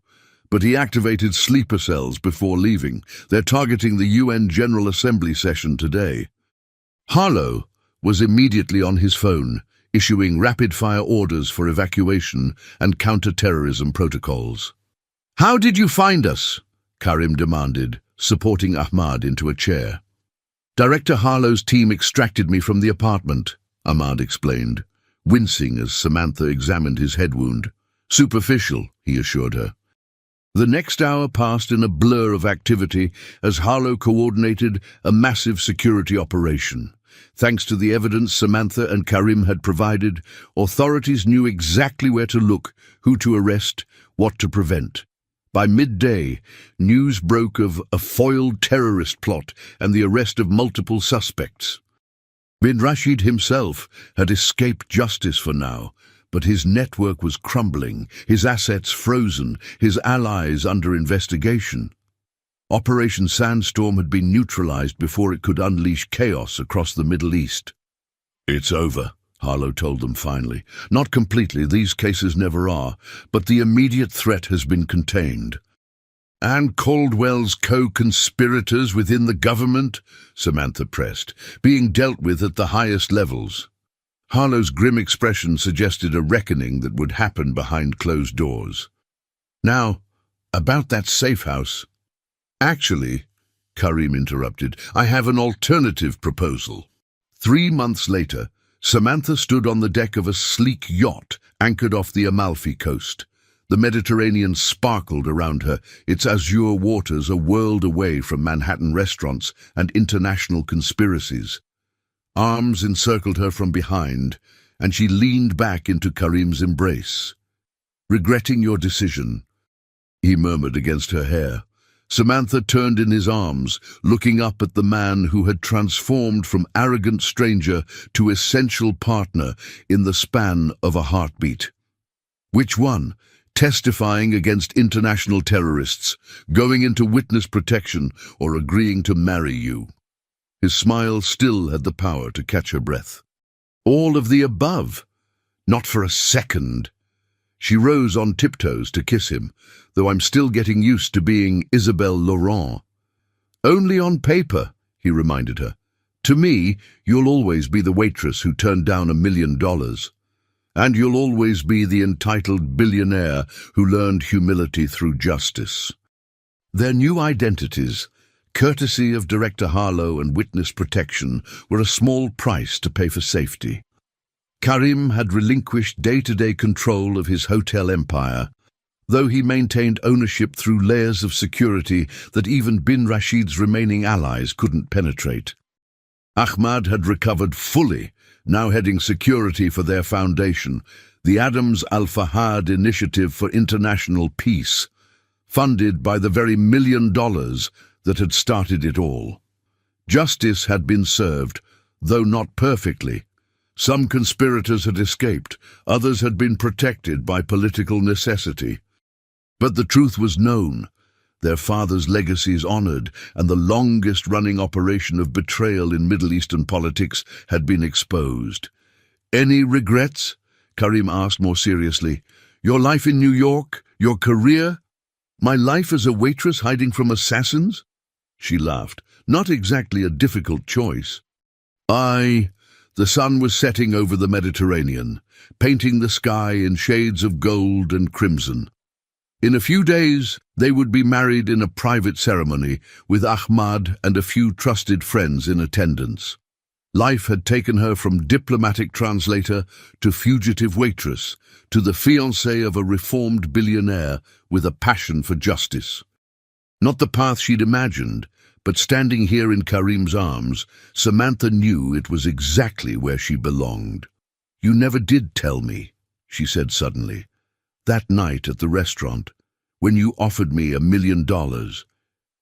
But he activated sleeper cells before leaving. They're targeting the UN General Assembly session today." Harlow was immediately on his phone, issuing rapid-fire orders for evacuation and counter-terrorism protocols. "How did you find us?" Karim demanded, supporting Ahmad into a chair. "Director Harlow's team extracted me from the apartment," Ahmad explained, wincing as Samantha examined his head wound. "Superficial," he assured her. The next hour passed in a blur of activity as Harlow coordinated a massive security operation. Thanks to the evidence Samantha and Karim had provided, authorities knew exactly where to look, who to arrest, what to prevent. By midday, news broke of a foiled terrorist plot and the arrest of multiple suspects. Bin Rashid himself had escaped justice for now, but his network was crumbling, his assets frozen, his allies under investigation. Operation Sandstorm had been neutralized before it could unleash chaos across the Middle East. "It's over," Harlow told them finally. "Not completely, these cases never are, but the immediate threat has been contained." "And Caldwell's co-conspirators within the government?" Samantha pressed, "being dealt with at the highest levels." Harlow's grim expression suggested a reckoning that would happen behind closed doors. "Now, about that safe house." "Actually," Karim interrupted, "I have an alternative proposal." 3 months later, Samantha stood on the deck of a sleek yacht anchored off the Amalfi coast. The Mediterranean sparkled around her, its azure waters a world away from Manhattan restaurants and international conspiracies. Arms encircled her from behind, and she leaned back into Karim's embrace. "Regretting your decision," he murmured against her hair. Samantha turned in his arms, looking up at the man who had transformed from arrogant stranger to essential partner in the span of a heartbeat. "Which one? Testifying against international terrorists, going into witness protection, or agreeing to marry you?" His smile still had the power to catch her breath. "All of the above. Not for a second." She rose on tiptoes to kiss him, though I'm still getting used to being Isabelle Laurent. "Only on paper," he reminded her. "To me, you'll always be the waitress who turned down $1 million. And you'll always be the entitled billionaire who learned humility through justice." Their new identities, courtesy of Director Harlow and witness protection, were a small price to pay for safety. Karim had relinquished day-to-day control of his hotel empire, though he maintained ownership through layers of security that even Bin Rashid's remaining allies couldn't penetrate. Ahmad had recovered fully, now heading security for their foundation, the Adams Al-Fahad Initiative for International Peace, funded by the very $1 million that had started it all. Justice had been served, though not perfectly. Some conspirators had escaped, others had been protected by political necessity. But the truth was known, their father's legacies honored, and the longest-running operation of betrayal in Middle Eastern politics had been exposed. "Any regrets?" Karim asked more seriously. "Your life in New York? Your career? My life as a waitress hiding from assassins?" She laughed. "Not exactly a difficult choice." The sun was setting over the Mediterranean, painting the sky in shades of gold and crimson. In a few days, they would be married in a private ceremony, with Ahmad and a few trusted friends in attendance. Life had taken her from diplomatic translator to fugitive waitress, to the fiancée of a reformed billionaire with a passion for justice. Not the path she'd imagined, but standing here in Karim's arms, Samantha knew it was exactly where she belonged. "You never did tell me," she said suddenly. "That night at the restaurant, when you offered me $1 million,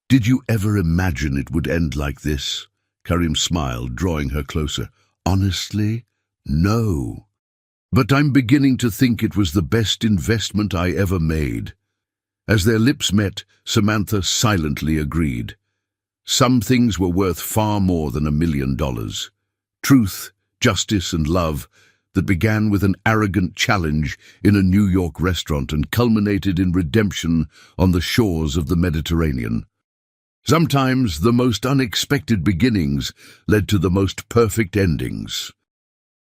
did you ever imagine it would end like this?" Karim smiled, drawing her closer. "Honestly, no." But I'm beginning to think it was the best investment I ever made." As their lips met, Samantha silently agreed. Some things were worth far more than $1 million. Truth, justice, and love that began with an arrogant challenge in a New York restaurant and culminated in redemption on the shores of the Mediterranean. Sometimes the most unexpected beginnings led to the most perfect endings.